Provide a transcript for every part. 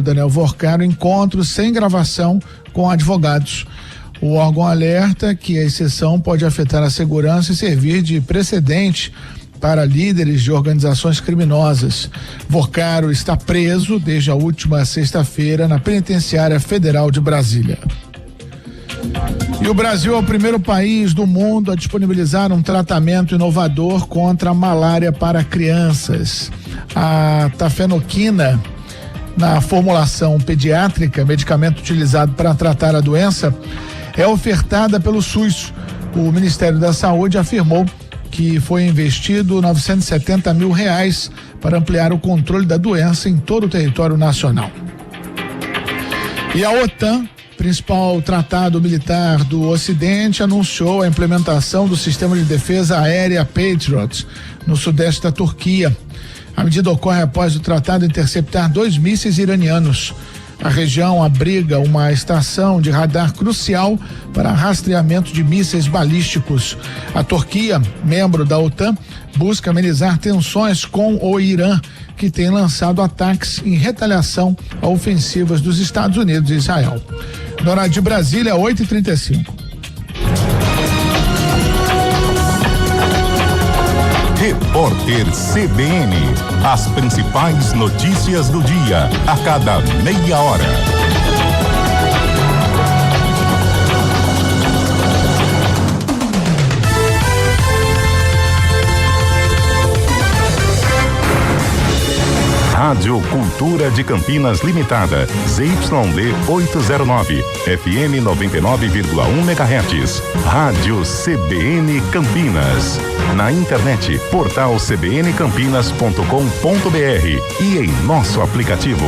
Daniel Vorcaro, encontros sem gravação com advogados. O órgão alerta que a exceção pode afetar a segurança e servir de precedente para líderes de organizações criminosas. Vorcaro está preso desde a última sexta-feira na Penitenciária Federal de Brasília. E o Brasil é o primeiro país do mundo a disponibilizar um tratamento inovador contra a malária para crianças. A tafenoquina, na formulação pediátrica, medicamento utilizado para tratar a doença, é ofertada pelo SUS. O Ministério da Saúde afirmou que foi investido R$970 mil para ampliar o controle da doença em todo o território nacional. E a OTAN, principal tratado militar do Ocidente, anunciou a implementação do sistema de defesa aérea Patriot no sudeste da Turquia. A medida ocorre após o tratado interceptar 2 mísseis iranianos. A região abriga uma estação de radar crucial para rastreamento de mísseis balísticos. A Turquia, membro da OTAN, busca amenizar tensões com o Irã, que tem lançado ataques em retaliação a ofensivas dos Estados Unidos e Israel. No horário de Brasília, 8h35. Repórter CBN. As principais notícias do dia, a cada meia hora. Rádio Cultura de Campinas Limitada, ZYD 809, FM 99,1 MHz. Rádio CBN Campinas. Na internet, portal cbncampinas.com.br e em nosso aplicativo.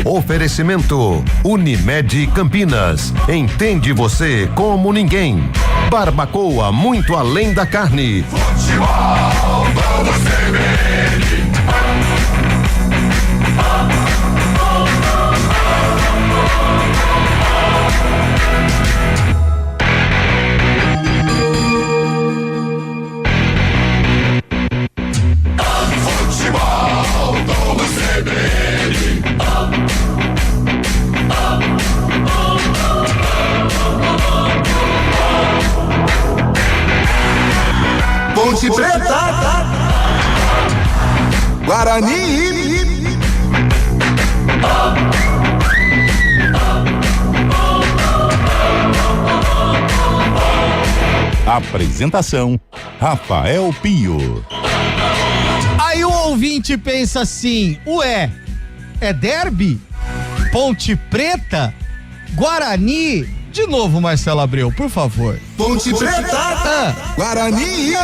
Oferecimento Unimed Campinas. Entende você como ninguém. Barbacoa muito além da carne. Futebol, vamos CBN. Ponte Preta, Guarani, Apresentação: Rafael Pio. Aí o ouvinte pensa assim: ué, é derby? Ponte Preta? Guarani? De novo, Marcelo Abreu, por favor. Ponte Preta, Guarani.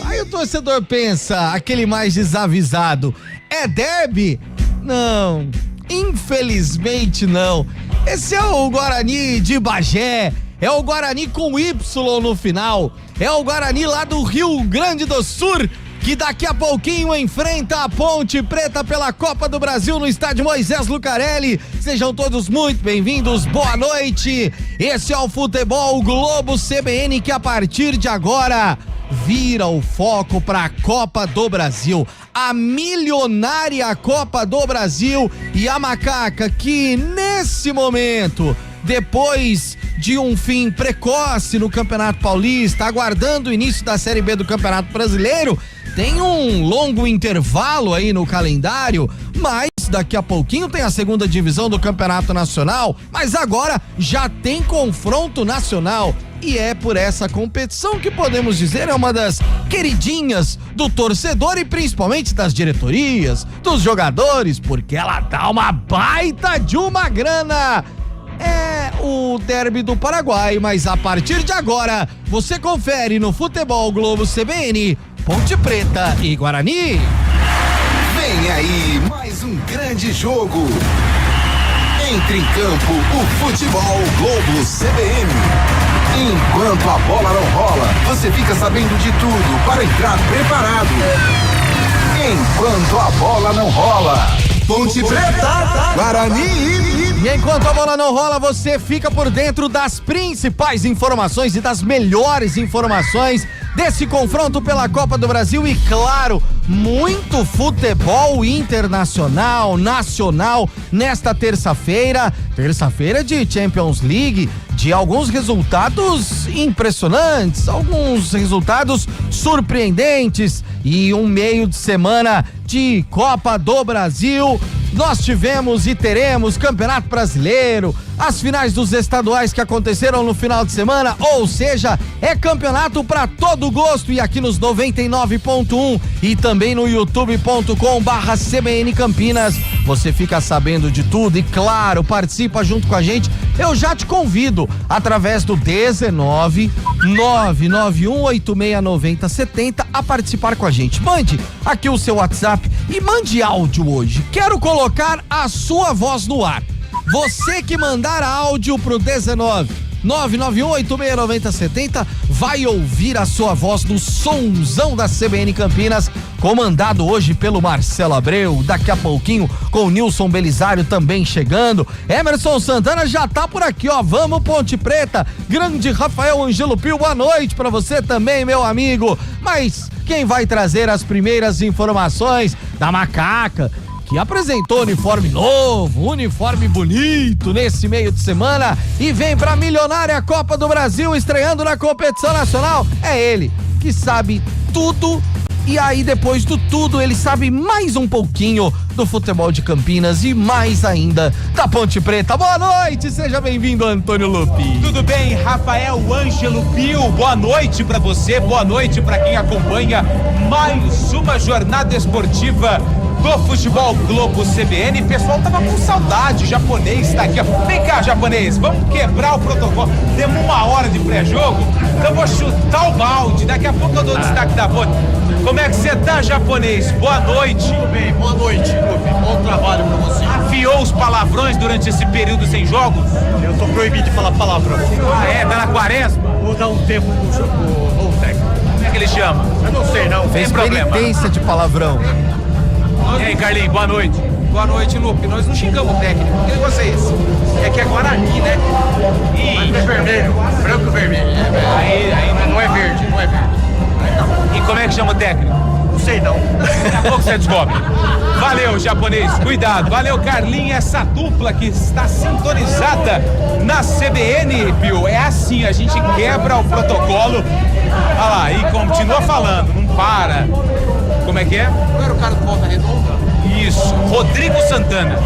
Aí o torcedor pensa, aquele mais desavisado: é derby? Não, infelizmente não. Esse é o Guarani de Bagé, é o Guarani com Y no final, é o Guarani lá do Rio Grande do Sul, que daqui a pouquinho enfrenta a Ponte Preta pela Copa do Brasil no estádio Moisés Lucarelli. Sejam todos muito bem-vindos, boa noite. Esse é o Futebol Globo CBN, que a partir de agora vira o foco para a Copa do Brasil, a milionária Copa do Brasil. E a macaca que nesse momento, depois de um fim precoce no Campeonato Paulista, aguardando o início da Série B do Campeonato Brasileiro, tem um longo intervalo aí no calendário, mas daqui a pouquinho tem a segunda divisão do Campeonato Nacional, mas agora já tem confronto nacional. E é por essa competição que podemos dizer é uma das queridinhas do torcedor e principalmente das diretorias, dos jogadores, porque ela dá uma baita de uma grana. É o derby do Paraguai, mas a partir de agora você confere no Futebol Globo CBN, Ponte Preta e Guarani. Vem aí mais um grande jogo. Entre em campo o Futebol Globo CBN. Enquanto a bola não rola, você fica sabendo de tudo para entrar preparado. Enquanto a bola não rola, Ponte Preta, Guarani. E enquanto a bola não rola, você fica por dentro das principais informações e das melhores informações desse confronto pela Copa do Brasil e, claro, muito futebol internacional, nacional, nesta terça-feira de Champions League, de alguns resultados impressionantes, alguns resultados surpreendentes e um meio de semana de Copa do Brasil. Nós tivemos e teremos Campeonato Brasileiro, as finais dos estaduais que aconteceram no final de semana, ou seja, é campeonato para todo gosto. E aqui nos 99.1 e também no youtube.com/CBN Campinas, você fica sabendo de tudo e, claro, participa junto com a gente. Eu já te convido através do 19991869070 a participar com a gente. Mande aqui o seu WhatsApp e mande áudio hoje. Quero colocar a sua voz no ar. Você que mandar áudio pro 991869070 vai ouvir a sua voz no sonzão da CBN Campinas, comandado hoje pelo Marcelo Abreu, daqui a pouquinho com o Nilson Belisário também chegando. Emerson Santana já tá por aqui, ó. Vamos, Ponte Preta. Grande Rafael Ângelo Pio, boa noite pra você também, meu amigo. Mas quem vai trazer as primeiras informações da Macaca, que apresentou uniforme novo, uniforme bonito nesse meio de semana e vem pra milionária Copa do Brasil estreando na competição nacional, é ele, que sabe tudo. E aí, depois do tudo, ele sabe mais um pouquinho do futebol de Campinas e mais ainda da Ponte Preta. Boa noite, seja bem-vindo, Antônio Lupi. Tudo bem, Rafael Ângelo Pio, boa noite pra você, boa noite pra quem acompanha mais uma jornada esportiva do Futebol Globo CBN. O pessoal tava com saudade, o japonês tá aqui, ó. Vem cá, japonês, vamos quebrar o protocolo. Temos 1 hora de pré-jogo, então eu vou chutar o balde, daqui a pouco eu dou destaque da ponte. Como é que você tá, japonês? Boa noite. Tudo bem, boa noite, Lupe. Bom trabalho pra você. Afiou os palavrões durante esse período sem jogos? Eu tô proibido de falar palavrão. Ah, é? Tá na quaresma? Vou dar um tempo pro novo técnico. Como é que ele chama? Eu não sei, não. Fez Tem problema. penitência de palavrão. E aí, Carlinhos, boa noite. Boa noite, Lupe. Nós não xingamos o técnico. O que vocês? É que é Guarani, né? Mas é vermelho, branco e vermelho. Aí Não é verde, não é verde. E como é que chama o técnico? Não sei, não. Daqui a pouco você descobre. Valeu, japonês. Cuidado. Valeu, Carlinhos. Essa dupla que está sintonizada na CBN, Pio. É assim, a gente quebra o protocolo. Olha lá, e continua falando, não para. Como é que é? Não era o cara do Volta Redonda? Isso, Rodrigo Santana.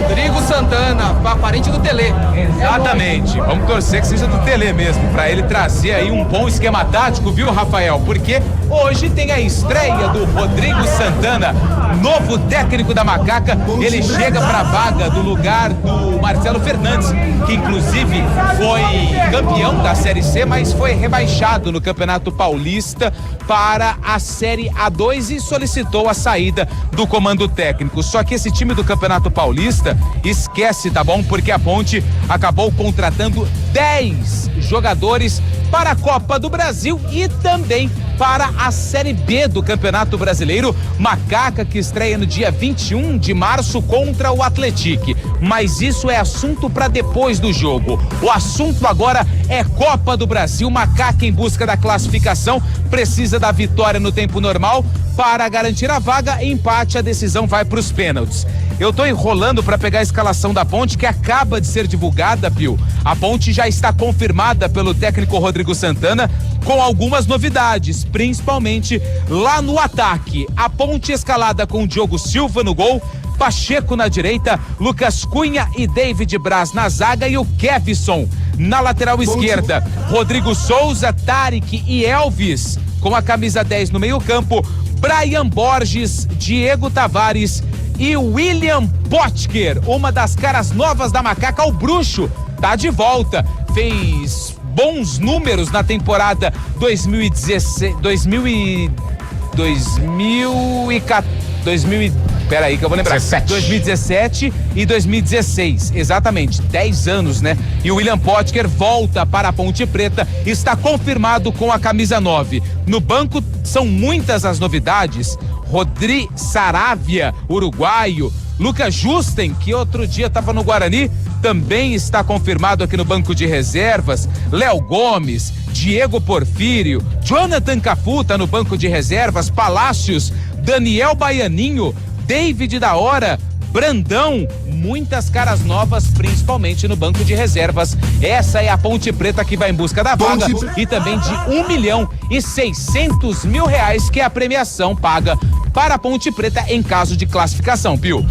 Rodrigo Santana, parente do Telê. Exatamente, vamos torcer que seja do Telê mesmo, pra ele trazer aí um bom esquema tático, viu, Rafael? Porque hoje tem a estreia do Rodrigo Santana, novo técnico da Macaca. Ele chega pra vaga do lugar do Marcelo Fernandes, que inclusive foi campeão da Série C, mas foi rebaixado no Campeonato Paulista para a Série A2 e solicitou a saída do comando técnico. Só que esse time do Campeonato Paulista esquece, tá bom? Porque a Ponte acabou contratando 10 jogadores para a Copa do Brasil e também para a Série B do Campeonato Brasileiro. Macaca que estreia no dia 21 de março contra o Atlético. Mas isso é assunto para depois do jogo. O assunto agora é Copa do Brasil. Macaca em busca da classificação precisa da vitória no tempo normal para garantir a vaga. Empate, a decisão vai para os pênaltis. Eu tô enrolando para pegar a escalação da Ponte, que acaba de ser divulgada, Pio. A Ponte já está confirmada pelo técnico Rodrigo Santana, com algumas novidades, principalmente lá no ataque. A Ponte escalada com Diogo Silva no gol, Pacheco na direita, Lucas Cunha e David Braz na zaga e o Kevson na lateral esquerda. Rodrigo Souza, Tarek e Elvis com a camisa 10 no meio-campo, Brian Borges, Diego Tavares e William Potker, uma das caras novas da Macaca. O Bruxo tá de volta, fez bons números na temporada 2017 e 2016, exatamente, 10 anos, né? E o William Potker volta para a Ponte Preta, está confirmado com a camisa 9. No banco são muitas as novidades. Rodri Saravia, uruguaio, Lucas Justen, que outro dia estava no Guarani, também está confirmado aqui no banco de reservas. Léo Gomes, Diego Porfírio, Jonathan Cafu tá no banco de reservas, Palácios, Daniel Baianinho, David da Hora, Brandão, muitas caras novas, principalmente no banco de reservas. Essa é a Ponte Preta que vai em busca da vaga e também de R$1.600.000, que é a premiação paga para a Ponte Preta em caso de classificação, Pio.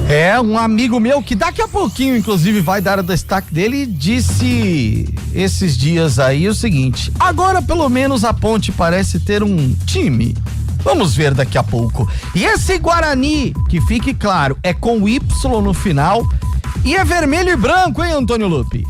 É, um amigo meu que daqui a pouquinho, inclusive, vai dar o destaque dele, disse esses dias aí o seguinte: agora pelo menos a Ponte parece ter um time. Vamos ver daqui a pouco. E esse Guarani, que fique claro, é com Y no final e é vermelho e branco, hein, Antônio Lupe?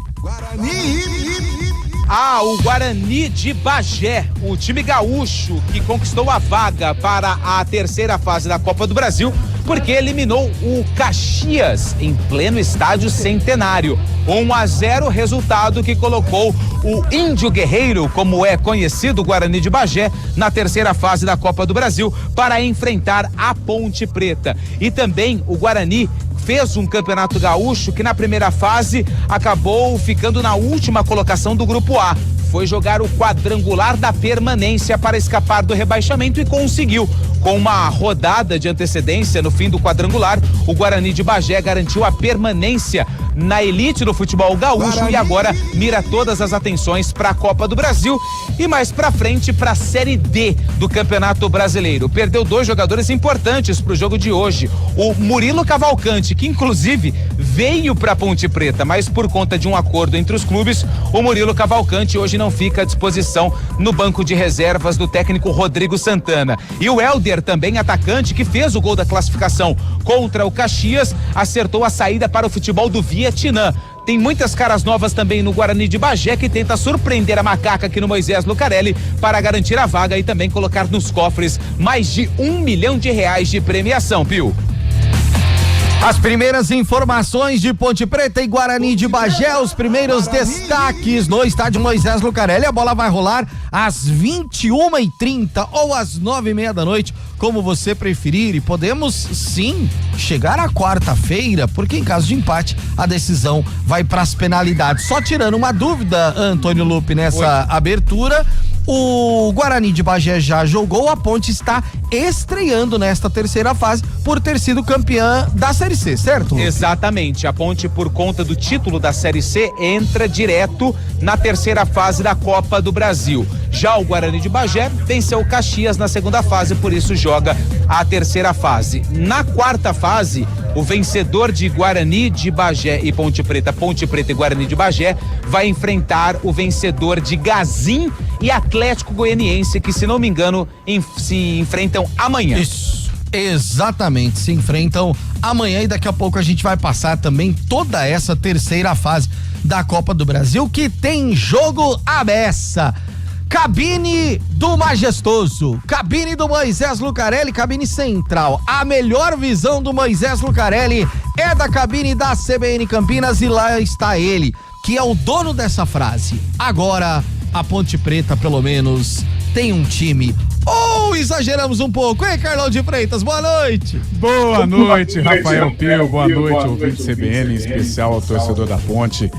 O Guarani de Bagé, o time gaúcho que conquistou a vaga para a terceira fase da Copa do Brasil, porque eliminou o Caxias em pleno estádio Centenário. 1-0, resultado que colocou o Índio Guerreiro, como é conhecido o Guarani de Bagé, na terceira fase da Copa do Brasil para enfrentar a Ponte Preta. E também o Guarani fez um campeonato gaúcho que na primeira fase acabou ficando na última colocação do grupo A. Foi jogar o quadrangular da permanência para escapar do rebaixamento e conseguiu. Com uma rodada de antecedência no fim do quadrangular, o Guarani de Bagé garantiu a permanência na elite do futebol gaúcho e agora mira todas as atenções para a Copa do Brasil e mais para frente para a Série D do Campeonato Brasileiro. Perdeu 2 jogadores importantes para o jogo de hoje. O Murilo Cavalcante, que inclusive veio para Ponte Preta, mas por conta de um acordo entre os clubes, o Murilo Cavalcante hoje não fica à disposição no banco de reservas do técnico Rodrigo Santana. E o Helder, também atacante, que fez o gol da classificação contra o Caxias, acertou a saída para o futebol do Vietnã. Tem muitas caras novas também no Guarani de Bagé, que tenta surpreender a macaca aqui no Moisés Lucarelli para garantir a vaga e também colocar nos cofres mais de R$1 milhão de premiação, Pio. As primeiras informações de Ponte Preta e Guarani de Bagé, os primeiros destaques no estádio Moisés Lucarelli. A bola vai rolar às 21h30 ou às 9h30 da noite, como você preferir, e podemos sim chegar à quarta-feira, porque em caso de empate a decisão vai para as penalidades. Só tirando uma dúvida, Antônio Lupe, nessa abertura, o Guarani de Bagé já jogou, a Ponte está estreando nesta terceira fase por ter sido campeã da Série C, certo? Exatamente, a Ponte, por conta do título da Série C, entra direto na terceira fase da Copa do Brasil. Já o Guarani de Bagé venceu o Caxias na segunda fase, por isso joga a terceira fase. Na quarta fase, o vencedor de Guarani de Bagé e Ponte Preta e Guarani de Bagé vai enfrentar o vencedor de Gazim e Atlético Goianiense, que, se não me engano, se enfrentam amanhã. Isso, exatamente, se enfrentam amanhã, e daqui a pouco a gente vai passar também toda essa terceira fase da Copa do Brasil, que tem jogo à beça. Cabine do Majestoso, cabine do Moisés Lucarelli, cabine central. A melhor visão do Moisés Lucarelli é da cabine da CBN Campinas, e lá está ele, que é o dono dessa frase. Agora a Ponte Preta, pelo menos, tem um time. Ou exageramos um pouco, hein, Carlão de Freitas? Boa noite. Boa noite, Rafael Pio. Boa noite, ouvinte CBN, em especial ao torcedor da Ponte.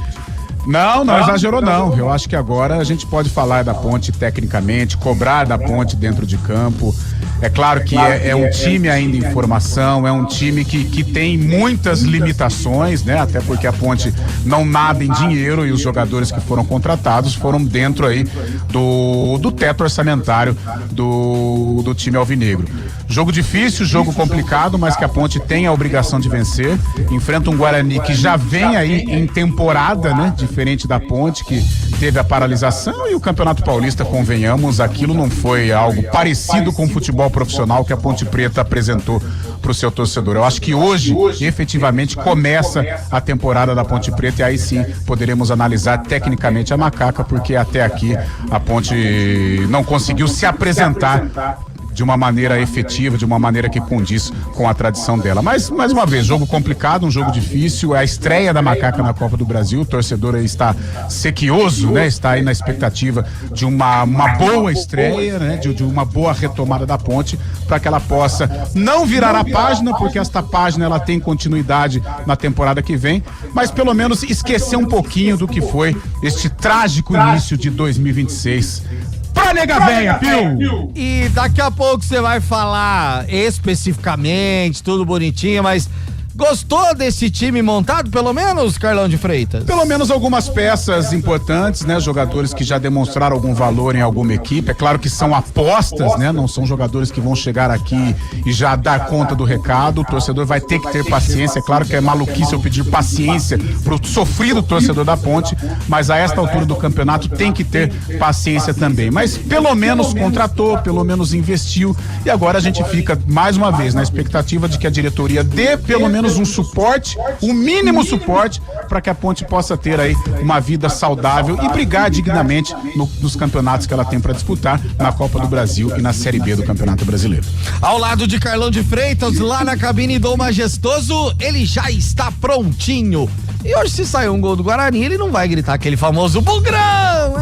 Não exagerou não. Eu acho que agora a gente pode falar da Ponte tecnicamente, cobrar da Ponte dentro de campo. É claro que é um time ainda em formação, é um time que tem muitas limitações, né? Até porque a Ponte não nada em dinheiro e os jogadores que foram contratados foram dentro aí do teto orçamentário do time alvinegro. Jogo difícil, jogo complicado, mas que a Ponte tem a obrigação de vencer. Enfrenta um Guarani que já vem aí em temporada, né? Diferente da Ponte, que teve a paralisação, e o Campeonato Paulista, convenhamos, aquilo não foi algo parecido com o futebol profissional que a Ponte Preta apresentou para o seu torcedor. Eu acho que hoje, efetivamente, começa a temporada da Ponte Preta, e aí sim poderemos analisar tecnicamente a macaca, porque até aqui a Ponte não conseguiu se apresentar de uma maneira efetiva, de uma maneira que condiz com a tradição dela. Mas, mais uma vez, jogo complicado, um jogo difícil, é a estreia da Macaca na Copa do Brasil, o torcedor aí está sequioso, né? Está aí na expectativa de uma boa estreia, né? De uma boa retomada da Ponte, para que ela possa não virar a página, porque esta página ela tem continuidade na temporada que vem, mas pelo menos esquecer um pouquinho do que foi este trágico início de 2026. Pra nega véia, Pio! E daqui a pouco você vai falar especificamente, tudo bonitinho, mas gostou desse time montado, pelo menos, Carlão de Freitas? Pelo menos algumas peças importantes, né? Jogadores que já demonstraram algum valor em alguma equipe. É claro que são apostas, né? Não são jogadores que vão chegar aqui e já dar conta do recado. O torcedor vai ter que ter paciência. É claro que é maluquice eu pedir paciência pro sofrido torcedor da Ponte, mas a esta altura do campeonato tem que ter paciência também. Mas pelo menos contratou, pelo menos investiu, e agora a gente fica mais uma vez na expectativa de que a diretoria dê pelo menos um suporte, um mínimo suporte, para que a Ponte possa ter aí uma vida saudável e brigar dignamente nos campeonatos que ela tem para disputar, na Copa do Brasil e na Série B do Campeonato Brasileiro. Ao lado de Carlão de Freitas, lá na cabine do Majestoso, ele já está prontinho. E hoje, se sair um gol do Guarani, ele não vai gritar aquele famoso bugrão.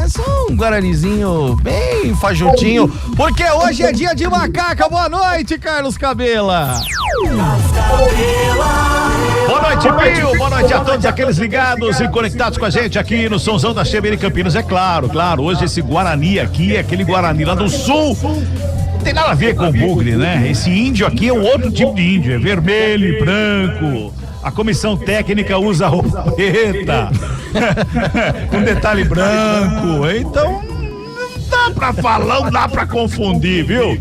É só um guaranizinho bem fajutinho, porque hoje é dia de Macaca. Boa noite, Carlos Cabela. Boa noite, Pio. Boa noite a todos aqueles ligados e conectados com a gente aqui no Sonzão da CBN Campinas. É claro, hoje esse Guarani aqui é aquele Guarani lá do Sul. Não tem nada a ver com o bugre, né? Esse índio aqui é um outro tipo de índio, é vermelho e branco. A comissão técnica usa roupa preta, com detalhe branco. Então, não dá pra falar, não dá pra confundir, viu?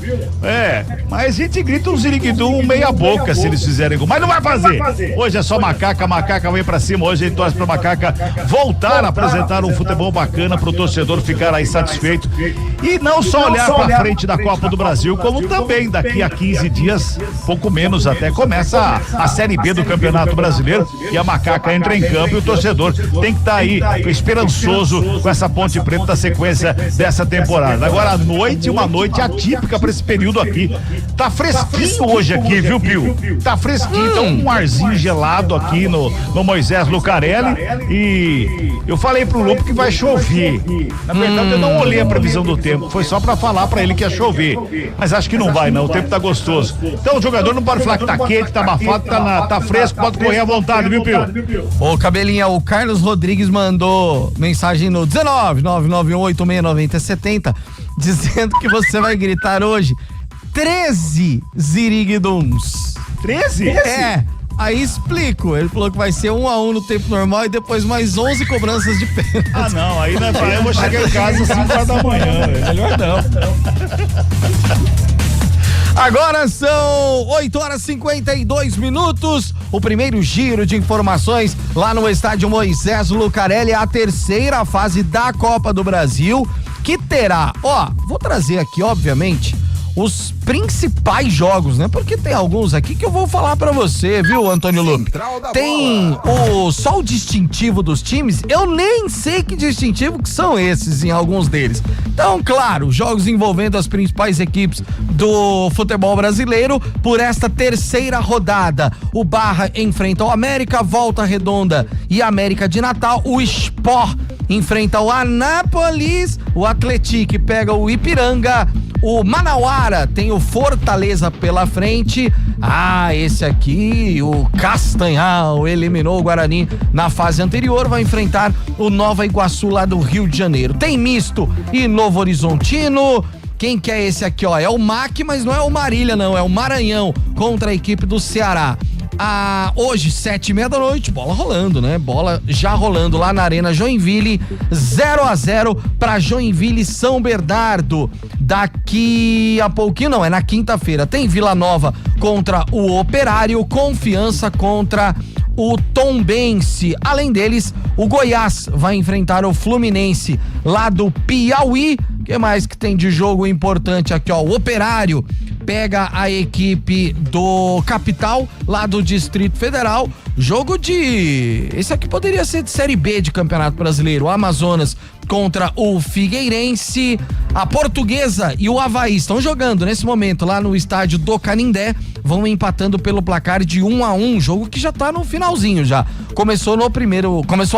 Mas a gente grita um ziriguidum meia boca se eles fizerem gol, mas não vai fazer. Hoje é só Macaca, Macaca vem pra cima. Hoje a gente torce pra Macaca voltar a apresentar um futebol bacana pro torcedor ficar aí satisfeito. E não só olhar pra frente da Copa do Brasil, como também daqui a 15 dias, pouco menos até, começa a Série B do Campeonato Brasileiro e a Macaca entra em campo e o torcedor tem que estar aí esperançoso com essa Ponte Preta da sequência dessa temporada. Agora à noite, uma noite atípica pra esse período aqui. Tá fresquinho hoje aqui, viu, Pio? Tá fresquinho, então um arzinho gelado aqui no Moisés Lucarelli, e eu falei pro Lupo que vai chover. Na verdade, eu não olhei a previsão do tempo, foi só pra falar pra ele que ia chover, mas acho que não vai não, o tempo tá gostoso. Então o jogador não pode falar que tá quente, tá abafado, tá fresco, pode correr à vontade, viu, Pio? Ô, Cabelinha, o Carlos Rodrigues mandou mensagem no 19-991869070 dizendo que você vai gritar hoje 13 ziriguiduns. 13? É, aí explico. Ele falou que vai ser 1-1 no tempo normal e depois mais 11 cobranças de pênalti. Ah, não, aí eu vou chegar em casa às 5 horas da manhã. Melhor não. Agora são 8h52. O primeiro giro de informações lá no estádio Moisés Lucarelli, a terceira fase da Copa do Brasil, que terá, vou trazer aqui, obviamente, os principais jogos, né? Porque tem alguns aqui que eu vou falar pra você, viu, Antônio Lupe? Tem só o distintivo dos times, eu nem sei que distintivo que são esses em alguns deles. Então, claro, jogos envolvendo as principais equipes do futebol brasileiro por esta terceira rodada. O Barra enfrenta o América, Volta Redonda e América de Natal. O Sport enfrenta o Anápolis, o Atlético pega o Ipiranga, o Manauara tem o Fortaleza pela frente. Esse aqui, o Castanhal, eliminou o Guarani na fase anterior, vai enfrentar o Nova Iguaçu lá do Rio de Janeiro. Tem misto e Novo Horizontino. Quem que é esse aqui, é o MAC, mas não é o Marília não, é o Maranhão contra a equipe do Ceará. Hoje, 7h30 da noite, bola rolando, né? Bola já rolando lá na Arena Joinville, 0-0 pra Joinville e São Bernardo. Daqui a pouquinho, não, é na quinta-feira, tem Vila Nova contra o Operário, Confiança contra o Tombense. Além deles, o Goiás vai enfrentar o Fluminense lá do Piauí. O que mais que tem de jogo importante aqui, o Operário pega a equipe do Capital, lá do Distrito Federal. Esse aqui poderia ser de Série B de Campeonato Brasileiro. O Amazonas contra o Figueirense. A Portuguesa e o Avaí estão jogando nesse momento lá no estádio do Canindé, vão empatando pelo placar de 1-1, jogo que já tá no finalzinho já. Começou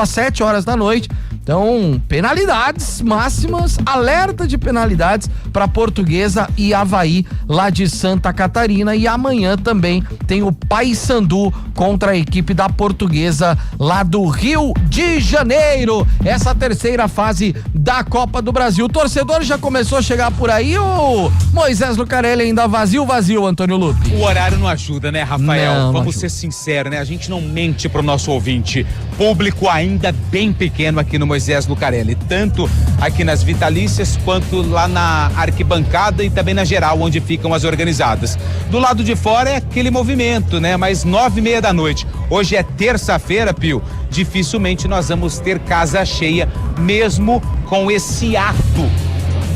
às 7 horas da noite. Então, penalidades máximas, alerta de penalidades para Portuguesa e Avaí lá de Santa Catarina, e amanhã também tem o Paysandu contra a equipe da Portuguesa lá do Rio de Janeiro. Essa terceira fase da Copa do Brasil. O torcedor já começou a chegar por aí, ou Moisés Lucarelli ainda vazio, Antônio Lupe? O horário não ajuda, né, Rafael? Não Vamos ajuda. ser sinceros, né? A gente não mente pro nosso ouvinte. Público ainda bem pequeno aqui no Moisés Lucarelli, tanto aqui nas vitalícias quanto lá na arquibancada e também na geral, onde ficam as organizadas. Do lado de fora é aquele movimento, né? Mas 9:30 da noite. Hoje é terça-feira, Pio. Dificilmente nós vamos ter casa cheia, mesmo com esse ato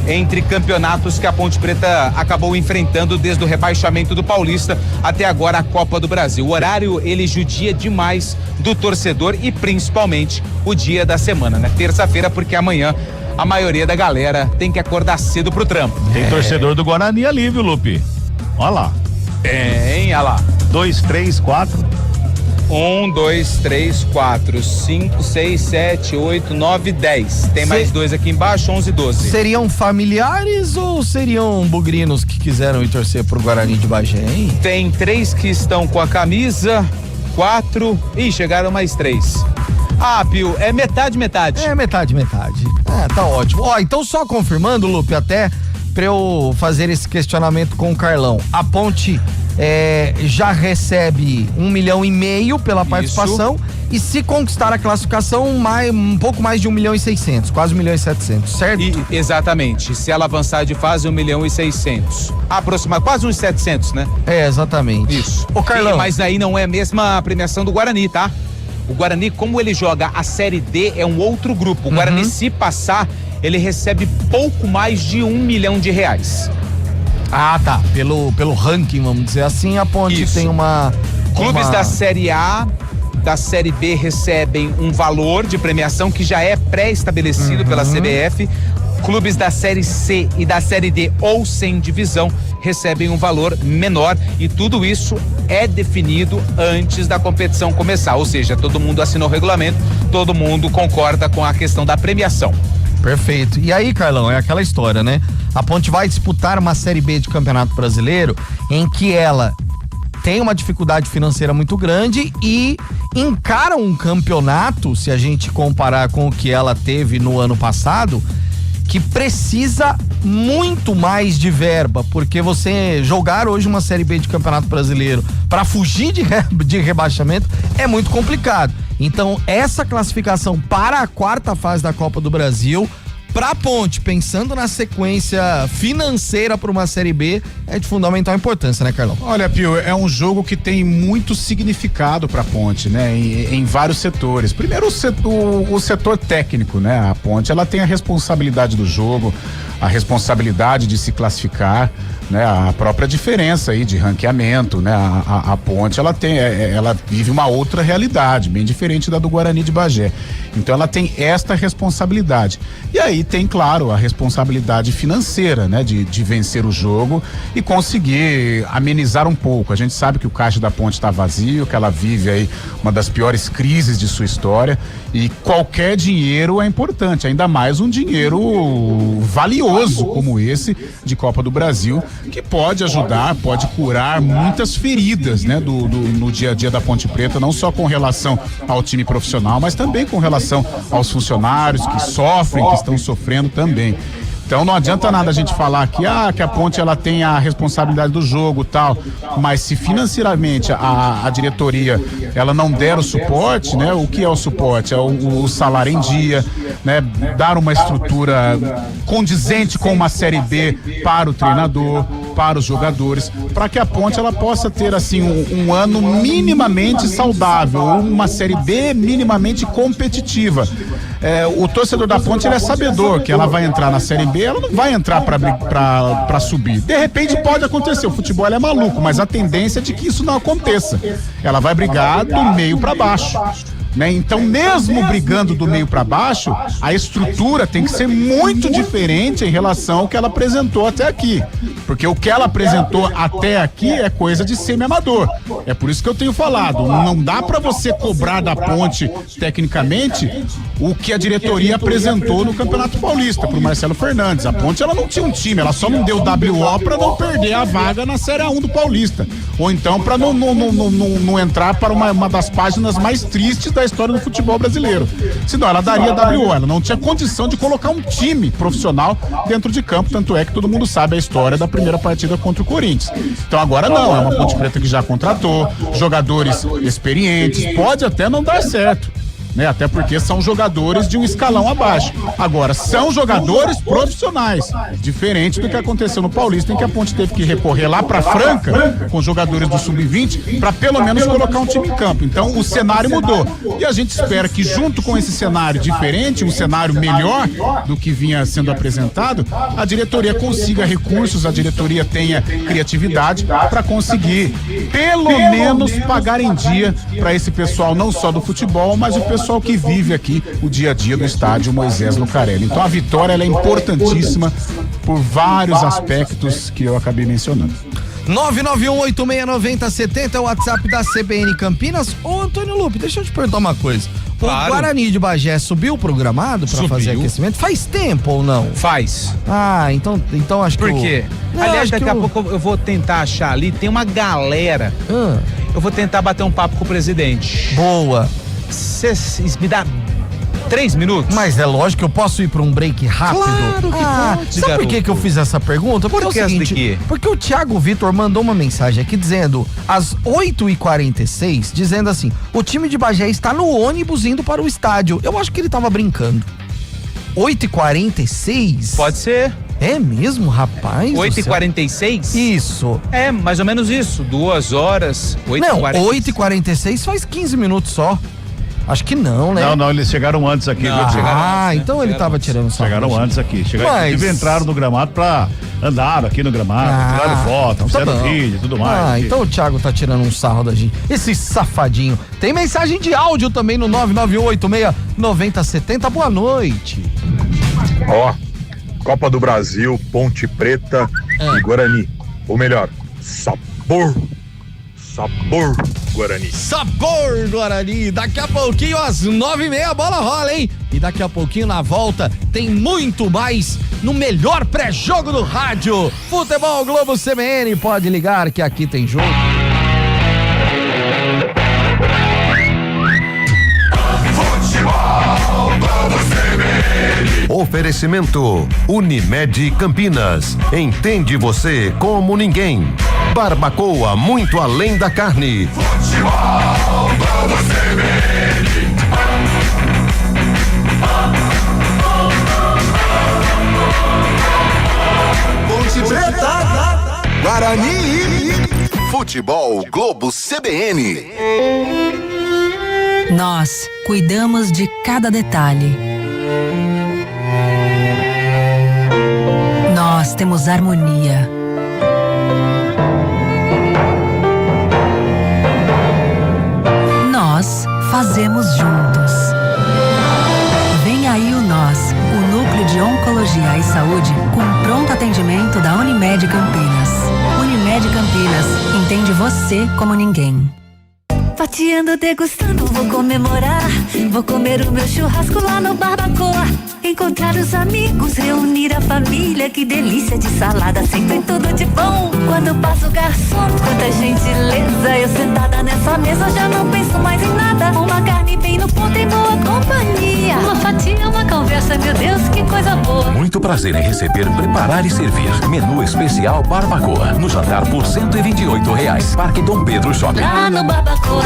entre campeonatos que a Ponte Preta acabou enfrentando desde o rebaixamento do Paulista até agora a Copa do Brasil. O horário, ele judia demais do torcedor e principalmente o dia da semana, né? Terça-feira, porque amanhã a maioria da galera tem que acordar cedo pro trampo. Tem torcedor do Guarani ali, viu, Lupe? Olha lá. Olha lá. 2, 3, 4. 1, 2, 3, 4, 5, 6, 7, 8, 9, 10. Tem mais dois aqui embaixo, 11 e 12. Seriam familiares ou seriam bugrinos que quiseram ir torcer pro Guarani de Bagé, hein? Tem 3 que estão com a camisa, 4. Ih, chegaram mais 3. Ah, Pio, é metade. É metade. Tá ótimo. Ó, então só confirmando, Lupe, até pra eu fazer esse questionamento com o Carlão. A Ponte já recebe 1,5 milhão pela participação. E se conquistar a classificação, um pouco mais de 1.600.000, quase 1.700.000, certo? Exatamente. Se ela avançar de fase, 1.600.000. Aproximar, quase uns 700, né? É, exatamente. Isso. Ô, Carlão. Mas aí não é a mesma premiação do Guarani, tá? O Guarani, como ele joga a Série D, é um outro grupo. O Guarani, se passar, ele recebe pouco mais de R$1 milhão. Ah, tá. Pelo ranking, vamos dizer assim, a Ponte tem uma... Clubes da Série A, da Série B recebem um valor de premiação que já é pré-estabelecido pela CBF. Clubes da Série C e da Série D ou sem divisão recebem um valor menor, e tudo isso é definido antes da competição começar, ou seja, todo mundo assinou o regulamento, todo mundo concorda com a questão da premiação. Perfeito. E aí, Carlão, é aquela história, né? A Ponte vai disputar uma Série B de Campeonato Brasileiro em que ela tem uma dificuldade financeira muito grande e encara um campeonato, se a gente comparar com o que ela teve no ano passado, que precisa muito mais de verba, porque você jogar hoje uma Série B de Campeonato Brasileiro para fugir de rebaixamento é muito complicado. Então, essa classificação para a quarta fase da Copa do Brasil, pra Ponte, pensando na sequência financeira para uma Série B, é de fundamental importância, né, Carlão? Olha, Pio, é um jogo que tem muito significado pra Ponte, né? Em vários setores. Primeiro, o setor técnico, né? A Ponte, ela tem a responsabilidade do jogo, a responsabilidade de se classificar, né? A própria diferença aí de ranqueamento, né? A Ponte, ela vive uma outra realidade, bem diferente da do Guarani de Bagé. Então ela tem esta responsabilidade. E aí tem, claro, a responsabilidade financeira, né? De vencer o jogo e conseguir amenizar um pouco. A gente sabe que o caixa da Ponte está vazio, que ela vive aí uma das piores crises de sua história, e qualquer dinheiro é importante, ainda mais um dinheiro valioso como esse de Copa do Brasil, que pode ajudar, pode curar muitas feridas, né? No dia a dia da Ponte Preta, não só com relação ao time profissional, mas também com relação aos funcionários que sofrem, que estão sofrendo também. Então não adianta nada a gente falar que a Ponte ela tem a responsabilidade do jogo, tal, mas se financeiramente a diretoria ela não der o suporte, né? O que é o suporte? É o salário em dia, né? Dar uma estrutura condizente com uma Série B para o treinador, para os jogadores, para que a Ponte ela possa ter assim um ano minimamente saudável, ou uma Série B minimamente competitiva. O torcedor da Ponte ele é sabedor que ela vai entrar na Série B, ela não vai entrar para subir. De repente pode acontecer, o futebol é maluco, mas a tendência é de que isso não aconteça. Ela vai brigar do meio para baixo. né? Então, mesmo brigando do meio para baixo, a estrutura tem que ser muito diferente em relação ao que ela apresentou até aqui, porque o que ela apresentou até aqui é coisa de semi-amador. É por isso que eu tenho falado, não dá para você cobrar da Ponte tecnicamente o que a diretoria apresentou no Campeonato Paulista pro Marcelo Fernandes. A Ponte, ela não tinha um time, ela só não deu WO para não perder a vaga na Série A1 do Paulista, ou então para não entrar para uma das páginas mais tristes da história do futebol brasileiro. Senão ela daria WO, ela não tinha condição de colocar um time profissional dentro de campo, tanto é que todo mundo sabe a história da primeira partida contra o Corinthians. Então agora não, é uma Ponte Preta que já contratou jogadores experientes, pode até não dar certo, né? Até porque são jogadores de um escalão abaixo. Agora, são jogadores profissionais, diferente do que aconteceu no Paulista, em que a Ponte teve que recorrer lá pra Franca, com jogadores do Sub-20, para pelo menos colocar um time em campo. Então, o cenário mudou. E a gente espera que, junto com esse cenário diferente, um cenário melhor do que vinha sendo apresentado, a diretoria consiga recursos, a diretoria tenha criatividade para conseguir, pelo menos, pagar em dia para esse pessoal, não só do futebol, mas o pessoal que vive aqui o dia a dia do estádio Moisés Lucarelli. Então a vitória, ela é importantíssima por vários aspectos que eu acabei mencionando. 991869070 é o WhatsApp da CBN Campinas. Ô Antônio Lupe, deixa eu te perguntar uma coisa. Claro. O Guarani de Bagé subiu programado para fazer aquecimento? Faz tempo ou não? Faz. Ah, então acho que... Por quê? Aliás, daqui a pouco eu vou tentar achar ali, tem uma galera. Eu vou tentar bater um papo com o presidente. Boa. Você me dá 3 minutos? Mas é lógico que eu posso ir para um break rápido. Claro que pode, sabe por que eu fiz essa pergunta? Porque por que é o seguinte, porque o Thiago Vitor mandou uma mensagem aqui dizendo, às 8h46, dizendo assim, o time de Bagé está no ônibus indo para o estádio. Eu acho que ele tava brincando. 8h46? Pode ser. É mesmo, rapaz? 8h46? Isso. É, mais ou menos isso. 2 horas. 8h46. Não, 8h46 faz 15 minutos só. Acho que não, né? Não, eles chegaram antes aqui. Então ele tava tirando sarro. Chegaram antes aqui. Inclusive entraram no gramado andaram aqui no gramado, tiraram foto, fizeram vídeo e tudo mais. Então o Thiago tá tirando um sarro da gente. Esse safadinho. Tem mensagem de áudio também no 991869070. Boa noite. Copa do Brasil, Ponte Preta e Guarani. Ou melhor, sabor Guarani. Sabor Guarani. Daqui a pouquinho, às 9h30, a bola rola, hein? E daqui a pouquinho, na volta, tem muito mais no melhor pré-jogo do rádio. Futebol Globo CBN. Pode ligar que aqui tem jogo. Futebol Globo CBN. Oferecimento Unimed Campinas. Entende você como ninguém. Barbacoa, muito além da carne. Futebol Globo CBN. Ponte Preta, Guarani. Futebol Globo CBN. Nós cuidamos de cada detalhe. Nós temos harmonia. Nós fazemos juntos. Vem aí o Nós, o Núcleo de Oncologia e Saúde com pronto atendimento da Unimed Campinas. Unimed Campinas, entende você como ninguém. Fatiando, degustando, vou comemorar. Vou comer o meu churrasco lá no Barbacoa. Encontrar os amigos, reunir a família. Que delícia de salada, sempre tudo de bom. Quando passa o garçom, quanta gentileza. Eu sentada nessa mesa já não penso mais em nada. Uma carne bem no ponto em boa companhia. Uma fatia, uma conversa, meu Deus, que coisa boa. Muito prazer em receber, preparar e servir. Menu especial Barbacoa. No jantar por R$128. Parque Dom Pedro Shopping. Lá no Barbacoa.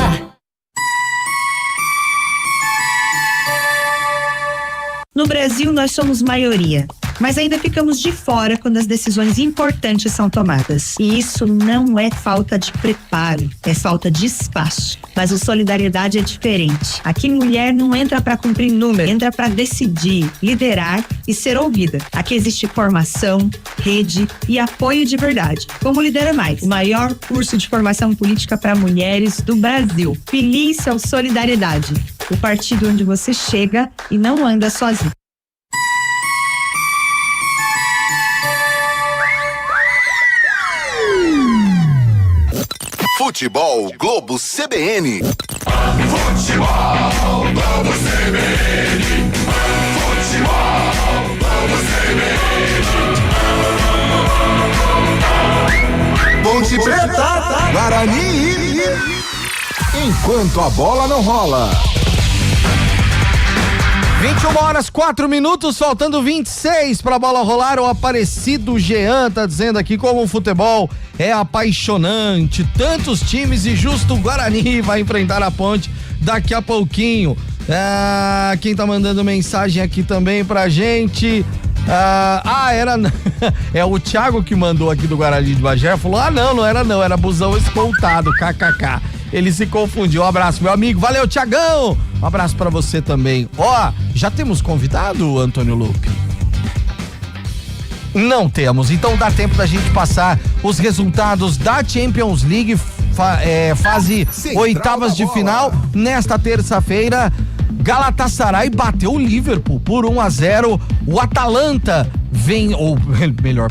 No Brasil, nós somos maioria, mas ainda ficamos de fora quando as decisões importantes são tomadas. E isso não é falta de preparo, é falta de espaço. Mas o Solidariedade é diferente. Aqui mulher não entra para cumprir número, entra para decidir, liderar e ser ouvida. Aqui existe formação, rede e apoio de verdade. Como Lidera Mais, o maior curso de formação política para mulheres do Brasil. Filie-se ao Solidariedade. o partido onde você chega e não anda sozinho. Futebol Globo CBN. Futebol Globo CBN. Futebol Globo CBN. Ponte Preta, Guarani. Enquanto a bola não rola. 21h04, faltando 26 pra bola rolar. O Aparecido Jean tá dizendo aqui como o futebol é apaixonante. Tantos times e justo o Guarani vai enfrentar a Ponte daqui a pouquinho. Quem tá mandando mensagem aqui também pra gente? É o Thiago que mandou aqui do Guarani de Bagé. Falou: não era busão escoltado, kkk. Ele se confundiu. Um abraço, meu amigo. Valeu, Thiagão. Um abraço pra você também. Já temos convidado, Antônio Lupe? Não temos. Então dá tempo da gente passar os resultados da Champions League, fase oitavas de final. Nesta terça-feira, Galatasaray bateu o Liverpool por 1-0. O Atalanta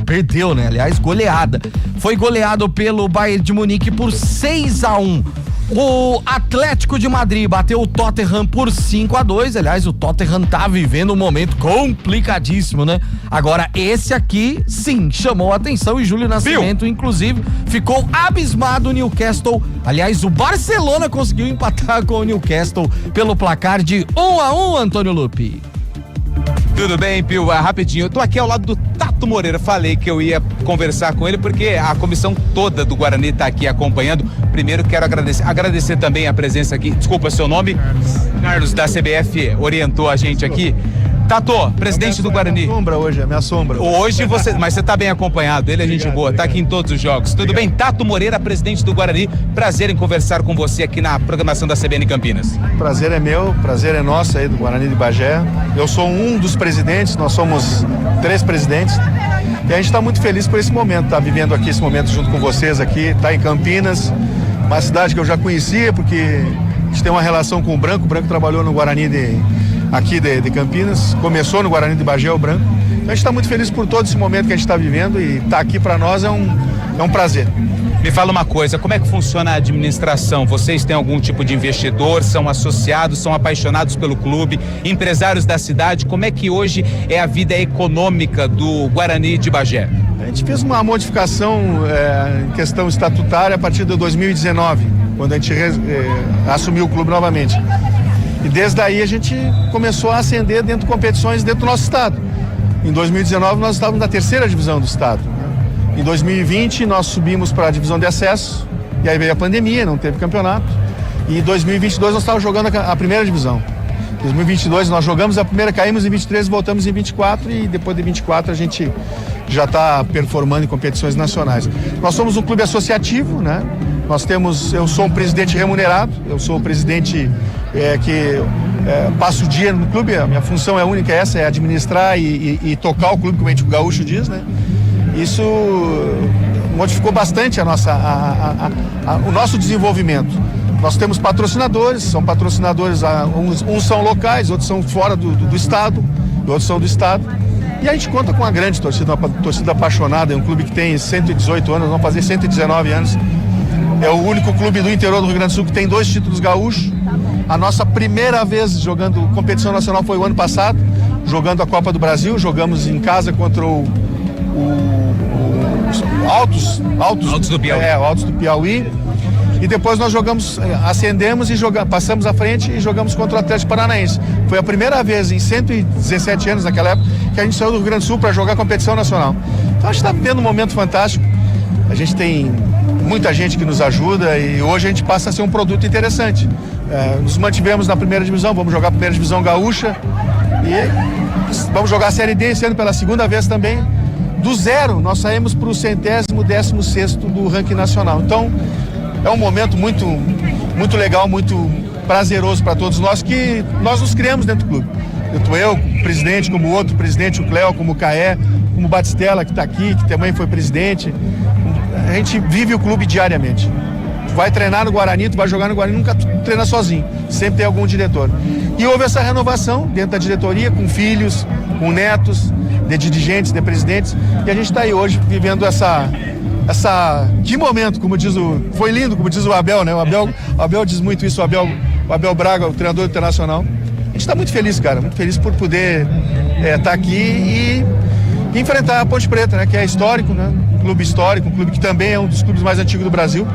perdeu, né? Aliás, goleada. Foi goleado pelo Bayern de Munique por 6-1. O Atlético de Madrid bateu o Tottenham por 5-2. Aliás, o Tottenham tá vivendo um momento complicadíssimo, né? Agora, esse aqui, sim, chamou a atenção, e Júlio Nascimento, inclusive, ficou abismado. O Newcastle, aliás, o Barcelona conseguiu empatar com o Newcastle pelo placar de 1-1, Antônio Lupe. Tudo bem, Pio? Rapidinho, eu tô aqui ao lado do Tato Moreira. Falei que eu ia conversar com ele porque a comissão toda do Guarani tá aqui acompanhando. Primeiro quero agradecer também a presença aqui. Desculpa seu nome. Carlos da CBF orientou a gente aqui. Tato, presidente do Guarani. É minha sombra. Mas você tá bem acompanhado, ele é gente boa, tá aqui em todos os jogos. Tudo bem? Tato Moreira, presidente do Guarani, prazer em conversar com você aqui na programação da CBN Campinas. Prazer é meu, prazer é nosso aí do Guarani de Bagé. Eu sou um dos presidentes, nós somos 3 presidentes. E a gente está muito feliz por esse momento, tá vivendo aqui esse momento junto com vocês aqui, tá em Campinas, uma cidade que eu já conhecia, porque a gente tem uma relação com o Branco trabalhou no Guarani aqui de Campinas, começou no Guarani de Bagé, o Branco. Então a gente está muito feliz por todo esse momento que a gente está vivendo, e estar aqui para nós é um prazer. Me fala uma coisa, como é que funciona a administração? Vocês têm algum tipo de investidor, são associados, são apaixonados pelo clube, empresários da cidade? Como é que hoje é a vida econômica do Guarani de Bagé? A gente fez uma modificação em questão estatutária a partir de 2019, quando a gente assumiu o clube novamente. E desde aí a gente começou a ascender dentro de competições dentro do nosso estado. Em 2019 nós estávamos na 3ª divisão do estado. Em 2020 nós subimos para a divisão de acesso, e aí veio a pandemia, não teve campeonato. E em 2022 nós estávamos jogando a 1ª divisão. Em 2022 nós jogamos a primeira, caímos em 23, voltamos em 24, e depois de 24 a gente já está performando em competições nacionais. Nós somos um clube associativo, né? Eu sou um presidente remunerado, eu sou o presidente que passa o dia no clube. A minha função é única, essa, é administrar e tocar o clube, como a gente, o gaúcho diz, né? Isso modificou bastante o nosso desenvolvimento. Nós temos patrocinadores, são patrocinadores, uns são locais, outros são fora do estado, outros são do estado. E a gente conta com uma grande torcida, uma torcida apaixonada. É um clube que tem 118 anos, vamos fazer 119 anos. É o único clube do interior do Rio Grande do Sul que tem 2 títulos gaúchos. A nossa primeira vez jogando competição nacional foi o ano passado, jogando a Copa do Brasil. Jogamos em casa contra o Altos do Piauí. O Altos do Piauí. E depois nós ascendemos e passamos à frente e jogamos contra o Atlético Paranaense. Foi a primeira vez em 117 anos naquela época que a gente saiu do Rio Grande do Sul para jogar competição nacional. Então a gente está vivendo um momento fantástico. A gente tem muita gente que nos ajuda, e hoje a gente passa a ser um produto interessante. Nos mantivemos na 1ª divisão, vamos jogar a 1ª divisão gaúcha e vamos jogar a Série D esse ano pela 2ª vez também. Do zero, nós saímos para o 116º do ranking nacional. Então, é um momento muito, muito legal, muito prazeroso para todos nós, que nós nos criamos dentro do clube. Tanto eu, como presidente, como o outro presidente, o Cléo, como o Caé, como o Batistella, que está aqui, que também foi presidente. A gente vive o clube diariamente. Tu vai treinar no Guarani, tu vai jogar no Guarani, nunca treina sozinho. sempre tem algum diretor. E houve essa renovação dentro da diretoria, com filhos, com netos, de dirigentes, de presidentes, e a gente está aí hoje vivendo essa que momento, como diz foi lindo, como diz o Abel, né? O Abel diz muito isso, o Abel Braga, o treinador internacional. A gente está muito feliz, cara, muito feliz por poder estar aqui e enfrentar a Ponte Preta, né? Que é histórico, né? Um clube histórico, um clube que também é um dos clubes mais antigos do Brasil.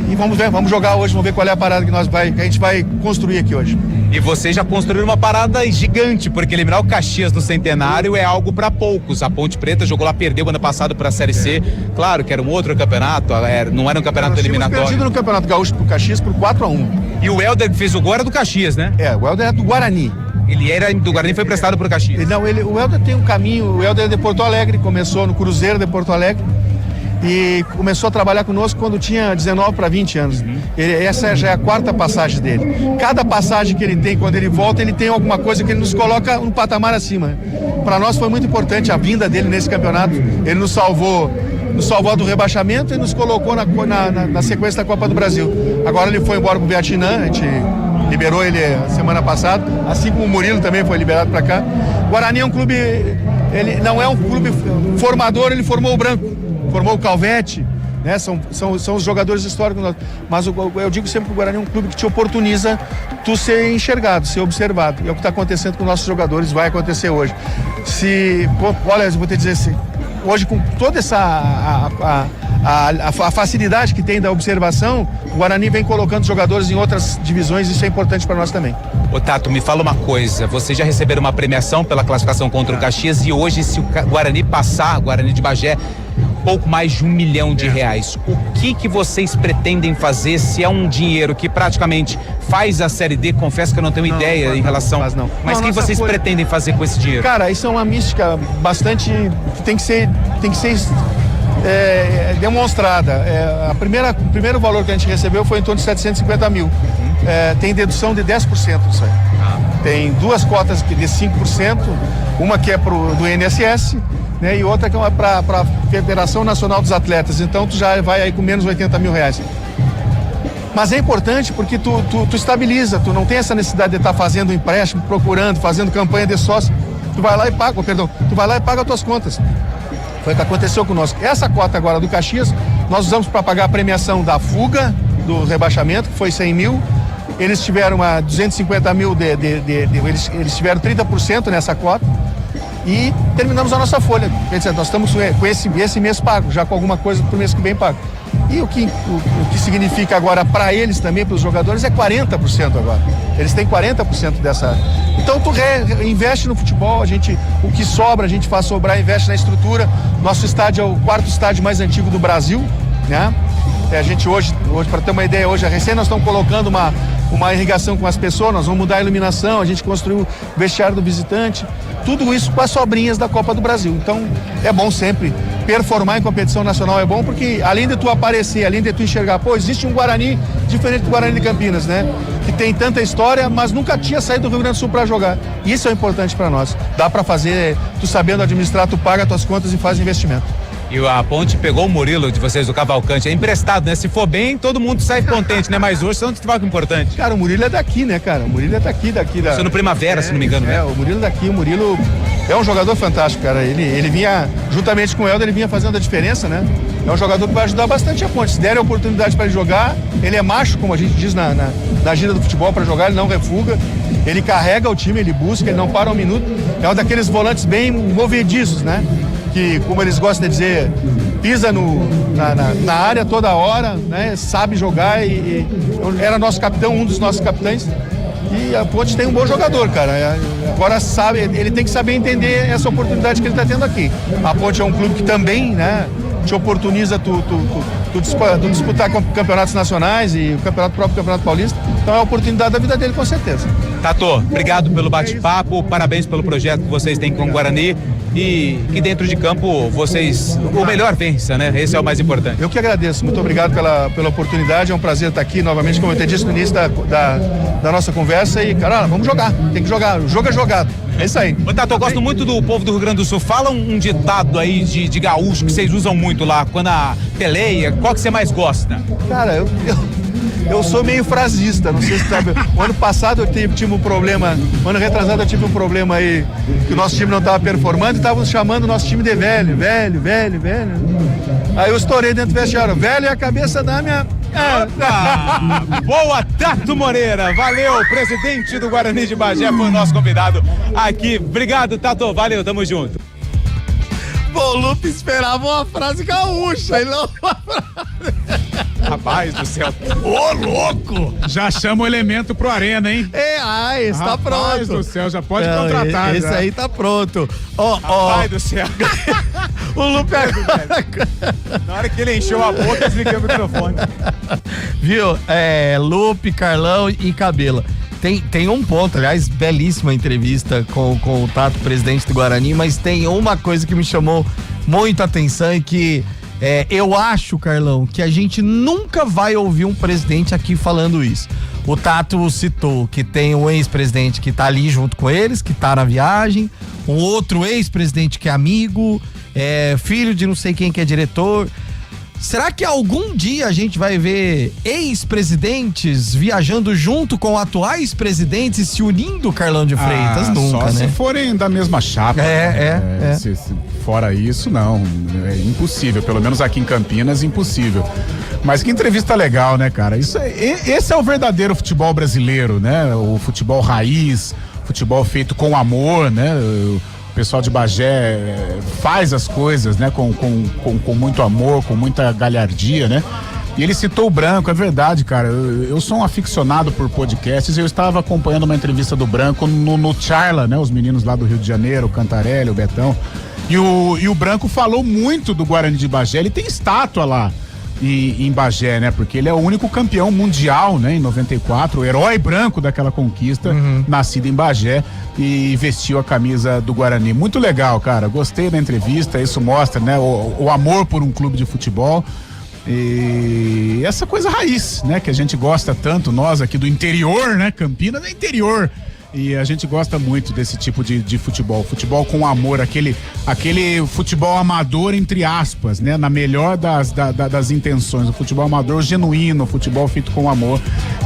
E vamos ver, vamos jogar hoje, vamos ver qual é a parada que a gente vai construir aqui hoje. E vocês já construíram uma parada gigante, porque eliminar o Caxias no Centenário é algo para poucos. A Ponte Preta jogou lá, perdeu ano passado para a Série C. Claro que era um outro campeonato, não era um campeonato eliminatório. Perdido no Campeonato Gaúcho pro Caxias por 4-1. E o Helder que fez o gol era do Caxias, né? O Helder é do Guarani. Ele era do Guarani e foi emprestado pro Caxias. Não, o Helder tem um caminho, o Helder é de Porto Alegre, começou no Cruzeiro de Porto Alegre. E começou a trabalhar conosco quando tinha 19 para 20 anos. Essa já é a 4ª passagem dele. Cada passagem que ele tem, quando ele volta, ele tem alguma coisa que ele nos coloca um patamar acima. Para nós foi muito importante a vinda dele nesse campeonato. Ele nos salvou do rebaixamento e nos colocou na sequência da Copa do Brasil. Agora ele foi embora pro Vietnã, a gente liberou ele semana passada, assim como o Murilo também foi liberado para cá. Guarani é um clube, ele não é um clube formador, ele formou o branco. Formou o Calvete, né? São os jogadores históricos, mas eu digo sempre que o Guarani é um clube que te oportuniza tu ser enxergado, ser observado. E é o que está acontecendo com nossos jogadores, vai acontecer hoje. Olha, eu vou te dizer assim, hoje com toda essa a facilidade que tem da observação, o Guarani vem colocando jogadores em outras divisões, isso é importante para nós também. Ô Tato, me fala uma coisa, vocês já receberam uma premiação pela classificação contra o Caxias e hoje se o Guarani passar, Guarani de Bagé, pouco mais de R$1 milhão. O que vocês pretendem fazer se é um dinheiro que praticamente faz a Série D? Confesso que eu não tenho ideia em relação... Mas o que vocês pretendem fazer com esse dinheiro? Cara, isso é uma mística bastante... tem que ser demonstrada. O primeiro valor que a gente recebeu foi em torno de 750 mil. Tem dedução de 10% disso aí. Tem 2 cotas de 5%, uma que é do INSS, né, e outra que é para a Federação Nacional dos Atletas. Então tu já vai aí com menos R$80 mil. Mas é importante porque tu estabiliza, tu não tem essa necessidade de estar fazendo empréstimo, procurando, fazendo campanha de sócio. Tu vai lá e paga as tuas contas. Foi o que aconteceu conosco. Essa cota agora do Caxias, nós usamos para pagar a premiação da fuga do rebaixamento, que foi 100 mil. Eles tiveram 250 mil eles tiveram 30% nessa cota. E terminamos a nossa folha. Quer dizer, nós estamos com esse mês pago, já com alguma coisa pro mês que vem pago. E o que significa agora para eles também, para os jogadores, é 40% agora. Eles têm 40% dessa. Então tu investe no futebol, o que sobra a gente faz sobrar, investe na estrutura. Nosso estádio é o 4º estádio mais antigo do Brasil, né? A gente hoje para ter uma ideia, hoje nós estamos colocando uma irrigação com as pessoas, nós vamos mudar a iluminação, a gente construiu o vestiário do visitante, tudo isso com as sobrinhas da Copa do Brasil. Então é bom sempre performar em competição nacional, é bom porque além de tu aparecer, além de tu enxergar, existe um Guarani diferente do Guarani de Campinas, né? Que tem tanta história, mas nunca tinha saído do Rio Grande do Sul para jogar. Isso é importante para nós. Dá para fazer, tu sabendo administrar, tu paga tuas contas e faz investimento. E a Ponte pegou o Murilo de vocês, do Cavalcante, é emprestado, né? Se for bem, todo mundo sai contente, né? Mas hoje, são um importante. Cara, o Murilo é daqui, né, cara? O Murilo é daqui da... Isso no Primavera, se não me engano, né? O Murilo é daqui, o Murilo é um jogador fantástico, cara. Ele vinha, juntamente com o Helder, ele vinha fazendo a diferença, né? É um jogador que vai ajudar bastante a Ponte. Se der a oportunidade para ele jogar, ele é macho, como a gente diz na gira do futebol, para jogar, ele não refuga. Ele carrega o time, ele busca, ele não para um minuto. É um daqueles volantes bem movedizos, né? Que, como eles gostam de dizer, pisa na área toda hora, né? Sabe jogar e era nosso capitão, um dos nossos capitães. E a Ponte tem um bom jogador, cara. Agora ele tem que saber entender essa oportunidade que ele está tendo aqui. A Ponte é um clube que também, né, te oportuniza tu disputar campeonatos nacionais e o próprio Campeonato Paulista. Então é a oportunidade da vida dele, com certeza. Tato, obrigado pelo bate-papo, parabéns pelo projeto que vocês têm com o Guarani e que dentro de campo vocês, o melhor vença, né? Esse é o mais importante. Eu que agradeço, muito obrigado pela oportunidade, é um prazer estar aqui novamente, como eu te disse no início da nossa conversa e, cara, vamos jogar, tem que jogar, o jogo é jogado. É isso aí. Ô, Tato, eu gosto muito do povo do Rio Grande do Sul. Fala um ditado aí de gaúcho que vocês usam muito lá, quando a peleia, qual que você mais gosta? Cara, eu sou meio frasista, não sei se sabe. O ano passado eu tive um problema, ano retrasado eu tive um problema aí, que o nosso time não estava performando e estavam chamando o nosso time de velho. Aí eu estourei dentro do vestiário, velho é a cabeça da minha... Boa, Tato Moreira, valeu, presidente do Guarani de Bagé, foi o nosso convidado aqui. Obrigado, Tato, valeu, tamo junto. O Lupe esperava uma frase gaúcha e não uma frase. Rapaz do céu. Ô, louco! Já chama o elemento pro Arena, hein? Esse tá pronto. Rapaz do céu, já pode contratar. Esse aí tá pronto. Rapaz do céu. O Lupe... Na hora que ele encheu a boca, desliguei o microfone. Viu? Lupe, Carlão e Cabela. Tem um ponto, aliás, belíssima entrevista com o Tato, presidente do Guarani, mas tem uma coisa que me chamou muita atenção e que eu acho, Carlão, que a gente nunca vai ouvir um presidente aqui falando isso. O Tato citou que tem um ex-presidente que tá ali junto com eles, que tá na viagem, um outro ex-presidente que é amigo, filho de não sei quem que é diretor. Será que algum dia a gente vai ver ex-presidentes viajando junto com atuais presidentes e se unindo, Carlão de Freitas? Nunca, só né? se forem da mesma chapa. Se fora isso, não. É impossível. Pelo menos aqui em Campinas, impossível. Mas que entrevista legal, né, cara? Esse é o verdadeiro futebol brasileiro, né? O futebol raiz, futebol feito com amor, né? O pessoal de Bagé faz as coisas, né, com muito amor, com muita galhardia, né? E ele citou o Branco, é verdade, cara. Eu sou um aficionado por podcasts e eu estava acompanhando uma entrevista do Branco no Charla, né? Os meninos lá do Rio de Janeiro, o Cantarelli, o Betão. E o Branco falou muito do Guarani de Bagé. Ele tem estátua lá em Bagé, né? Porque ele é o único campeão mundial, né? Em 94, o herói branco daquela conquista, nascido em Bagé e vestiu a camisa do Guarani. Muito legal, cara. Gostei da entrevista. Isso mostra, né? O amor por um clube de futebol e essa coisa raiz, né? Que a gente gosta tanto, nós aqui do interior, né? Campinas é interior. E a gente gosta muito desse tipo de futebol. Futebol com amor, aquele futebol amador, entre aspas, né? Na melhor das intenções. O futebol amador genuíno, o futebol feito com amor.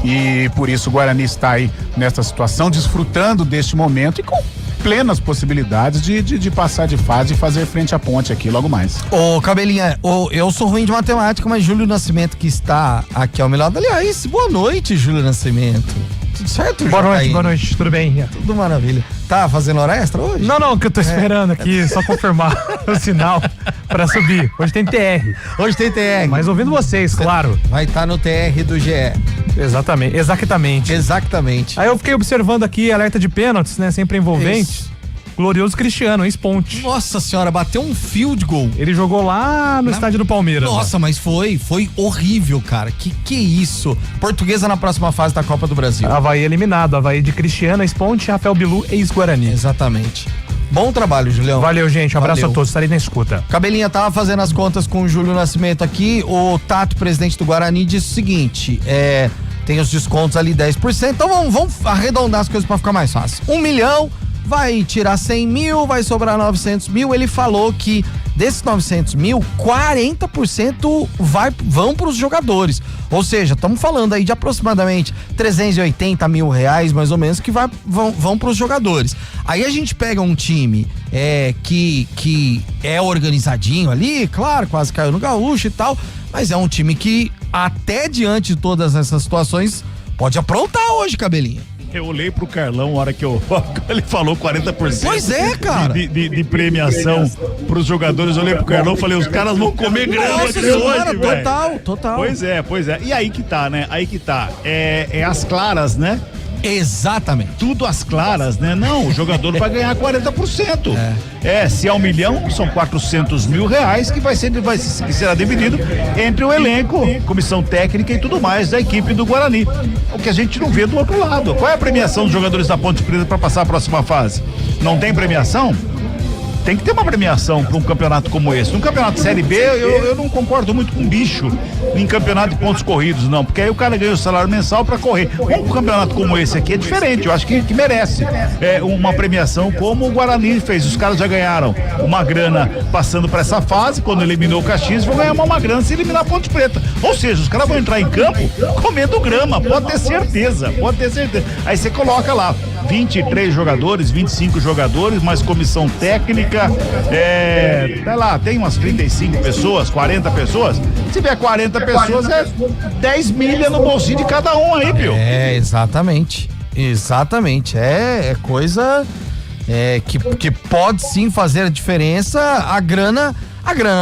E por isso o Guarani está aí nessa situação, desfrutando deste momento e com plenas possibilidades de passar de fase e fazer frente à ponte aqui logo mais. Ô, Cabelinha, eu sou ruim de matemática, mas Júlio Nascimento que está aqui ao meu lado. Aliás, boa noite, Júlio Nascimento. Tudo certo? Boa noite, tudo bem? Tudo maravilha. Tá fazendo hora extra hoje? Não, que eu tô esperando aqui, só confirmar o sinal pra subir. Hoje tem TR. Hoje tem TR. Mas ouvindo vocês, claro. Vai estar no TR do GE. Exatamente. Aí eu fiquei observando aqui alerta de pênaltis, né? Sempre envolventes. Isso. Glorioso Cristiano, ex-Ponte. Nossa senhora, bateu um field goal. Ele jogou lá no estádio do Palmeiras. Nossa, mas foi horrível, cara. Que isso? Portuguesa na próxima fase da Copa do Brasil. Avaí eliminado, Avaí de Cristiano, ex-Ponte, Rafael Bilu, ex-Guarani. Exatamente. Bom trabalho, Julião. Valeu, gente. Um abraço a todos. Estarei na escuta. Cabelinha tava fazendo as contas com o Júlio Nascimento aqui. O Tato, presidente do Guarani, disse o seguinte: tem os descontos ali 10%. Então vamos arredondar as coisas pra ficar mais fácil. 1 milhão. Vai tirar 100 mil, vai sobrar 900 mil. Ele falou que desses 900 mil, 40% vão para os jogadores. Ou seja, estamos falando aí de aproximadamente 380 mil reais, mais ou menos, que vão para os jogadores. Aí a gente pega um time que é organizadinho ali, claro, quase caiu no gaúcho e tal, mas é um time que até diante de todas essas situações pode aprontar hoje, Cabelinha. Eu olhei pro Carlão na hora que ele falou 40%. Pois é, cara. De premiação pros jogadores. Eu olhei pro Carlão e falei, os caras vão comer grama aqui hoje, velho. Total. Pois é. E aí que tá, né? É as claras, né? Exatamente. Tudo às claras, né? Não, o jogador vai ganhar 40%. Se é 1 milhão, são 400 mil reais que será dividido entre o elenco, comissão técnica e tudo mais da equipe do Guarani. O que a gente não vê do outro lado. Qual é a premiação dos jogadores da Ponte Preta para passar a próxima fase? Não tem premiação? tem que ter uma premiação para um campeonato como esse. Um campeonato de Série B, eu não concordo muito com bicho em campeonato de pontos corridos, não, porque aí o cara ganha o salário mensal para correr. Um campeonato como esse aqui é diferente, eu acho que merece uma premiação como o Guarani fez. Os caras já ganharam uma grana passando para essa fase, quando eliminou o Caxias, vão ganhar uma grana se eliminar a Ponte Preta. Ou seja, os caras vão entrar em campo comendo grama, pode ter certeza. Aí você coloca lá 23 jogadores, 25 jogadores, mais comissão técnica, tá lá, tem umas 35 pessoas, 40 pessoas. Se tiver 40 pessoas, é 10 milha no bolsinho de cada um aí, viu? Exatamente. É coisa que pode sim fazer a diferença. A grana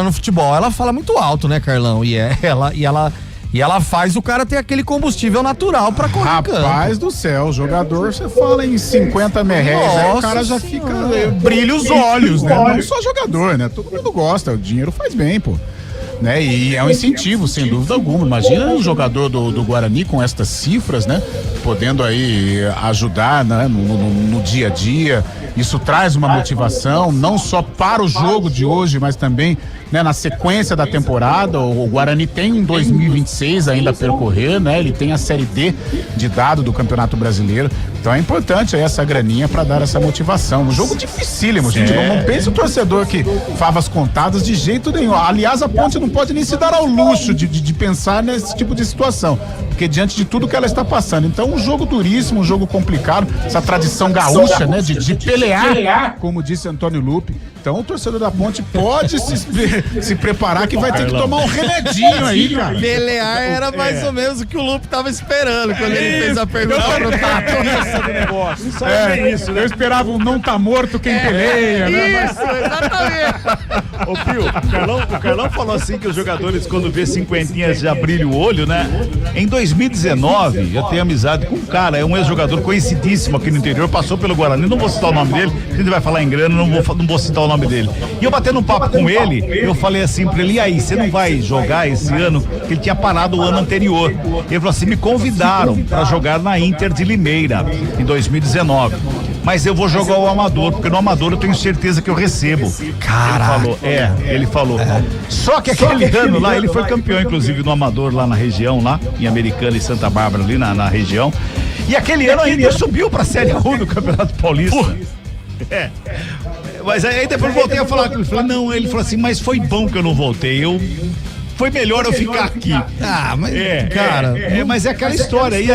no futebol, ela fala muito alto, né, Carlão? E ela faz o cara ter aquele combustível natural pra correr. Rapaz do céu, jogador, você fala em 50 merréis, aí o cara já fica, brilha os olhos, né? Não só jogador, né? Todo mundo gosta, o dinheiro faz bem, pô. Né? E é um incentivo, sem dúvida alguma. Imagina um jogador do Guarani com estas cifras, né? Podendo aí ajudar, né? No dia a dia. Isso traz uma motivação, não só para o jogo de hoje, mas também, né, na sequência da temporada. O Guarani tem um 2026 ainda a percorrer, né? Ele tem a Série D de dado do Campeonato Brasileiro. Então é importante aí essa graninha para dar essa motivação. Um jogo dificílimo, gente. Não pense o torcedor que favas contadas de jeito nenhum. Aliás, a Ponte não pode nem se dar ao luxo de pensar nesse tipo de situação, porque diante de tudo que ela está passando. Então, um jogo duríssimo, um jogo complicado, essa tradição gaúcha, né, de pelear, como disse Antônio Lupe. Então, o torcedor da Ponte pode se preparar que vai ter que tomar um remedinho aí, cara. Pelear era mais ou menos o que o Lupe tava esperando quando ele fez a pergunta pro Tato. Isso, né? Eu esperava um não tá morto quem peleia, né? Isso, exatamente. Ô Pio, o Carlão falou assim que os jogadores, quando vê cinquentinhas, já brilham o olho, né? Em 2019, eu tenho amizade com um cara, é um ex-jogador conhecidíssimo aqui no interior, passou pelo Guarani, não vou citar o nome dele, a gente vai falar em grana, não vou citar o nome dele. E eu batendo um papo com ele, eu falei assim pra ele, e aí, você não vai jogar esse ano? Que ele tinha parado o ano anterior. Ele falou assim, me convidaram pra jogar na Inter de Limeira, em 2019. Mas eu vou jogar o amador, porque no amador eu tenho certeza que eu recebo. Caraca. Ele falou. Só que aquele ano lá, ele foi campeão, inclusive, no amador lá na região, lá em Americana e Santa Bárbara, ali na região. E aquele ano ainda subiu pra Série 1 do Campeonato Paulista. Mas aí depois eu voltei a falar com ele. Ele falou assim, mas foi bom que eu não voltei. Foi melhor eu ficar aqui. Mas cara. Mas é aquela história. E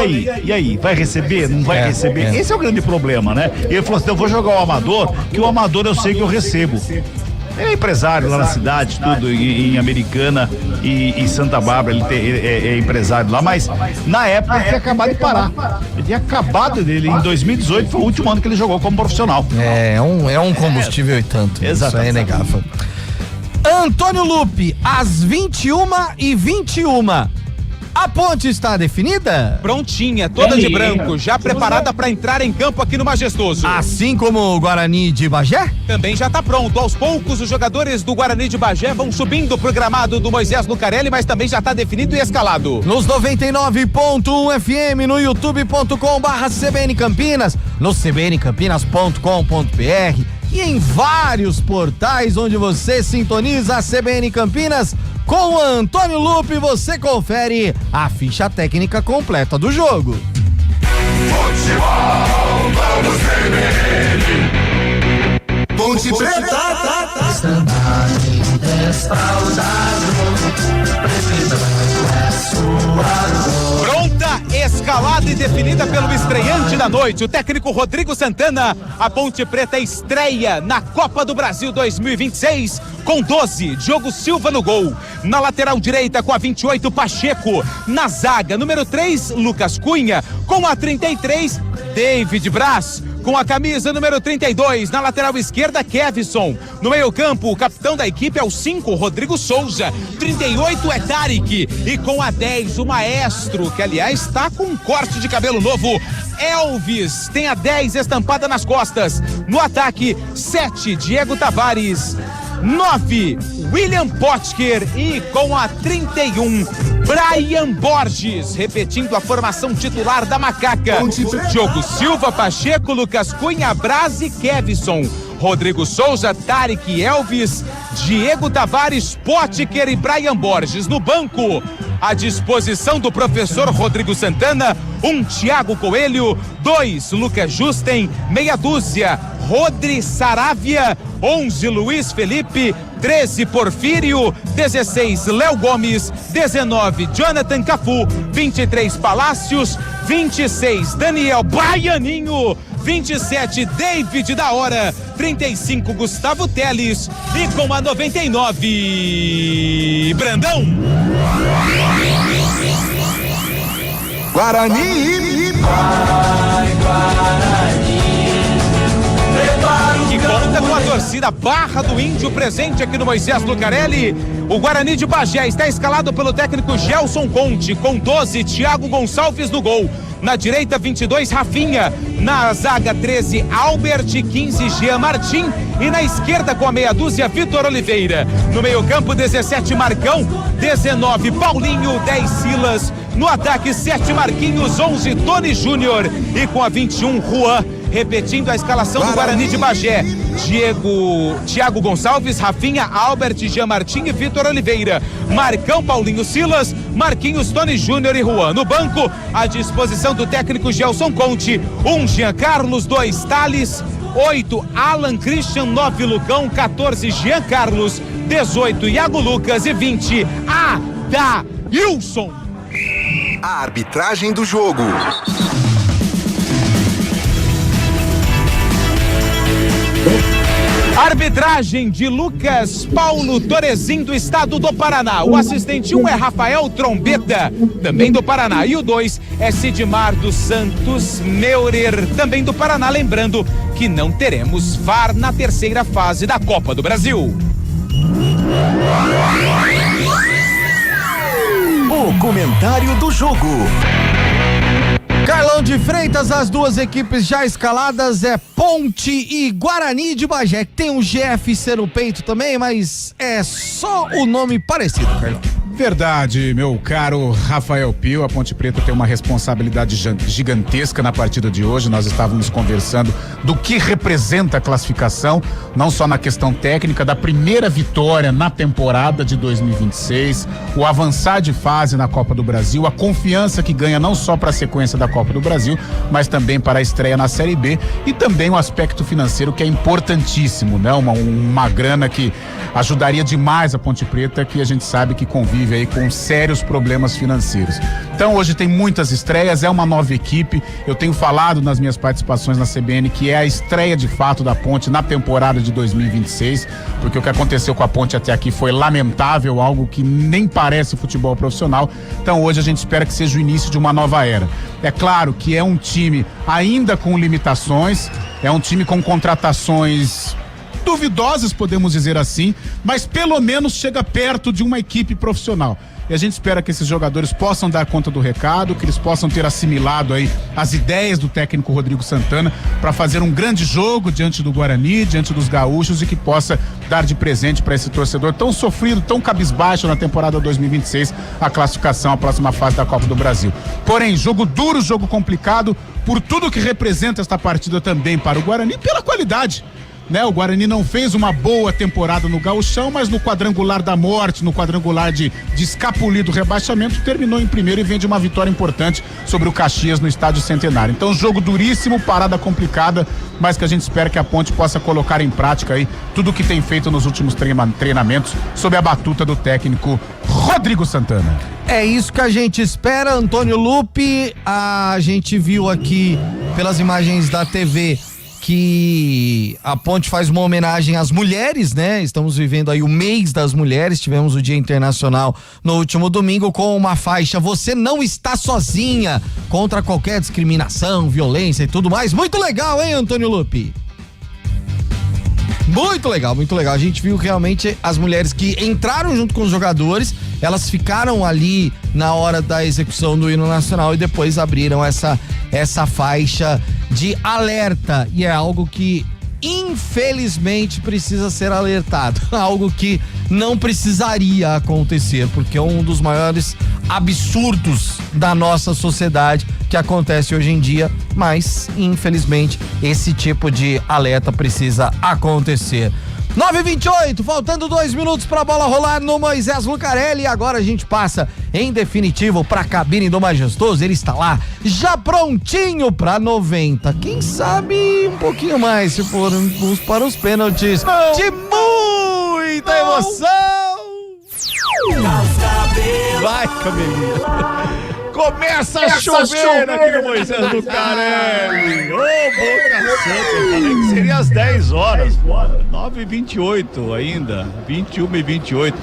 aí? Vai receber? Não vai receber? Esse é o grande problema, né? E ele falou assim: eu vou jogar o amador, que o amador eu sei que eu recebo. Ele é empresário lá na cidade, tudo, em Americana e Santa Bárbara, ele é empresário lá, mas na época ele tinha acabado de parar. Ele tinha acabado dele, em 2018 foi o último ano que ele jogou como profissional. É um combustível e tanto. Exato. Isso aí é negável. Antônio Lupe, às 21h21. A Ponte está definida? Prontinha, toda de branco, já preparada para entrar em campo aqui no Majestoso. Assim como o Guarani de Bagé? Também já está pronto. Aos poucos, os jogadores do Guarani de Bagé vão subindo pro gramado do Moisés Lucarelli, mas também já está definido e escalado. Nos 99.1 FM, no youtube.com/CBN Campinas, no cbncampinas.com.br e em vários portais onde você sintoniza a CBN Campinas. Com o Antônio Lupe, você confere a ficha técnica completa do jogo. Futebol, vamos CBN. Ponte Preta, pronta, escalada e definida pelo estreante da noite, o técnico Rodrigo Santana. A Ponte Preta estreia na Copa do Brasil 2026 com 12, Diogo Silva no gol. Na lateral direita com a 28, Pacheco. Na zaga, número 3, Lucas Cunha. Com a 33, David Braz. Com a camisa número 32, na lateral esquerda, Kevson. No meio-campo, o capitão da equipe é o 5, Rodrigo Souza. 38 é Tarek. E com a 10, o maestro, que aliás está com um corte de cabelo novo, Elvis. Tem a 10 estampada nas costas. No ataque, 7, Diego Tavares. 9, William Potker. E com a 31, Brian Borges, repetindo a formação titular da Macaca. Diogo Silva, Pacheco, Lucas Cunha, Braz e Kevson. Rodrigo Souza, Tarek Elvis, Diego Tavares, Potker e Brian Borges. No banco, à disposição do professor Rodrigo Santana, 1 Thiago Coelho, 2 Lucas Justen, meia dúzia Rodri Saravia, 11 Luiz Felipe, 13 Porfírio, 16 Léo Gomes, 19 Jonathan Cafu, 23 Palácios, 26 Daniel Baianinho, 27 David da Hora, 35 Gustavo Teles e com a 99 Brandão. Guarani. Que conta com a torcida Barra do Índio presente aqui no Moisés Lucarelli. O Guarani de Bagé está escalado pelo técnico Gelson Conte, com 12 Thiago Gonçalves no gol. Na direita, 22 Rafinha. Na zaga, 13 Albert, 15 Jean Martim. E na esquerda, com a meia dúzia, Vitor Oliveira. No meio campo, 17 Marcão, 19 Paulinho, 10 Silas. No ataque, 7 Marquinhos, 11 Tony Júnior. E com a 21 Juan. Repetindo a escalação do Guarani de Bagé: Thiago Gonçalves, Rafinha, Albert, Jean Martim e Vitor Oliveira. Marcão, Paulinho, Silas, Marquinhos, Tony Júnior e Juan. No banco, à disposição do técnico Gelson Conte: 1 Jean Carlos, 2 Thales, 8 Alan Christian, 9 Lucão, 14 Jean Carlos, 18 Iago Lucas e 20 Adailson. A arbitragem do jogo. Arbitragem de Lucas Paulo Torezin, do estado do Paraná. O assistente 1 é Rafael Trombeta, também do Paraná. E o 2 é Sidmar dos Santos Meurer, também do Paraná. Lembrando que não teremos VAR na terceira fase da Copa do Brasil. O comentário do jogo. Carlão de Freitas, as duas equipes já escaladas é Ponte e Guarani de Bagé. Tem um GFC no peito também, mas é só o nome parecido, Carlão. Verdade, meu caro Rafael Pio. A Ponte Preta tem uma responsabilidade gigantesca na partida de hoje. Nós estávamos conversando do que representa a classificação, não só na questão técnica, da primeira vitória na temporada de 2026, o avançar de fase na Copa do Brasil, a confiança que ganha não só para a sequência da Copa do Brasil, mas também para a estreia na Série B, e também o aspecto financeiro, que é importantíssimo, né? Uma grana que ajudaria demais a Ponte Preta, que a gente sabe que convive aí com sérios problemas financeiros. Então hoje tem muitas estreias, é uma nova equipe. Eu tenho falado nas minhas participações na CBN que é a estreia de fato da Ponte na temporada de 2026, porque o que aconteceu com a Ponte até aqui foi lamentável, algo que nem parece futebol profissional. Então hoje a gente espera que seja o início de uma nova era. É claro que é um time ainda com limitações, é um time com contratações duvidosas, podemos dizer assim, mas pelo menos chega perto de uma equipe profissional. E a gente espera que esses jogadores possam dar conta do recado, que eles possam ter assimilado aí as ideias do técnico Rodrigo Santana para fazer um grande jogo diante do Guarani, diante dos gaúchos, e que possa dar de presente para esse torcedor tão sofrido, tão cabisbaixo na temporada 2026, a classificação à próxima fase da Copa do Brasil. Porém, jogo duro, jogo complicado, por tudo que representa esta partida também para o Guarani, pela qualidade. Né? O Guarani não fez uma boa temporada no Gauchão, mas no quadrangular da morte, no quadrangular de escapulir do rebaixamento, terminou em primeiro e vem de uma vitória importante sobre o Caxias no Estádio Centenário. Então, jogo duríssimo, parada complicada, mas que a gente espera que a Ponte possa colocar em prática aí tudo o que tem feito nos últimos treinamentos sob a batuta do técnico Rodrigo Santana. É isso que a gente espera, Antônio Lupi. A gente viu aqui pelas imagens da TV que a Ponte faz uma homenagem às mulheres, né? Estamos vivendo aí o mês das mulheres, tivemos o Dia Internacional no último domingo com uma faixa "Você não está sozinha", contra qualquer discriminação, violência e tudo mais. Muito legal, hein, Antônio Lupi? Muito legal, muito legal. A gente viu realmente as mulheres que entraram junto com os jogadores, elas ficaram ali na hora da execução do hino nacional e depois abriram essa faixa de alerta, e é algo que infelizmente precisa ser alertado, algo que não precisaria acontecer, porque é um dos maiores absurdos da nossa sociedade que acontece hoje em dia, mas infelizmente esse tipo de alerta precisa acontecer. 9h28, faltando 2 minutos pra bola rolar no Moisés Lucarelli. Agora a gente passa em definitivo pra cabine do Majestoso. Ele está lá, já prontinho pra 90. Quem sabe um pouquinho mais, se for para os pênaltis de muita emoção. Vai, cabelinho. Começa a chover aqui no Moisés Lucarelli. Ô, boca santa, eu falei que seria às 10 horas, pô. 9h28 ainda, 21h28.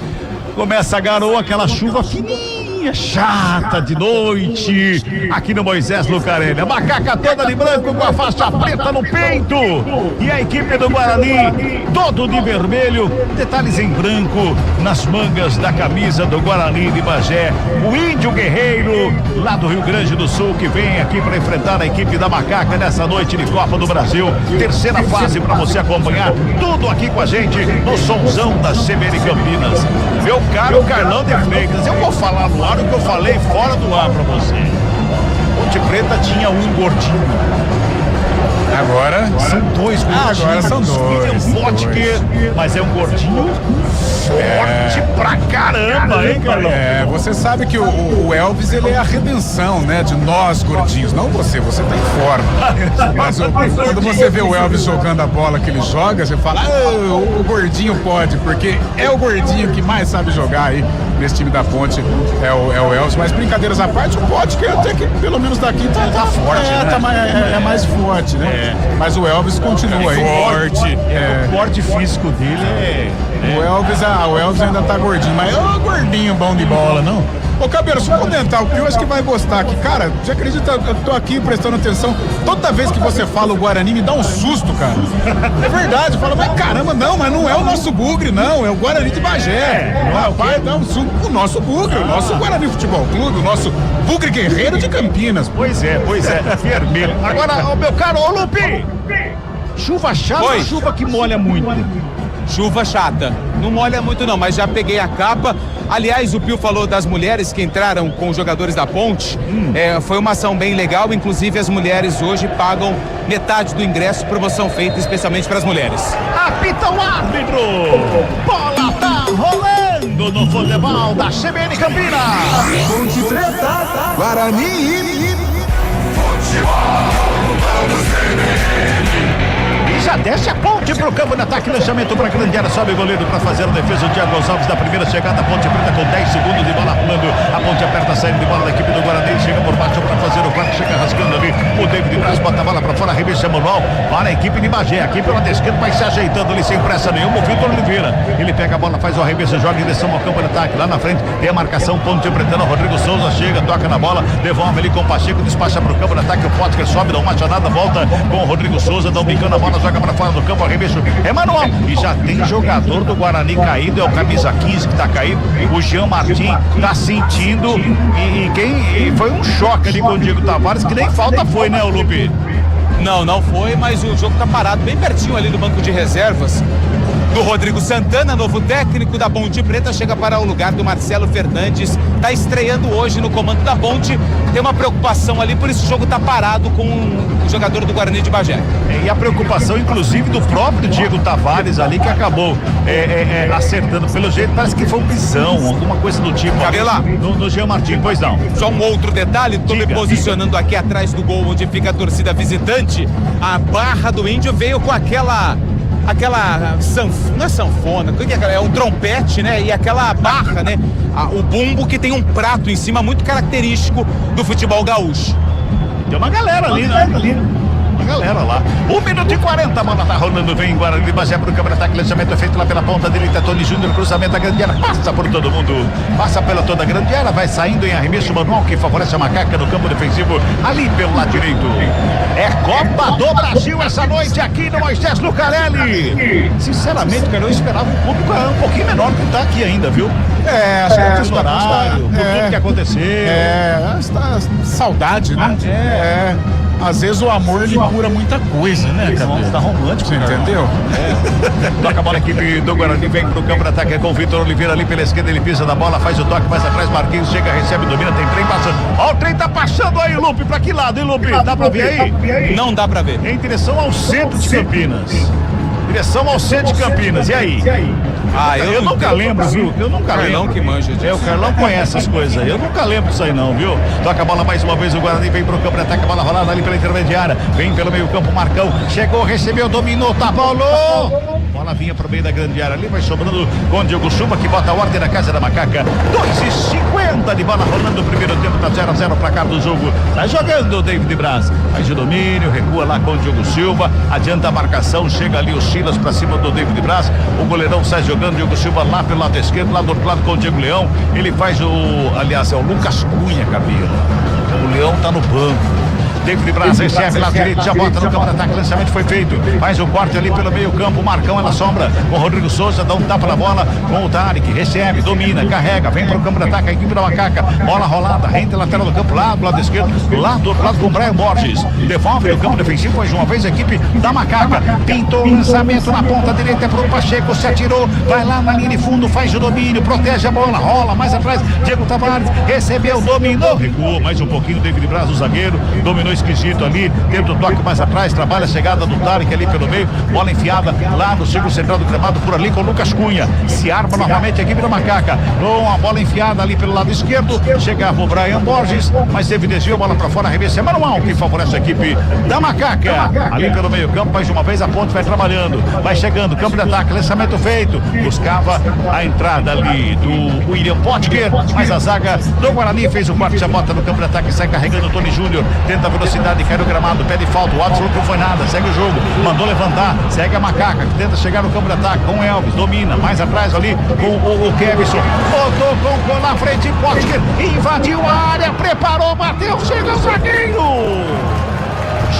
Começa a garoa, aquela chuva fininha, chata de noite, aqui no Moisés Lucarelli. A macaca toda de branco com a faixa preta no peito. E a equipe do Guarani, todo de vermelho, detalhes em branco nas mangas da camisa do Guarani de Bagé. O Índio Guerreiro, lá do Rio Grande do Sul, que vem aqui para enfrentar a equipe da macaca nessa noite de Copa do Brasil. Terceira fase para você acompanhar tudo aqui com a gente no Somzão da CBN Campinas. Meu caro Carlão de Freitas, eu vou falar no ar o que eu falei fora do ar para você. Ponte Preta tinha um gordinho. Agora são dois gordinhos. Agora são dois. Um vodka, mas é um gordinho forte pra caramba, hein, Carlão? Você sabe que o Elvis, ele é a redenção, né, de nós gordinhos. Não você tá em forma. Mas quando você vê o Elvis jogando a bola que ele joga, você fala, o gordinho pode, porque é o gordinho que mais sabe jogar aí nesse time da Ponte, é o Elvis. Mas brincadeiras à parte, o Pote, que até que pelo menos daqui tá forte, né? É mais forte, né? Mas o Elvis continua aí. Forte. O porte físico dele O Elvis ainda tá gordinho, mas é um gordinho bom de bola, não? Ô, Cabelo, só comentar, o Pio acho que vai gostar aqui. Cara, você acredita, eu tô aqui prestando atenção, toda vez que você fala o Guarani me dá um susto, cara. É verdade, eu falo, mas caramba, mas não é o nosso Bugre, não, é o Guarani de Bagé. Rapaz, dá um susto, o nosso Bugre, o nosso Guarani Futebol Clube, o nosso Bugre Guerreiro de Campinas. Pois é, vermelho. Agora, meu caro, ô Lupi, chuva chata ou chuva que molha muito? Chuva chata, não molha muito não, mas já peguei a capa. Aliás, o Pio falou das mulheres que entraram com os jogadores da Ponte. Foi uma ação bem legal, inclusive as mulheres hoje pagam metade do ingresso, promoção feita especialmente para as mulheres. Apita o árbitro, bola tá rolando no futebol da CBN Campinas. Ponte Preta, Guarani. Futebol, vamos CBN. Já desce a Ponte pro campo de ataque, lançamento pra grande área, sobe o goleiro pra fazer a defesa. O Thiago Gonçalves da primeira chegada, Ponte Preta com 10 segundos de bola rolando. A Ponte aperta a saída de bola da equipe do Guarani, chega por baixo pra fazer o quarto, chega rasgando ali. O David Braz bota a bola pra fora, arremessa manual para a equipe de Bagé. Aqui pela esquerda vai se ajeitando ali sem pressa nenhuma. O Vitor Oliveira, ele pega a bola, faz o arremesso, joga em direção ao campo de ataque. Lá na frente tem a marcação, Ponte Pretano, Rodrigo Souza chega, toca na bola, devolve ali com o Pacheco, despacha pro campo de ataque. O Potker sobe, dá uma chanada, volta com o Rodrigo Souza, dá um bicão na bola, joga pra fora do campo, arremesso é manual. E já tem jogador do Guarani caído, é o camisa 15 que tá caído. O Jean Martin tá sentindo. E foi um choque ali com o Diego Tavares, que nem falta foi, né, o Lupe? Não foi, mas o jogo tá parado bem pertinho ali do banco de reservas do Rodrigo Santana, novo técnico da Ponte Preta, chega para o lugar do Marcelo Fernandes, tá estreando hoje no comando da Ponte, tem uma preocupação ali, por isso o jogo tá parado com o jogador do Guarani de Bagé. E a preocupação, inclusive, do próprio Diego Tavares ali, que acabou acertando pelo jeito, parece que foi um pisão, alguma coisa do tipo. Cadê lá? No Jean Martin, pois não. Só um outro detalhe, tô me posicionando aqui atrás do gol onde fica a torcida visitante, a barra do Índio veio com aquela não é sanfona, é um trompete, né? E aquela barra, né? O bumbo que tem um prato em cima muito característico do futebol gaúcho. Tem uma galera ali, né? Uma galera lá. 1 minuto e 40, a bola tá rolando, vem Guarani de Bagé pro câmera, ataque, lançamento é feito lá pela ponta dele, tá Tony Júnior, cruzamento a grande área, passa por todo mundo, passa pela toda a grande área, vai saindo em arremesso manual, que favorece a macaca no campo defensivo, ali pelo lado direito. É Copa do Brasil essa noite aqui no Moisés Lucarelli. Sinceramente, cara, eu esperava um público um pouquinho menor que tá aqui ainda, viu? Acho que horário, por tudo que aconteceu. Saudade, né? Às vezes o amor ele cura muita coisa, né, Cabelo? Tá romântico, você entendeu? Toca a bola, a equipe do Guarani vem pro campo de ataque com o Vitor Oliveira ali pela esquerda, ele pisa da bola, faz o toque mais atrás, Marquinhos chega, recebe, domina, tem trem passando. Ó, o trem tá passando aí, Lupe, pra que lado, hein, Lupe? Dá pra ver aí? Não dá pra ver. Em direção ao centro de Campinas. Direção ao centro de Campinas, e aí? Eu nunca lembro, viu? Eu nunca lembro. Carlão que manja disso. O Carlão conhece as coisas aí. Eu nunca lembro disso aí não, viu? Toca a bola mais uma vez, o Guarani vem pro campo de ataque, a bola rolada ali pela intermediária. Vem pelo meio campo, Marcão. Chegou, recebeu, dominou, tá bolou. Bola vinha pro meio da grande área ali, vai sobrando com o Diogo Silva, que bota a ordem na casa da Macaca. 2:50 de bola rolando o primeiro tempo, tá 0-0 pra cá do jogo. Tá jogando o David Braz. Faz o domínio, recua lá com o Diogo Silva, adianta a marcação, chega ali o Silas pra cima do David Braz. O goleirão sai jogando, Diogo Silva lá pelo lado esquerdo, lá do outro lado com o Diego Leão. Ele faz aliás, é o Lucas Cunha, Camilo. O Leão tá no banco. David Braz recebe lá direito, já bota no campo de ataque, lançamento foi feito, faz o corte ali pelo meio campo, Marcão, ela sombra com o Rodrigo Souza, dá um tapa na bola com o Tarek, recebe, domina, carrega, vem pro campo de ataque, a equipe da Macaca, bola rolada, rente lateral do campo, lá do lado esquerdo, lá do outro lado com o Brian Borges, devolve no campo defensivo, mais uma vez a equipe da Macaca, pintou o lançamento na ponta direita pro Pacheco, se atirou, vai lá na linha de fundo, faz o domínio, protege a bola, rola mais atrás, Diego Tavares, recebeu, dominou, recuou mais um pouquinho, David Braz, o zagueiro, dominou esquisito ali, dentro do toque mais atrás, trabalha a chegada do Tarek ali pelo meio, bola enfiada lá no círculo central do gramado, por ali com o Lucas Cunha, se arma novamente a equipe da Macaca, com a bola enfiada ali pelo lado esquerdo, chegava o Brian Borges, mas teve desvio, a bola pra fora, arremesso é manual, que favorece a equipe da Macaca, ali pelo meio campo, mais uma vez a ponte vai trabalhando, vai chegando, campo de ataque, lançamento feito, buscava a entrada ali do William Potker, mas a zaga do Guarani fez o corte, já bota no campo de ataque, sai carregando o Tony Júnior, tenta a velocidade, cai no gramado, pede falta, o Watson não foi nada, segue o jogo, mandou levantar, segue a Macaca, que tenta chegar no campo de ataque com o Elvis, domina, mais atrás ali com o Kevson, botou com na frente, Potker, invadiu a área, preparou, bateu, chega o zagueiro!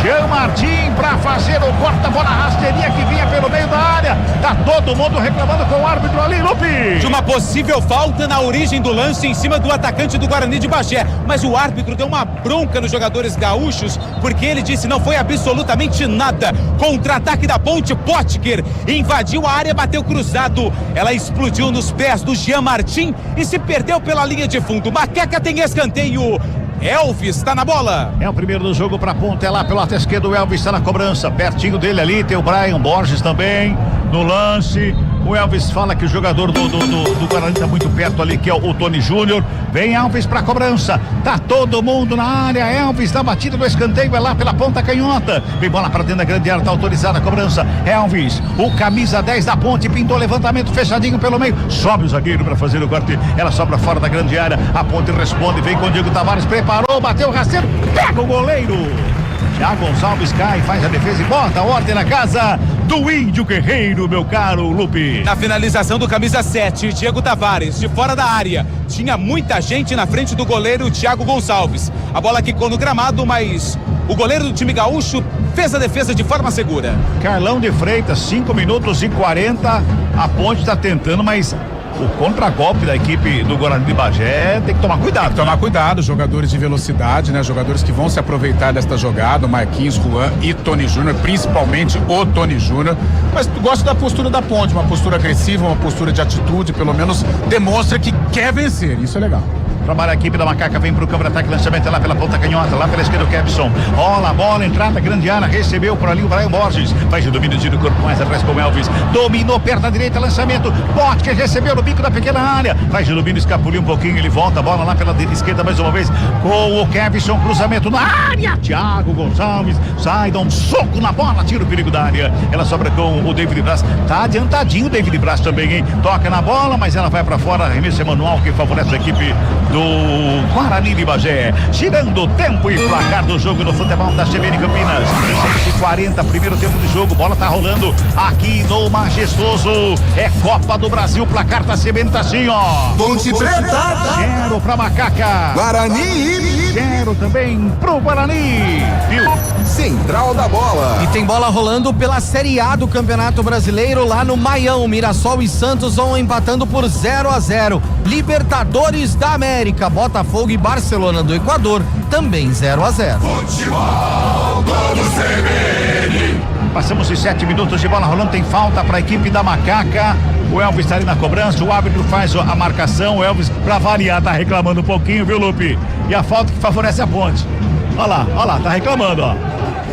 Jean Martin para fazer o corte da bola rasteirinha que vinha pelo meio da área. Tá todo mundo reclamando com o árbitro ali, Lupe. De uma possível falta na origem do lance em cima do atacante do Guarani de Bagé. Mas o árbitro deu uma bronca nos jogadores gaúchos, porque ele disse não foi absolutamente nada. Contra-ataque da Ponte, Potker invadiu a área, bateu cruzado. Ela explodiu nos pés do Jean Martin e se perdeu pela linha de fundo. Macaca tem escanteio. Elvis está na bola. É o primeiro do jogo para Ponte, é lá pelo lado esquerdo, o Elvis está na cobrança, pertinho dele ali, tem o Brian Borges também no lance. O Elvis fala que o jogador do Guarani está muito perto ali, que é o Tony Júnior. Vem Elvis para cobrança, tá todo mundo na área. Elvis dá batida do escanteio, é lá pela ponta canhota. Vem bola para dentro da grande área, tá autorizada a cobrança. Elvis, o camisa 10 da Ponte, pintou levantamento fechadinho pelo meio. Sobe o zagueiro para fazer o corte, ela sobra fora da grande área. A Ponte responde, vem com o Diego Tavares, preparou, bateu o rasteiro, pega o goleiro. Thiago Gonçalves cai, faz a defesa e bota a ordem na casa do Índio Guerreiro, meu caro Lupe. Na finalização do camisa 7, Diego Tavares, de fora da área. Tinha muita gente na frente do goleiro Thiago Gonçalves. A bola quicou no gramado, mas o goleiro do time gaúcho fez a defesa de forma segura. Carlão de Freitas, 5 minutos e 40. A Ponte está tentando, mas o contragolpe da equipe do Guarani de Bagé tem que tomar cuidado. Tem que tomar cuidado, jogadores de velocidade, né? Jogadores que vão se aproveitar desta jogada, Marquinhos, Juan e Tony Júnior, principalmente o Tony Júnior. Mas gosto da postura da Ponte, uma postura agressiva, uma postura de atitude, pelo menos demonstra que quer vencer, isso é legal. Trabalha a equipe da Macaca, vem pro campo de ataque, lançamento lá pela ponta canhota, lá pela esquerda o Kevson. Rola a bola, entrada, grande área, recebeu por ali o Brian Borges. Faz o domínio do corpo mais atrás com o Elvis. Dominou perto da direita, lançamento. Potker recebeu no bico da pequena área. Faz o domínio, escapuliu um pouquinho, ele volta a bola lá pela esquerda mais uma vez com o Kevson, cruzamento na área. Thiago Gonçalves sai, dá um soco na bola, tira o perigo da área. Ela sobra com o David Braz. Tá adiantadinho o David Braz também, hein? Toca na bola, mas ela vai pra fora. Arremesso manual que favorece a equipe do Guarani de Bagé. Girando o tempo e placar do jogo no futebol da CBN Campinas. 140, primeiro tempo de jogo. Bola tá rolando aqui no Majestoso. É Copa do Brasil. Placar da CBN tá assim, ó. Ponte Preta. 0 pra Macaca. Guarani. 0 também pro Guarani. Viu? Central da Bola. E tem bola rolando pela Série A do Campeonato Brasileiro lá no Maião. Mirassol e Santos vão empatando por 0-0. Libertadores da América, Botafogo e Barcelona do Equador também 0-0. Futebol Globo CBN. Passamos de 7 minutos de bola rolando, tem falta para a equipe da Macaca. O Elvis está ali na cobrança, o árbitro faz a marcação. O Elvis, pra variar, tá reclamando um pouquinho, viu, Lupe? E a falta que favorece a Ponte. Olha lá, tá reclamando, ó.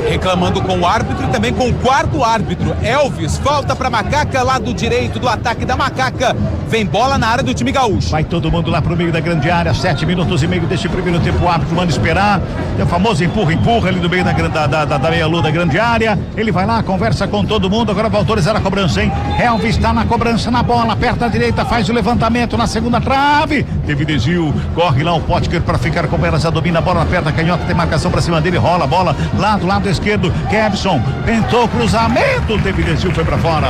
Reclamando com o árbitro e também com o quarto árbitro. Elvis, falta pra Macaca, lado direito do ataque da Macaca. Vem bola na área do time gaúcho. Vai todo mundo lá pro meio da grande área, 7 minutos e meio deste primeiro tempo. O árbitro manda esperar. Tem o famoso empurra ali no meio da meia-lua da grande área. Ele vai lá, conversa com todo mundo. Agora vai autorizar a cobrança, hein? Elvis está na cobrança, na bola, aperta a direita, faz o levantamento na segunda trave. Teve desvio, corre lá o Potker para ficar com ela, já domina a bola na perna canhota, tem marcação pra cima dele, rola a bola lá do lado esquerdo. Kevson tentou cruzamento, teve desvio, foi pra fora.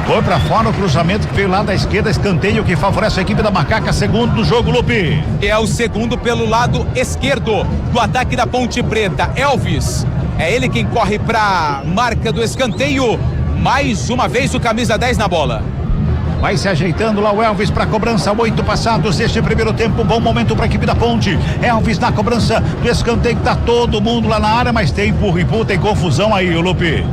Foi pra fora o cruzamento que veio lá da esquerda, escanteio que favorece a equipe da Macaca, segundo do jogo, Lupe. É o segundo pelo lado esquerdo do ataque da Ponte Preta. Elvis, é ele quem corre pra marca do escanteio. Mais uma vez o camisa 10 na bola. Vai se ajeitando lá o Elvis para cobrança, 8 passados deste primeiro tempo, bom momento para a equipe da Ponte. Elvis na cobrança do escanteio, tá todo mundo lá na área, mas tem empurra, tem confusão aí, o Lupe.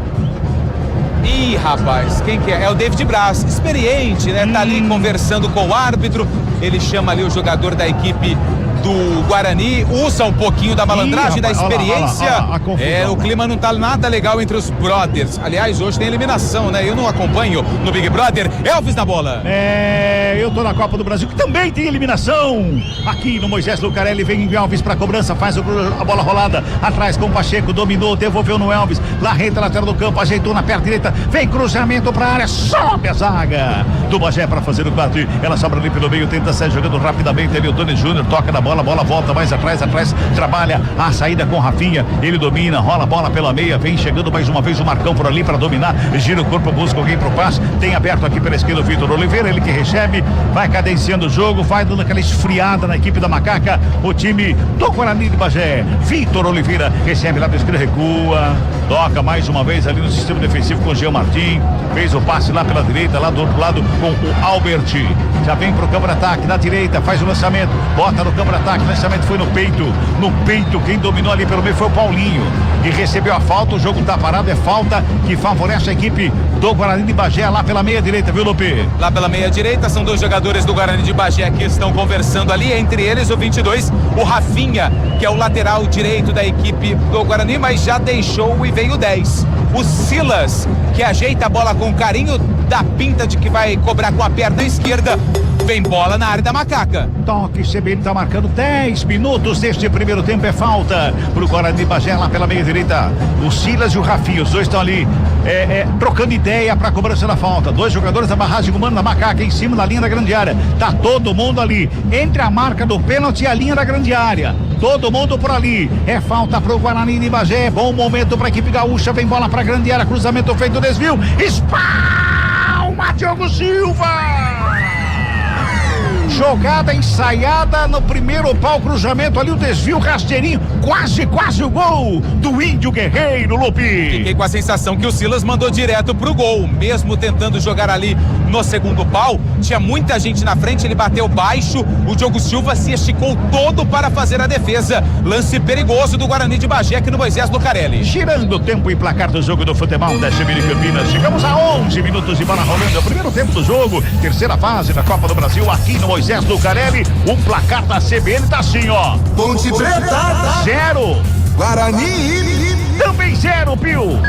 Ih, rapaz, quem que é? É o David Braz, experiente, né? Tá ali conversando com o árbitro, ele chama ali o jogador da equipe do Guarani, usa um pouquinho da malandragem, da experiência. O clima não tá nada legal entre os brothers. Aliás, hoje tem eliminação, né? Eu não acompanho no Big Brother. Elvis na bola. Eu tô na Copa do Brasil, que também tem eliminação. Aqui no Moisés Lucarelli, vem Elvis pra cobrança, faz a bola rolada. Atrás com o Pacheco, dominou, devolveu no Elvis. Lá reta lateral do campo, ajeitou na perna direita. Vem cruzamento pra área, sobe a zaga do Bagé pra fazer o 4. Ela sobra ali pelo meio, tenta sair jogando rapidamente. Ali o Tony Júnior toca na bola. A bola volta mais atrás, trabalha a saída com Rafinha, ele domina, rola a bola pela meia, vem chegando mais uma vez o Marcão por ali para dominar, gira o corpo, busca alguém pro passe, tem aberto aqui pela esquerda o Vitor Oliveira, ele que recebe, vai cadenciando o jogo, vai dando aquela esfriada na equipe da Macaca, o time do Guarani de Bagé. Vitor Oliveira recebe lá da esquerda, recua, toca mais uma vez ali no sistema defensivo com o Jean Martin, fez o passe lá pela direita, lá do outro lado com o Albert, já vem pro campo de ataque, na direita, faz o lançamento, bota no campo de ataque, o lançamento foi no peito, quem dominou ali pelo meio foi o Paulinho, e recebeu a falta, o jogo tá parado, é falta que favorece a equipe do Guarani de Bagé lá pela meia direita, viu, Lupe? Lá pela meia direita, são dois jogadores do Guarani de Bagé que estão conversando ali, entre eles o 22, o Rafinha, que é o lateral direito da equipe do Guarani, mas já deixou e veio o 10. O Silas, que ajeita a bola com carinho, dá pinta de que vai cobrar com a perna esquerda. Vem bola na área da Macaca. Toque, CBN tá marcando 10 minutos deste primeiro tempo, é falta pro Guarani de Bagé lá pela meia direita. O Silas e o Rafinha, os dois estão ali trocando ideia pra cobrança da falta. Dois jogadores da barragem humana da Macaca em cima da linha da grande área. Tá todo mundo ali, entre a marca do pênalti e a linha da grande área. Todo mundo por ali. É falta pro Guarani de Bagé. Bom momento pra equipe gaúcha. Vem bola pra grande área. Cruzamento feito, desvio. Espalma, Diogo Silva! Jogada ensaiada no primeiro pau, cruzamento ali, o desvio rasteirinho, quase o gol do Índio Guerreiro, Lupe. Fiquei com a sensação que o Silas mandou direto pro gol, mesmo tentando jogar ali no segundo pau, tinha muita gente na frente, ele bateu baixo, o Diogo Silva se esticou todo para fazer a defesa. Lance perigoso do Guarani de Bagé aqui no Moisés Lucarelli. Girando o tempo e placar do jogo do futebol da CBN Campinas, chegamos a 11 minutos de bola rolando, é o primeiro tempo do jogo, terceira fase da Copa do Brasil aqui no Moisés Lucarelli. O placar da CBN tá assim, ó: Ponte Preta 0, Guarani também 0, Pio.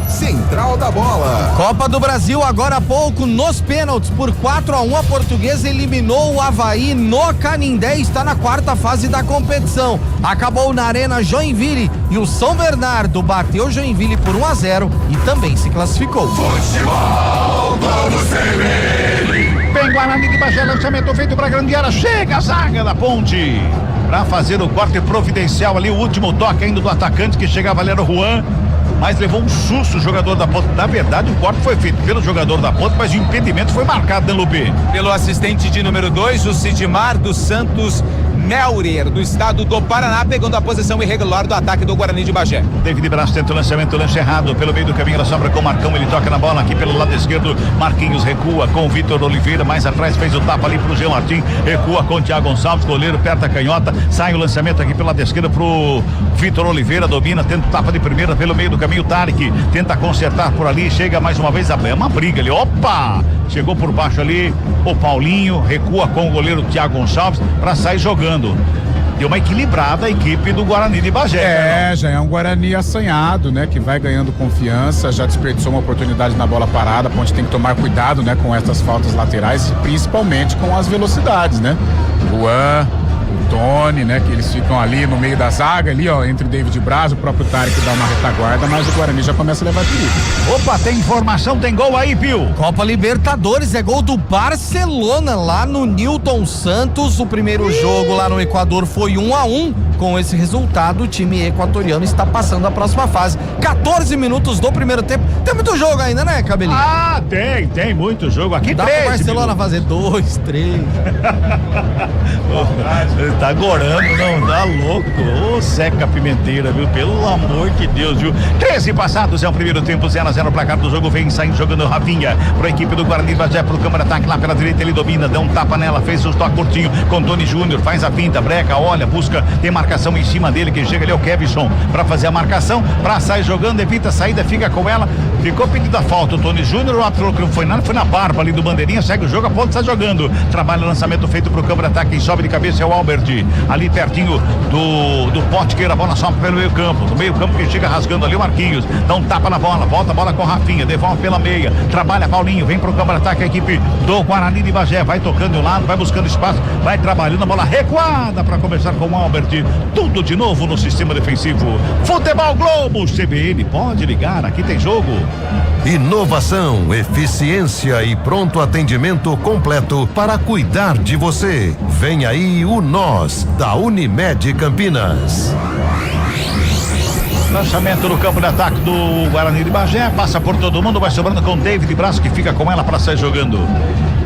Central da Bola. Copa do Brasil agora há pouco nos pênaltis por 4-1, a Portuguesa eliminou o Avaí no Canindé, está na quarta fase da competição. Acabou na Arena Joinville e o São Bernardo bateu Joinville por 1-0 e também se classificou. Futebol Globo CBN. Vem Guarani de Bagé, lançamento feito para grande área, chega a zaga da Ponte para fazer o corte providencial ali, o último toque ainda do atacante que chegava ali era o Juan, mas levou um susto o jogador da Ponte. Na verdade, o corte foi feito pelo jogador da Ponte, mas o impedimento foi marcado, né, Lupe? Pelo assistente de número 2, o Sidmar dos Santos Melrer, do estado do Paraná, pegando a posição irregular do ataque do Guarani de Bagé. David Braz tenta o lançamento, lança errado, pelo meio do caminho, ela sobra com o Marcão, ele toca na bola aqui pelo lado esquerdo, Marquinhos recua com o Vitor Oliveira, mais atrás fez o tapa ali pro Jean Martin, recua com o Thiago Gonçalves, goleiro perto da canhota, sai o lançamento aqui pelo lado esquerdo pro Vitor Oliveira, domina, tenta o tapa de primeira pelo meio do caminho, Tarek tenta consertar por ali, chega mais uma vez, é uma briga ali, opa! Chegou por baixo ali o Paulinho, recua com o goleiro Thiago Gonçalves para sair jogando. Deu uma equilibrada a equipe do Guarani de Bagé. Já é um Guarani assanhado, né? Que vai ganhando confiança, já desperdiçou uma oportunidade na bola parada. A Ponte tem que tomar cuidado, né? Com essas faltas laterais, principalmente com as velocidades, né? Juan, o Tony, né? Que eles ficam ali no meio da zaga, ali, ó, entre o David Braz, o próprio Tarek dá uma retaguarda, mas o Guarani já começa a levar perigo. Opa, tem informação, tem gol aí, Pio. Copa Libertadores, é gol do Barcelona lá no Newton Santos. O primeiro jogo lá no Equador foi 1-1. Com esse resultado, o time equatoriano está passando a próxima fase. 14 minutos do primeiro tempo. Tem muito jogo ainda, né, Cabelinho? Ah, tem muito jogo aqui. Dá pro Barcelona fazer 2, 3. Tá gorando, não, tá louco. Ô, seca pimenteira, viu? Pelo amor de Deus, viu? 13 passados, é o primeiro tempo, 0-0 o placar do jogo, vem saindo jogando Rafinha pra equipe do Guarani de Bagé, pro câmara ataque lá pela direita, ele domina, deu um tapa nela, fez o toque curtinho com Tony Júnior, faz a finta, breca, olha, busca, tem marcação em cima dele, que chega ali é o Kevson pra fazer a marcação, pra sair jogando, evita a saída, fica com ela, ficou pedindo a falta, o Tony Júnior, o árbitro que não foi nada, foi na barba ali do bandeirinha, segue o jogo, a ponta está jogando, trabalha o lançamento feito pro câmara ataque, quem sobe de cabeça é o Albert, ali pertinho do Potker, a bola sobe pelo meio campo, no meio campo que chega rasgando ali o Marquinhos, dá um tapa na bola, volta a bola com Rafinha, devolve pela meia, trabalha Paulinho, vem pro câmara ataque a equipe do Guarani de Bagé, vai tocando de um lado, vai buscando espaço, vai trabalhando a bola recuada para começar com o Albert, tudo de novo no sistema defensivo. Futebol Globo CBN, pode ligar, aqui tem jogo. Inovação, eficiência e pronto atendimento completo para cuidar de você. Vem aí o Nós da Unimed Campinas. Lançamento no campo de ataque do Guarani de Bagé, passa por todo mundo, vai sobrando com o David Braz, que fica com ela para sair jogando.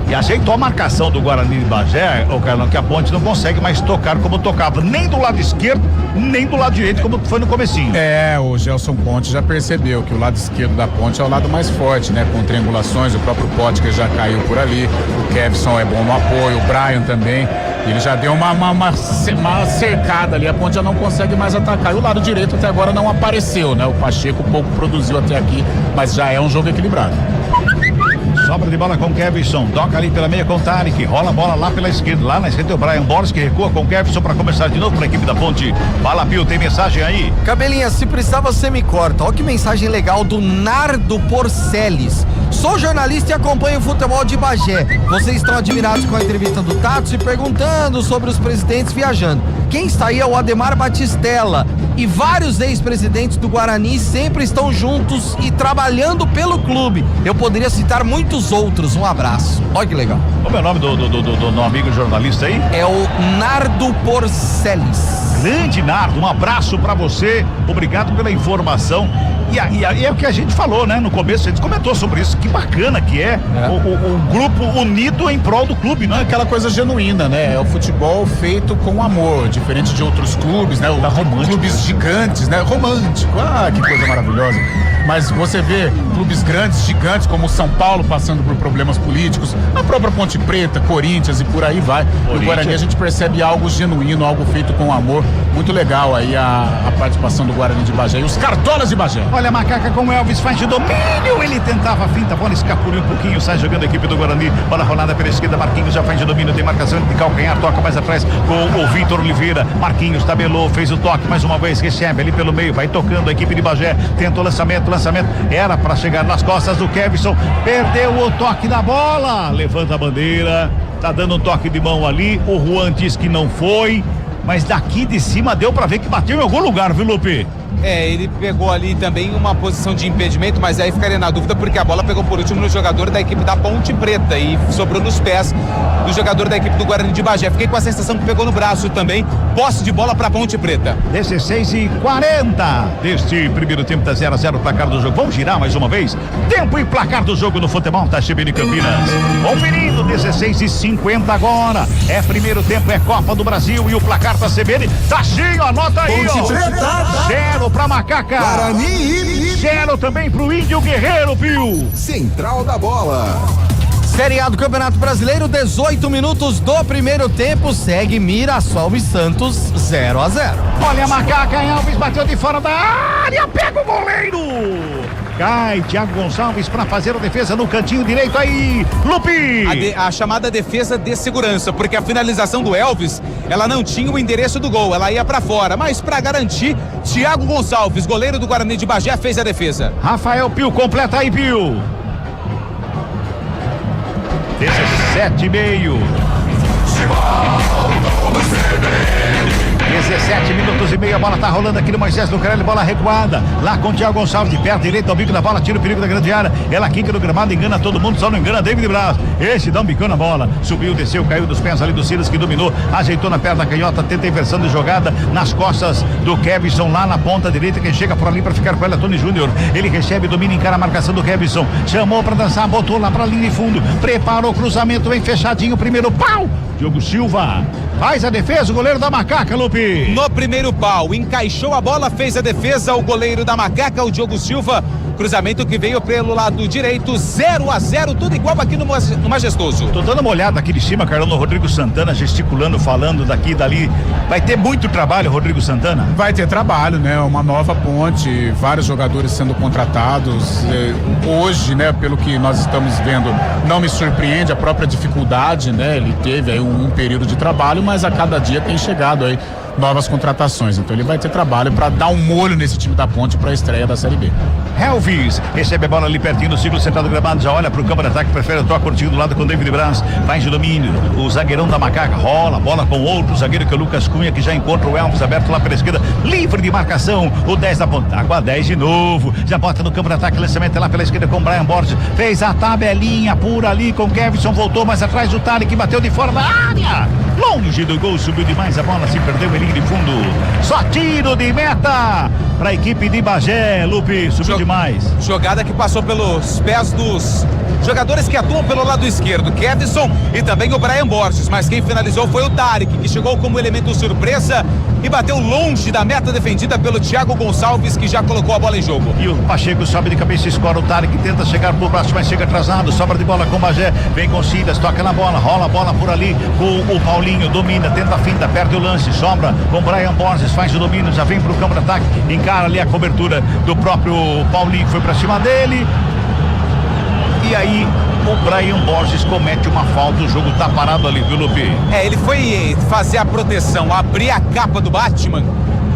E ajeitou a marcação do Guarani de Bagé, o Carlão, que a Ponte não consegue mais tocar como tocava, nem do lado esquerdo, nem do lado direito, como foi no comecinho. O Gelson Ponte já percebeu que o lado esquerdo da Ponte é o lado mais forte, né? Com triangulações, o próprio Potker já caiu por ali, o Kevson é bom no apoio, o Brian também. Ele já deu uma cercada ali, a Ponte já não consegue mais atacar. E o lado direito até agora não apareceu, né? O Pacheco pouco produziu até aqui, mas já é um jogo equilibrado. Sobra de bola com o Kevson, toca ali pela meia com o Tarek, rola a bola lá pela esquerda, lá na esquerda é o Brian Borges, que recua com o Kevson para começar de novo para a equipe da Ponte. Fala, Pio, tem mensagem aí? Cabelinha, se precisar você me corta. Olha que mensagem legal do Nardo Porceles. Sou jornalista e acompanho o futebol de Bagé. Vocês estão admirados com a entrevista do Tato e perguntando sobre os presidentes viajando. Quem está aí é o Ademar Batistella. E vários ex-presidentes do Guarani sempre estão juntos e trabalhando pelo clube. Eu poderia citar muitos outros. Um abraço. Olha que legal. Como é o nome do amigo jornalista aí? É o Nardo Porceles. Grande Nardo, um abraço pra você. Obrigado pela informação. E é o que a gente falou, né? No começo a gente comentou sobre isso. Que bacana que é. O grupo unido em prol do clube, né? Aquela coisa genuína, né? É o futebol feito com amor, diferente de outros clubes, né? Clubes gigantes, né? Romântico. Ah, que coisa maravilhosa. Mas você vê clubes grandes, gigantes, como o São Paulo passando por problemas políticos, a própria Ponte Preta, Corinthians e por aí vai. No Guarani a gente percebe algo genuíno, algo feito com amor. Muito legal aí a participação do Guarani de Bagé e os Cartolas de Bagé. Olha a macaca com o Elvis, faz de domínio, ele tentava a finta, a bola escapuliu um pouquinho, sai jogando a equipe do Guarani, bola rolada pela esquerda, Marquinhos já faz de domínio, tem marcação de calcanhar, toca mais atrás com o Vitor Oliveira, Marquinhos tabelou, fez o toque mais uma vez, recebe ali pelo meio, vai tocando a equipe de Bagé, tenta o lançamento, era para chegar nas costas do Kevson, perdeu o toque da bola, levanta a bandeira, tá dando um toque de mão ali, o Juan diz que não foi, mas daqui de cima deu para ver que bateu em algum lugar, viu, Lupe? Ele pegou ali também uma posição de impedimento, mas aí ficaria na dúvida porque a bola pegou por último no jogador da equipe da Ponte Preta e sobrou nos pés do jogador da equipe do Guarani de Bagé. Fiquei com a sensação que pegou no braço também, Posse de bola para Ponte Preta. 16:40 deste primeiro tempo, tá 0-0 o placar do jogo. Vamos girar mais uma vez? Tempo e placar do jogo no futebol da CBN Campinas. Conferindo, 16:50 agora. É primeiro tempo, é Copa do Brasil e o placar da CBN tá cheio, anota aí, ó. 0 pra Macaca. Guarani. 0 também pro Índio Guerreiro, Pio. Central da Bola. Série A do Campeonato Brasileiro, 18 minutos do primeiro tempo, segue Mirassol e Santos 0-0. Olha a Macaca, Alves bateu de fora da área, pega o goleiro. Cai Thiago Gonçalves para fazer a defesa no cantinho direito aí, Lupi. A chamada defesa de segurança, porque a finalização do Elvis, ela não tinha o endereço do gol, ela ia para fora, mas para garantir, Thiago Gonçalves, goleiro do Guarani de Bagé, fez a defesa. Rafael Pio, completa aí, Pio. 17,5. 17 minutos e meio, a bola tá rolando aqui no Moisés Lucarelli, bola recuada, lá com o Thiago Gonçalves de perto, direito ao bico da bola, tira o perigo da grande área, ela quica no gramado, engana todo mundo, só não engana David Braz, esse dá um bicão na bola, subiu, desceu, caiu dos pés ali do Silas, que dominou, ajeitou na perna canhota, tenta a inversão de jogada, nas costas do Kevson, lá na ponta direita, quem chega por ali pra ficar com ela, Tony Júnior, ele recebe, domina, encara a marcação do Kevson, chamou pra dançar, botou lá pra linha de fundo, preparou o cruzamento, vem fechadinho, primeiro pau, Diogo Silva faz a defesa, o goleiro da Macaca, Lupe. No primeiro pau, encaixou a bola, fez a defesa, o goleiro da Macaca, o Diogo Silva, cruzamento que veio pelo lado direito, 0-0, tudo igual aqui no Majestoso. Tô dando uma olhada aqui de cima, Carlão, no Rodrigo Santana, gesticulando, falando daqui e dali. Vai ter muito trabalho, Rodrigo Santana? Vai ter trabalho, né? Uma nova ponte, vários jogadores sendo contratados. Hoje, né, pelo que nós estamos vendo, não me surpreende a própria dificuldade, né? Ele teve aí um período de trabalho, mas a cada dia tem chegado aí novas contratações, então ele vai ter trabalho para dar um molho nesse time da Ponte para a estreia da Série B. Elvis recebe a bola ali pertinho no círculo central do gramado, já olha para o campo de ataque, prefere o toque curtinho do lado com o David Braz, faz o domínio, o zagueirão da Macaca rola, bola com outro zagueiro que é o Lucas Cunha, que já encontra o Elvis aberto lá pela esquerda, livre de marcação, o 10 da ponta, água 10 de novo, já bota no campo de ataque, lançamento lá pela esquerda com o Brian Borges, fez a tabelinha por ali com o Kevson, voltou mais atrás do Tari, que bateu de fora da área, longe do gol, subiu demais a bola, se perdeu em linha de fundo, só tiro de meta para a equipe de Bagé, Lupe, subiu demais. Jogada que passou pelos pés dos jogadores que atuam pelo lado esquerdo, Kevson e também o Brian Borges, mas quem finalizou foi o Tarek, que chegou como elemento surpresa e bateu longe da meta defendida pelo Thiago Gonçalves, que já colocou a bola em jogo. E o Pacheco sobe de cabeça e escora, o Tarek tenta chegar por baixo, mas chega atrasado, sobra de bola com o Bagé, vem com Silas, toca na bola, rola a bola por ali com o Paulinho, domina, tenta a finta, perde o lance, sobra com o Brian Borges, faz o domínio, já vem pro campo de ataque, encara ali a cobertura do próprio Paulinho, foi pra cima dele, e aí o Brian Borges comete uma falta, o jogo tá parado ali, viu, Lupi? Ele foi fazer a proteção, abrir a capa do Batman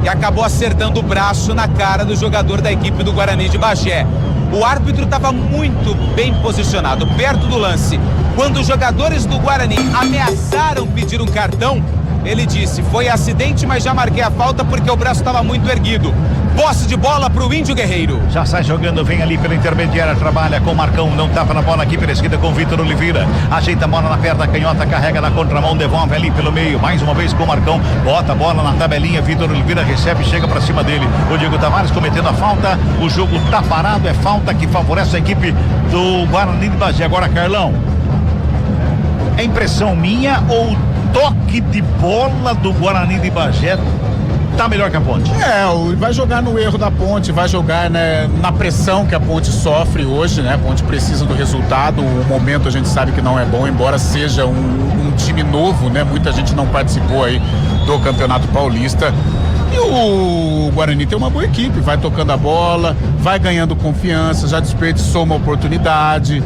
e acabou acertando o braço na cara do jogador da equipe do Guarani de Bagé. O árbitro estava muito bem posicionado, perto do lance. Quando os jogadores do Guarani ameaçaram pedir um cartão, ele disse, foi acidente, mas já marquei a falta porque o braço estava muito erguido. Posse de bola pro Índio Guerreiro. Já sai jogando, vem ali pela intermediária, trabalha com o Marcão, não tapa na bola aqui pela esquerda com o Vitor Oliveira. Ajeita a bola na perna canhota, carrega na contramão, devolve ali pelo meio, mais uma vez com o Marcão, bota a bola na tabelinha, Vitor Oliveira recebe, chega pra cima dele. O Diego Tavares cometendo a falta, o jogo tá parado, é falta que favorece a equipe do Guarani de Bagé. Agora, Carlão, é impressão minha ou toque de bola do Guarani de Bagé tá melhor que a Ponte? Vai jogar no erro da Ponte, vai jogar, né, na pressão que a Ponte sofre hoje, né? A Ponte precisa do resultado, o momento a gente sabe que não é bom, embora seja um time novo, né? Muita gente não participou aí do Campeonato Paulista. E o Guarani tem uma boa equipe, vai tocando a bola, vai ganhando confiança, já desperdiçou uma oportunidade.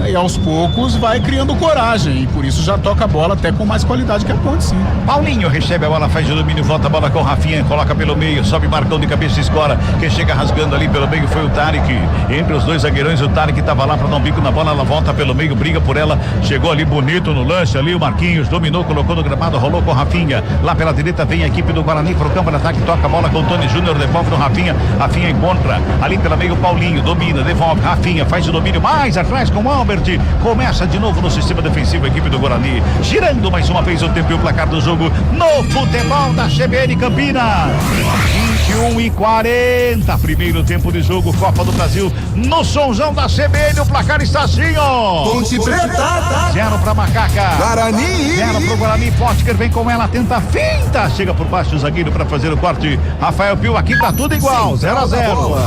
E aos poucos vai criando coragem e por isso já toca a bola até com mais qualidade que a Ponte, sim. Paulinho recebe a bola, faz o domínio, volta a bola com o Rafinha, coloca pelo meio, sobe Marcão de cabeça e escora. Quem chega rasgando ali pelo meio foi o Tarek. Entre os dois zagueirões, o Tarek estava lá para dar um bico na bola, ela volta pelo meio, briga por ela, chegou ali bonito no lance ali, o Marquinhos dominou, colocou no gramado, rolou com o Rafinha. Lá pela direita vem a equipe do Guarani pro campo de ataque, toca a bola com o Tony Júnior, devolve no Rafinha. Rafinha encontra ali pela meio o Paulinho, domina, devolve, Rafinha faz o domínio mais atrás com o Alves. Robert. Começa de novo no sistema defensivo a equipe do Guarani. Girando mais uma vez o tempo e o placar do jogo no futebol da CBN Campinas. 21:40, primeiro tempo de jogo, Copa do Brasil, no sonzão da CBN, o placar está assim, ó. Ponte Preta. 0 pra Macaca. Guarani. 0 pro Guarani, Potker vem com ela, tenta a finta, chega por baixo o zagueiro pra fazer o corte. Rafael Pio, aqui tá tudo igual, 0-0.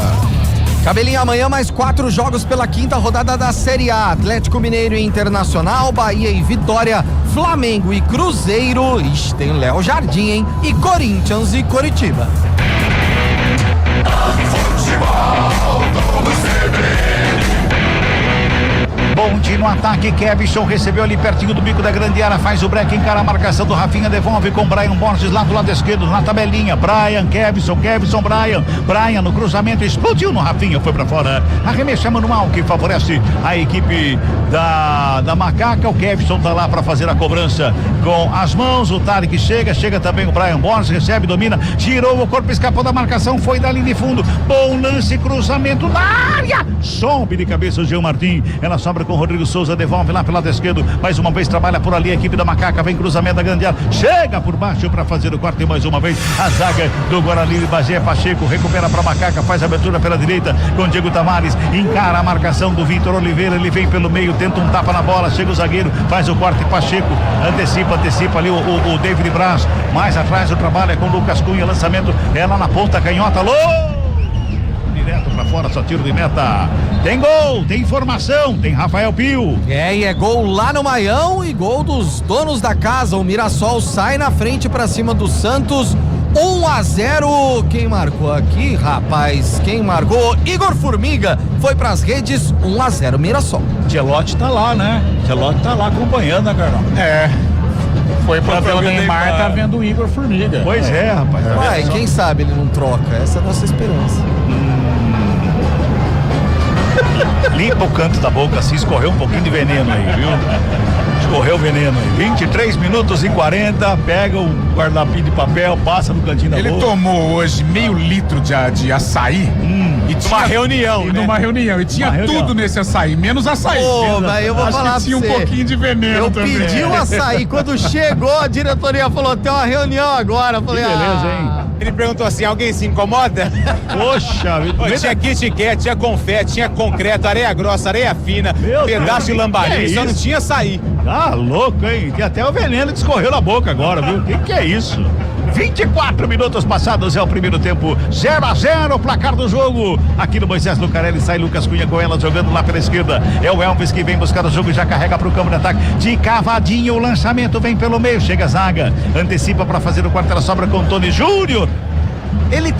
Cabelinho, amanhã mais 4 jogos pela 5ª rodada da Série A. Atlético Mineiro e Internacional, Bahia e Vitória, Flamengo e Cruzeiro, ixi, tem Léo Jardim, hein? E Corinthians e Coritiba. Bonde no ataque, Kevson recebeu ali pertinho do bico da grande área, faz o break, encara a marcação do Rafinha, devolve com Brian Borges lá do lado esquerdo, na tabelinha, Brian, Kevson, Brian no cruzamento, explodiu no Rafinha, foi pra fora, arremesso manual que favorece a equipe da Macaca, o Kevson tá lá pra fazer a cobrança com as mãos, o Tarek chega também o Brian Borges, recebe, domina, girou o corpo, escapou da marcação, foi da linha de fundo, bom lance, cruzamento na área, sobe de cabeça o Gil Martim, ela sobra com o Rodrigo Souza, devolve lá pelo lado esquerdo, mais uma vez trabalha por ali a equipe da Macaca, vem cruzamento da grande área, chega por baixo para fazer o corte mais uma vez, a zaga do Guarani, Bagé, Pacheco, recupera para Macaca, faz a abertura pela direita com Diego Tavares, encara a marcação do Vitor Oliveira, ele vem pelo meio, tenta um tapa na bola, chega o zagueiro, faz o corte, Pacheco, antecipa ali o David Braz, mais atrás o trabalho é com Lucas Cunha, lançamento é lá na ponta canhota, alô! Direto pra fora, só tiro de meta. Tem gol, tem informação, tem Rafael Pio. E é gol lá no Maião e gol dos donos da casa. O Mirassol sai na frente pra cima do Santos. 1-0. Quem marcou aqui, rapaz? Quem marcou? Igor Formiga foi pras redes. 1-0 Mirassol. Gelotti tá lá, né? Gelotti tá lá acompanhando, né, Carol? É. Foi pra ver o Neymar, tá vendo o Igor Formiga. Pois é, rapaz. Ué, quem sabe ele não troca? Essa é a nossa esperança. Limpa o canto da boca, assim, escorreu um pouquinho de veneno aí, viu? Escorreu o veneno aí. 23:40, pega o guardanapinho de papel, passa no cantinho da boca. Ele tomou hoje meio litro de açaí. E tinha uma reunião, né? Numa reunião. E tinha tudo nesse açaí, menos açaí. Pô, mas eu vou Acho falar que tinha pra um você. pouquinho de veneno também. Eu pedi um açaí. Quando chegou, a diretoria falou: tem uma reunião agora. Eu falei: beleza, hein? Ele perguntou assim: alguém se incomoda? Poxa, tinha Kit Kat, tinha confete, tinha concreto, areia grossa, areia fina, pedaço de lambari, só não tinha açaí. Tá louco, hein? Tem até o veneno que escorreu na boca agora, viu? Que é isso? 24 minutos passados, é o primeiro tempo, 0-0, placar do jogo. Aqui no Moisés Lucarelli sai Lucas Cunha com ela jogando lá pela esquerda. É o Elvis que vem buscar o jogo e já carrega pro campo de ataque. De cavadinho, o lançamento vem pelo meio, chega a zaga, antecipa para fazer o quarto, ela sobra com Tony Júnior. Ele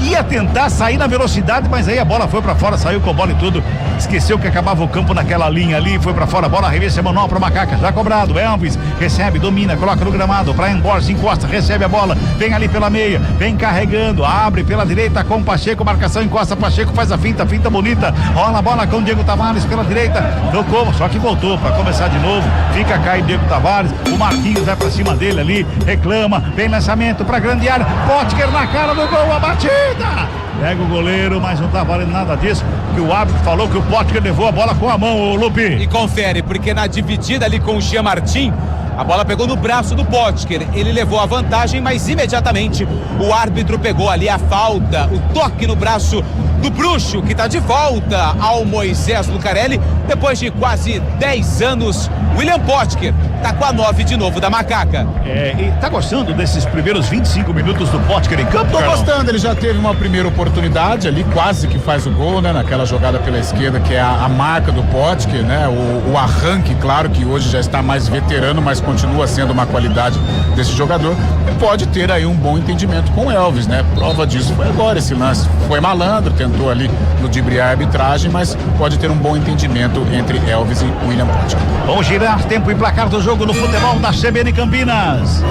ia tentar sair na velocidade, mas aí a bola foi pra fora, saiu com a bola e tudo. Esqueceu que acabava o campo naquela linha ali, foi pra fora, bola arremessa manual pra Macaca, já cobrado. Elvis recebe, domina, coloca no gramado. Brian Borges encosta, recebe a bola, vem ali pela meia, vem carregando, abre pela direita com Pacheco, marcação, encosta, Pacheco faz a finta bonita. Rola a bola com Diego Tavares pela direita, tocou, só que voltou pra começar de novo. Fica cair Diego Tavares, o Marquinhos vai pra cima dele ali, reclama, vem lançamento pra grande área, Potker na cara do gol. A batida, pega o goleiro, mas não tá valendo nada disso, que o árbitro falou que o Potker levou a bola com a mão, o Lupi. E confere, porque na dividida ali com o Jean Martin, a bola pegou no braço do Potker, ele levou a vantagem, mas imediatamente o árbitro pegou ali a falta, o toque no braço do bruxo, que tá de volta ao Moisés Lucarelli, depois de quase 10 anos, William Potker tá com a 9 de novo da Macaca. E tá gostando desses primeiros 25 minutos do Potker em campo? Tô gostando, ele já teve uma primeira oportunidade ali, quase que faz o gol, né? Naquela jogada pela esquerda, que é a marca do Potker, né? O arranque, claro que hoje já está mais veterano, mas continua sendo uma qualidade desse jogador. E pode ter aí um bom entendimento com o Elvis, né? Prova disso foi agora esse lance. Foi malandro, tentou ali ludibriar a arbitragem, mas pode ter um bom entendimento entre Elvis e William Potker. Vamos girar tempo e placar do jogo no futebol da CBN Campinas.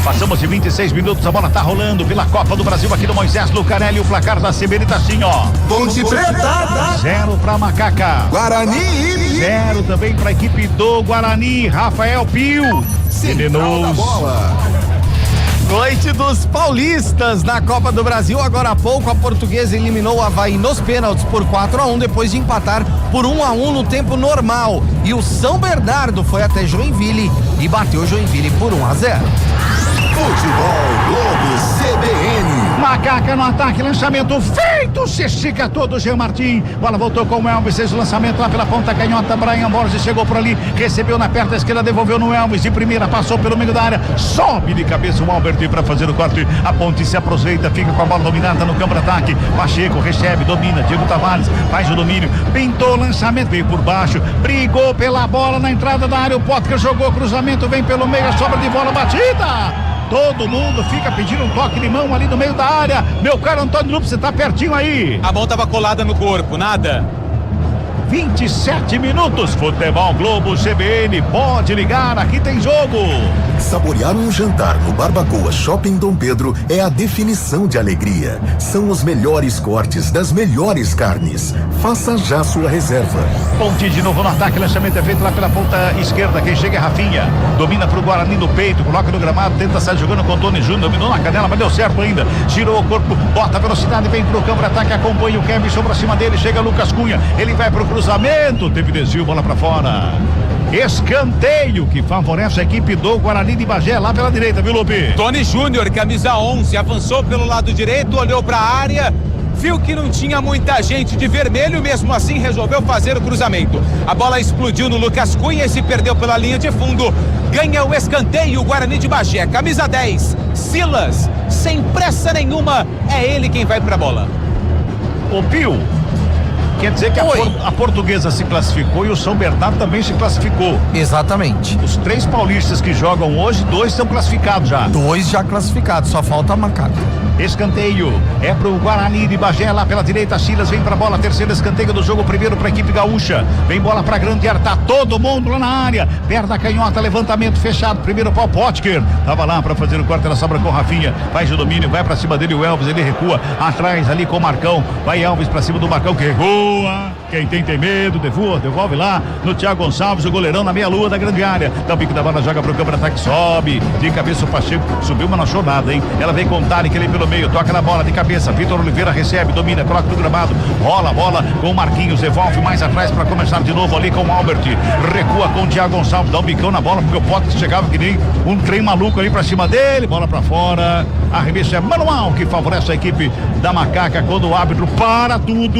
Passamos de 26 minutos, a bola tá rolando pela Copa do Brasil aqui no Moisés Lucarelli. O placar da CBN tá assim, ó. Ponte Preta. 0 pra Macaca. Guarani. 0 também pra equipe do Guarani. Rafael Pio. Central da bola. Noite dos paulistas na Copa do Brasil. Agora há pouco a Portuguesa eliminou o Avaí nos pênaltis por 4-1 depois de empatar por 1-1 no tempo normal. E o São Bernardo foi até Joinville e bateu Joinville por 1-0. Futebol Globo CBN. Macaca no ataque, lançamento feito, se estica todo, Jean Martin, bola voltou com o Elvis, fez o lançamento lá pela ponta canhota, Brian Borges chegou por ali, recebeu na perna esquerda, devolveu no Elvis, de primeira, passou pelo meio da área, sobe de cabeça o Albert para fazer o corte, a ponte se aproveita, fica com a bola dominada no campo de ataque, Pacheco recebe, domina, Diego Tavares faz o domínio, pintou o lançamento, veio por baixo, brigou pela bola na entrada da área, o Potker jogou cruzamento, vem pelo meio, sobra de bola batida. Todo mundo fica pedindo um toque de mão ali no meio da área. Meu caro Antônio Lupe, você tá pertinho aí. A mão tava colada no corpo, nada. 27 minutos, Futebol Globo CBN, pode ligar, aqui tem jogo. Saborear um jantar no Barbacoa Shopping Dom Pedro é a definição de alegria. São os melhores cortes das melhores carnes. Faça já sua reserva. Ponte de novo no ataque, lançamento é feito lá pela ponta esquerda, quem chega é Rafinha, domina pro Guarani no peito, coloca no gramado, tenta sair jogando com o Tony Júnior, dominou na canela, mas deu certo ainda, girou o corpo, bota a velocidade, vem pro campo de ataque, acompanha o Kevin, pra cima dele, chega Lucas Cunha, ele vai pro cruzamento, teve desvio, bola pra fora. Escanteio que favorece a equipe do Guarani de Bagé lá pela direita, viu, Lupe? Tony Júnior, camisa 11, avançou pelo lado direito, olhou pra área, viu que não tinha muita gente de vermelho, mesmo assim resolveu fazer o cruzamento. A bola explodiu no Lucas Cunha e se perdeu pela linha de fundo. Ganha o escanteio o Guarani de Bagé, camisa 10, Silas, sem pressa nenhuma, é ele quem vai pra bola. Ô Pio, quer dizer que a Portuguesa se classificou e o São Bernardo também se classificou. Exatamente. Os 3 paulistas que jogam hoje, 2 estão classificados já. 2 já classificados, só falta a Macaca. Escanteio é pro Guarani de Bagé lá pela direita, Silas vem pra bola, terceiro escanteio do jogo, primeiro pra equipe gaúcha, vem bola pra grande área, tá todo mundo lá na área, perto da canhota, levantamento fechado, primeiro pau, Potker, tava lá pra fazer o corte, ela sobra com o Rafinha, faz o domínio, vai pra cima dele o Elvis, ele recua, atrás ali com o Marcão, vai Elvis pra cima do Marcão, que recua, quem tem medo, devolve lá no Thiago Gonçalves, o goleirão na meia lua da grande área, dá o pique da bola, joga pro campo de ataque, sobe, de cabeça o Pacheco, subiu, mas não achou nada, hein, ela vem com o Tarek ali pelo meio, toca na bola de cabeça, Vitor Oliveira recebe, domina, coloca no gramado, rola a bola com o Marquinhos, devolve mais atrás para começar de novo ali com o Albert, recua com o Thiago Gonçalves, dá um bicão na bola porque o Potker chegava que nem um trem maluco ali para cima dele, bola para fora, arremesso é manual que favorece a equipe da Macaca quando o árbitro para tudo,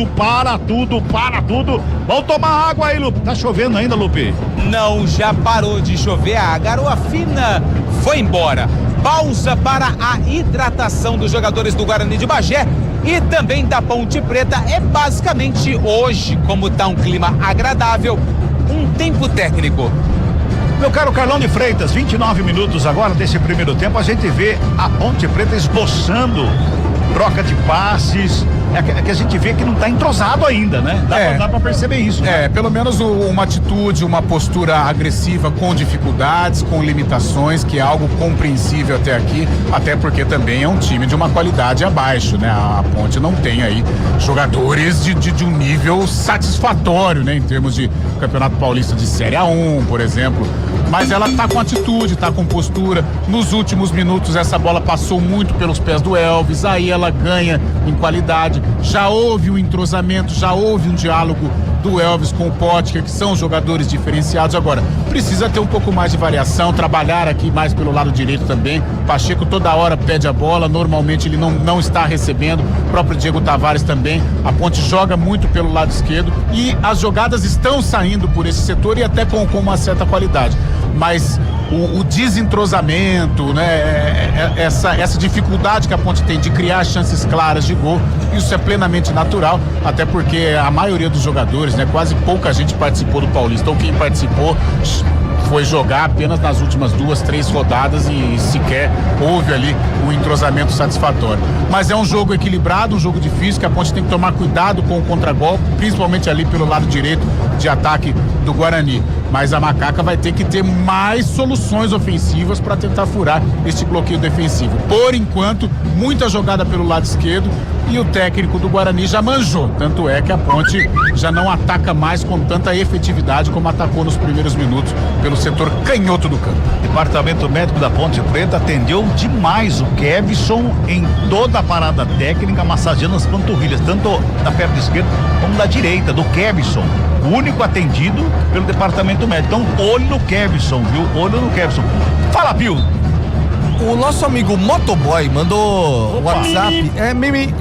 vamos tomar água aí, Lupe, tá chovendo ainda, Lupe? Não, já parou de chover, a garoa fina foi embora. Pausa para a hidratação dos jogadores do Guarani de Bagé e também da Ponte Preta. É basicamente hoje, como tá um clima agradável, um tempo técnico. Meu caro Carlão de Freitas, 29 minutos agora desse primeiro tempo, a gente vê a Ponte Preta esboçando troca de passes, é que a gente vê que não tá entrosado ainda, né? Dá pra perceber isso. Né? Pelo menos uma atitude, uma postura agressiva com dificuldades, com limitações, que é algo compreensível até aqui, até porque também é um time de uma qualidade abaixo, né? A Ponte não tem aí jogadores de um nível satisfatório, né? Em termos de Campeonato Paulista de Série A1, por exemplo. Mas ela tá com atitude, tá com postura. Nos últimos minutos essa bola passou muito pelos pés do Elvis, aí ela ganha em qualidade. Já houve um entrosamento, já houve um diálogo do Elvis com o Potker, que são jogadores diferenciados. Agora, precisa ter um pouco mais de variação, trabalhar aqui mais pelo lado direito também. Pacheco toda hora pede a bola, normalmente ele não está recebendo, o próprio Diego Tavares também. A Ponte joga muito pelo lado esquerdo e as jogadas estão saindo por esse setor e até com uma certa qualidade. Mas o desentrosamento, né, essa dificuldade que a Ponte tem de criar chances claras de gol, isso é plenamente natural, até porque a maioria dos jogadores, né, quase pouca gente participou do Paulista, ou quem participou foi jogar apenas nas últimas 2, 3 rodadas e sequer houve ali um entrosamento satisfatório. Mas é um jogo equilibrado, um jogo difícil, que a Ponte tem que tomar cuidado com o contragolpe, principalmente ali pelo lado direito de ataque do Guarani. Mas a Macaca vai ter que ter mais soluções ofensivas para tentar furar este bloqueio defensivo. Por enquanto, muita jogada pelo lado esquerdo, e o técnico do Guarani já manjou. Tanto é que a Ponte já não ataca mais com tanta efetividade como atacou nos primeiros minutos pelo setor canhoto do campo. Departamento médico da Ponte Preta atendeu demais o Kevson em toda a parada técnica, massageando as panturrilhas, tanto da perna esquerda como da direita, do Kevson. O único atendido pelo departamento médico. Então, olho no Kevson, viu? Olho no Kevson. Fala, Pio! O nosso amigo Motoboy mandou WhatsApp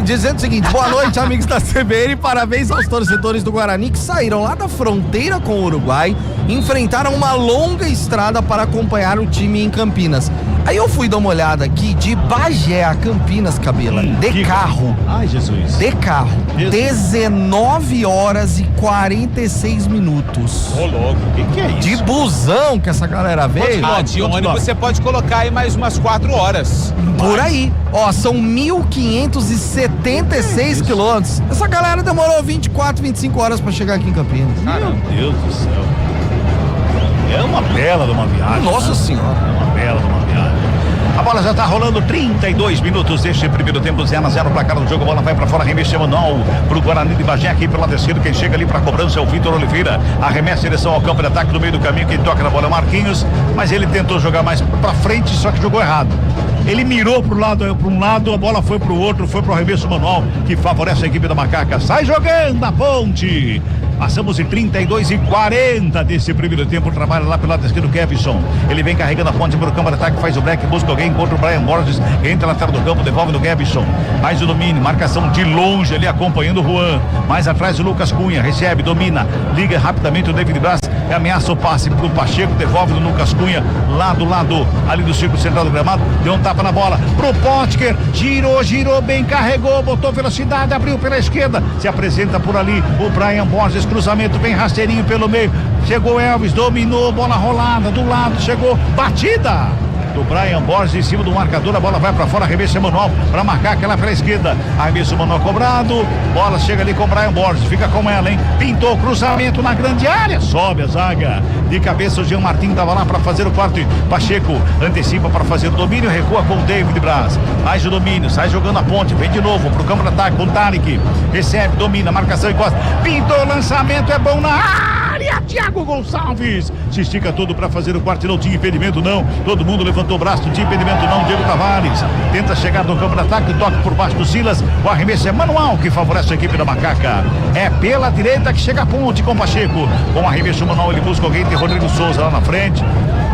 dizendo o seguinte: boa noite, amigos da CBN, parabéns aos torcedores do Guarani que saíram lá da fronteira com o Uruguai, enfrentaram uma longa estrada para acompanhar o time em Campinas. Aí eu fui dar uma olhada aqui de Bagé a Campinas, Cabela, de carro. Ai, Jesus. De carro. 19 horas e 46 minutos. Ô, louco. O que é isso? De busão que essa galera veio. De ônibus você pode colocar aí mais umas 4 horas. Por aí. Ó, são 1.576 quilômetros. Essa galera demorou 24, 25 horas pra chegar aqui em Campinas. Meu Deus do céu. É uma bela de uma viagem. Nossa Senhora. É uma bela de uma viagem. A bola já tá rolando, 32 minutos deste primeiro tempo, 0-0 pra cara do jogo, a bola vai pra fora, arremesso semanal pro Guarani de Bagé, aqui pelo lado esquerdo, quem chega ali pra cobrança é o Vitor Oliveira, arremessa direção ao campo de ataque no meio do caminho, quem toca na bola é o Marquinhos, mas ele tentou jogar mais pra frente, só que jogou errado. Ele mirou para um lado, a bola foi pro outro, foi pro arremesso manual, que favorece a equipe da Macaca. Sai jogando a Ponte. Passamos em 32 e 40 desse primeiro tempo. Trabalha lá pelo lado esquerdo, Kevson. Ele vem carregando a Ponte para o campo de ataque, faz o break, busca alguém, encontra o Brian Borges, entra na lateral do campo, devolve no Kevson. Mais o domínio, marcação de longe ali acompanhando o Juan. Mais atrás o Lucas Cunha, recebe, domina, liga rapidamente o David Braz, ameaça o passe pro Pacheco, devolve no Lucas Cunha, lá do lado ali do círculo central do gramado, deu um tapa na bola pro Potker, girou bem, carregou, botou velocidade, abriu pela esquerda, se apresenta por ali o Brian Borges, cruzamento bem rasteirinho pelo meio, chegou Elvis, dominou, bola rolada do lado, chegou, batida do Brian Borges em cima do marcador, a bola vai pra fora, arremesso manual pra marcar aquela pela esquerda, arremesso manual cobrado, bola chega ali com o Brian Borges, fica com ela, hein, pintou o cruzamento na grande área, sobe a zaga, de cabeça o Jean Martin tava lá pra fazer o quarto, Pacheco antecipa pra fazer o domínio, recua com o David Braz, mais o domínio, sai jogando a Ponte, vem de novo pro campo de ataque com o Tarek, recebe, domina, marcação e costa, pintou o lançamento, é bom na área, Thiago Gonçalves, se estica todo pra fazer o quarto, não tinha impedimento não, todo mundo levantou o braço, não tinha impedimento não, Diego Tavares, tenta chegar no campo de ataque, toca por baixo do Silas, o arremesso é manual que favorece a equipe da Macaca, é pela direita que chega a Ponte com o Pacheco, com o arremesso manual ele busca alguém, tem Rodrigo Souza lá na frente,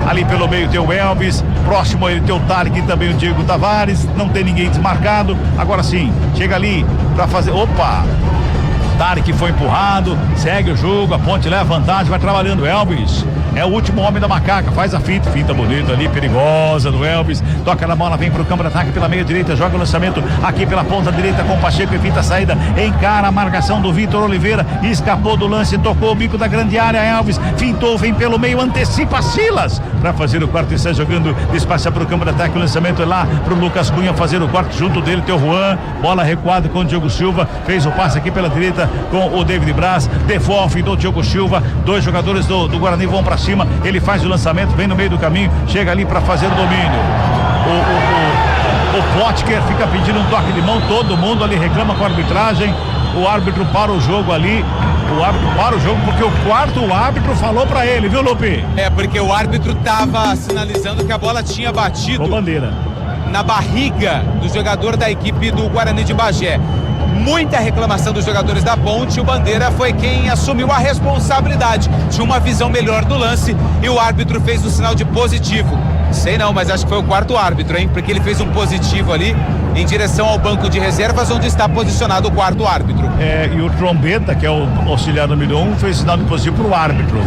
ali pelo meio tem o Elvis, próximo a ele tem o Tarek e também o Diego Tavares, não tem ninguém desmarcado, agora sim, chega ali pra fazer, opa, Tarek foi empurrado, segue o jogo, a Ponte leva vantagem, vai trabalhando, Elvis é o último homem da Macaca, faz a finta bonita ali, perigosa do Elvis, toca na bola, vem pro campo de ataque pela meia direita, joga o lançamento aqui pela ponta direita com o Pacheco, evita a saída, encara a marcação do Vitor Oliveira, escapou do lance, tocou o bico da grande área, Elvis fintou, vem pelo meio, antecipa Silas para fazer o quarto e sai jogando, despacha pro campo de ataque, o lançamento é lá pro Lucas Cunha fazer o quarto, junto dele tem o Juan, bola recuada com o Diogo Silva, fez o passe aqui pela direita com o David Braz, devolve do Diogo Silva, dois jogadores do Guarani vão pra cima, ele faz o lançamento, vem no meio do caminho, chega ali para fazer o domínio. O Potker fica pedindo um toque de mão, todo mundo ali reclama com a arbitragem, o árbitro para o jogo ali, porque o quarto árbitro falou para ele, viu, Lupe? É, porque o árbitro tava sinalizando que a bola tinha batido com bandeira na barriga do jogador da equipe do Guarani de Bagé. Muita reclamação dos jogadores da Ponte, o Bandeira foi quem assumiu a responsabilidade, tinha uma visão melhor do lance e o árbitro fez o sinal de positivo. Sei não, mas acho que foi o quarto árbitro, hein? Porque ele fez um positivo ali em direção ao banco de reservas, onde está posicionado o quarto árbitro. E o Trombeta, que é o auxiliar número 1, fez sinal de positivo pro árbitro.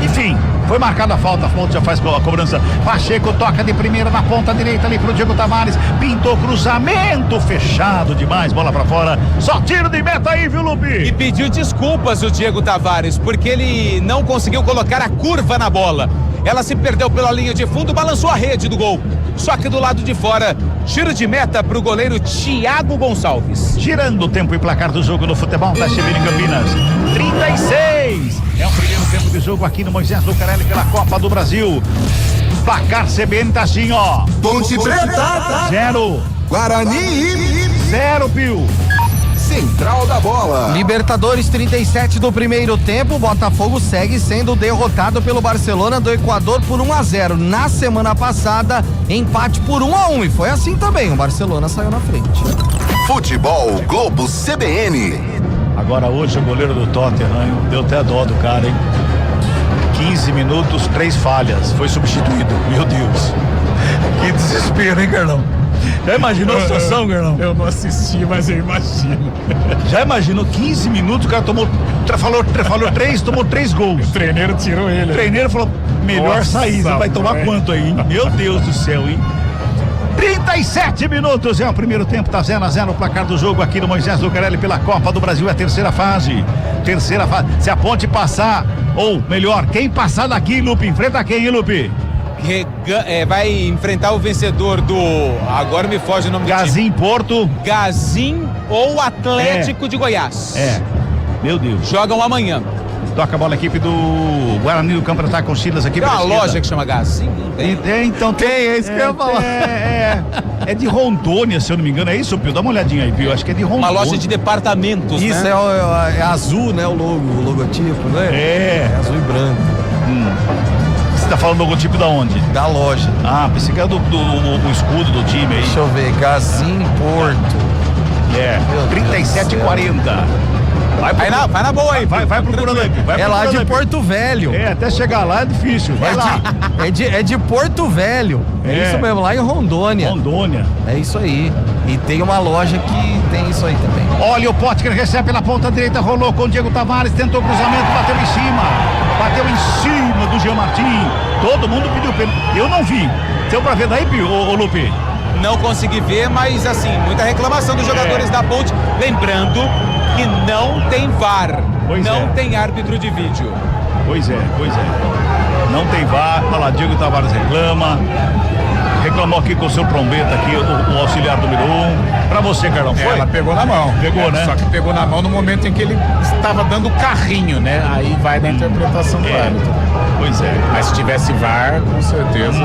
Enfim, foi marcada a falta, a Ponte já faz a cobrança. Pacheco toca de primeira na ponta direita ali pro Diego Tavares, pintou cruzamento, fechado demais, bola pra fora, só tiro de meta aí, viu, Lupe? E pediu desculpas o Diego Tavares, porque ele não conseguiu colocar a curva na bola. Ela se perdeu pela linha de fundo, balançou a rede do gol. Só que do lado de fora, tiro de meta pro goleiro Thiago Gonçalves. Girando o tempo e placar do jogo no futebol da CBN Campinas. 36. É o primeiro tempo de jogo aqui no Moisés Lucarelli pela Copa do Brasil. Placar CBN tá assim, ó. Ponte Preta 0. Guarani 0, Pio. Central da Bola. Libertadores 37 do primeiro tempo, o Botafogo segue sendo derrotado pelo Barcelona do Equador por 1-0. Na semana passada, empate por 1-1 e foi assim também, o Barcelona saiu na frente. Futebol Globo CBN. Agora hoje o goleiro do Tottenham, deu até dó do cara, hein? 15 minutos, 3 falhas, foi substituído, meu Deus. Que desespero, hein, Carlão? Já imaginou a situação, Carlão? Eu não assisti, mas eu imagino. Já imaginou 15 minutos, o cara falou 3, tomou 3 gols. O treineiro tirou ele. O treineiro falou, melhor Nossa, sair, você vai tomar quanto aí, hein? Meu Deus do céu, hein? 37 minutos é o primeiro tempo, tá 0-0 o placar do jogo aqui no Moisés Lucarelli pela Copa do Brasil, é a terceira fase. Se a Ponte passar, ou melhor, quem passar daqui, Lupe, enfrenta quem, hein, Lupe? Vai enfrentar o vencedor do... Agora me foge o nome do Gazim Porto. Gazim ou Atlético de Goiás. Meu Deus. Jogam amanhã. Toca a bola a equipe do Guarani do Campo Ataque com Silas aqui. Tem uma loja que chama Gazim? Então tem, é isso que eu ia falar. É de Rondônia, se eu não me engano, é isso, Pio? Dá uma olhadinha aí, Pio, acho que é de Rondônia. Uma loja de departamentos, isso, né? É azul, né, o logotipo, né? É azul e branco. Você tá falando do logotipo da onde? Da loja. Ah, pensei que era do escudo do time aí. Deixa eu ver, Gazim Porto. 37,40. Vai na boa aí. Vai procurando aí. É lá de Porto Velho. Até chegar lá é difícil. Vai lá. É de Porto Velho. É isso mesmo, lá em Rondônia. É isso aí. E tem uma loja que tem isso aí também. Olha o Potker, recebe pela ponta direita, rolou com o Diego Tavares, tentou cruzamento, bateu em cima do Jean Martin. Todo mundo pediu pênalti. Eu não vi. Deu pra ver daí, ô Lupe? Não consegui ver, mas assim, muita reclamação dos jogadores da Ponte. Lembrando que não tem VAR, não tem árbitro de vídeo. Pois é. Não tem VAR, olha lá, Diego Tavares reclamou aqui com o seu trombeta aqui, o auxiliar número 1. Pra você, Carlão, foi? Ela pegou na mão. Pegou, né? Só que pegou na mão no momento em que ele estava dando o carrinho, né? Aí vai da interpretação do árbitro. Pois é. Mas se tivesse VAR, com certeza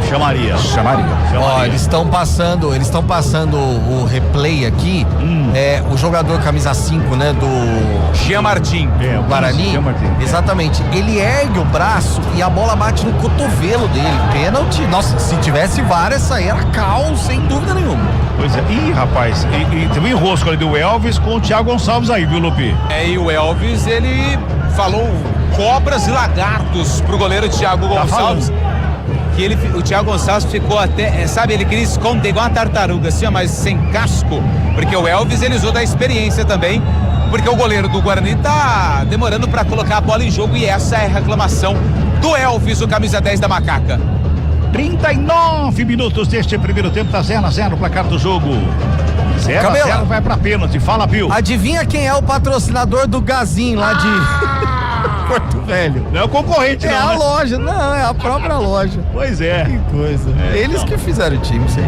chamaria. Ó, eles estão passando o replay aqui. O jogador camisa 5, né, do Jean Martin, Guarani. Exatamente. Ele ergue o braço e a bola bate no cotovelo dele. Pênalti. Nossa, se tivesse VAR, essa aí era cal, sem dúvida nenhuma. Pois é. Ih, rapaz, e teve um enrosco ali do Elvis com o Thiago Gonçalves aí, viu, Lupe? E o Elvis, ele falou cobras e lagartos pro goleiro Thiago Gonçalves. Que o Thiago Gonçalves ficou até, ele queria esconder igual uma tartaruga, assim, mas sem casco, porque o Elvis, ele usou da experiência também, porque o goleiro do Guarani tá demorando pra colocar a bola em jogo, e essa é a reclamação do Elvis, o camisa 10 da Macaca. 39 minutos deste primeiro tempo, tá 0-0 o placar do jogo. 0-0 vai pra pênalti, fala, Pio. Adivinha quem é o patrocinador do Gazim lá de Porto Velho? Não é o concorrente, não, né? A loja, não, é a própria loja. Pois é. Que coisa. Eles que fizeram o time, sei.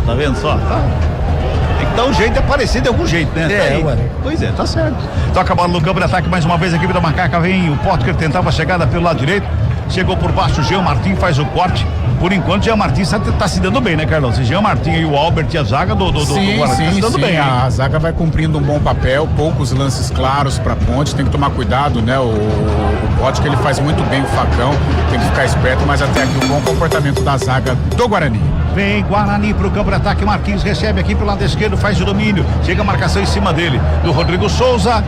Tá vendo só? Tem que dar um jeito de aparecer de algum jeito, né? Ué. Pois é, tá certo. Toca a bola no campo de ataque mais uma vez, a equipe da Macaca vem, o Potker tentava a chegada pelo lado direito, chegou por baixo, o Jean Martin faz o corte. Por enquanto, Jean Martin tá se dando bem, né, Carlos? Jean Martin e o Albert e a zaga do Guarani tá se dando bem. A zaga vai cumprindo um bom papel, poucos lances claros pra Ponte, tem que tomar cuidado, né? O Potker, ele faz muito bem o facão, tem que ficar esperto, mas até aqui um bom comportamento da zaga do Guarani. Vem Guarani pro campo de ataque, Marquinhos recebe aqui pelo lado esquerdo, faz o domínio, chega a marcação em cima dele, do Rodrigo Souza.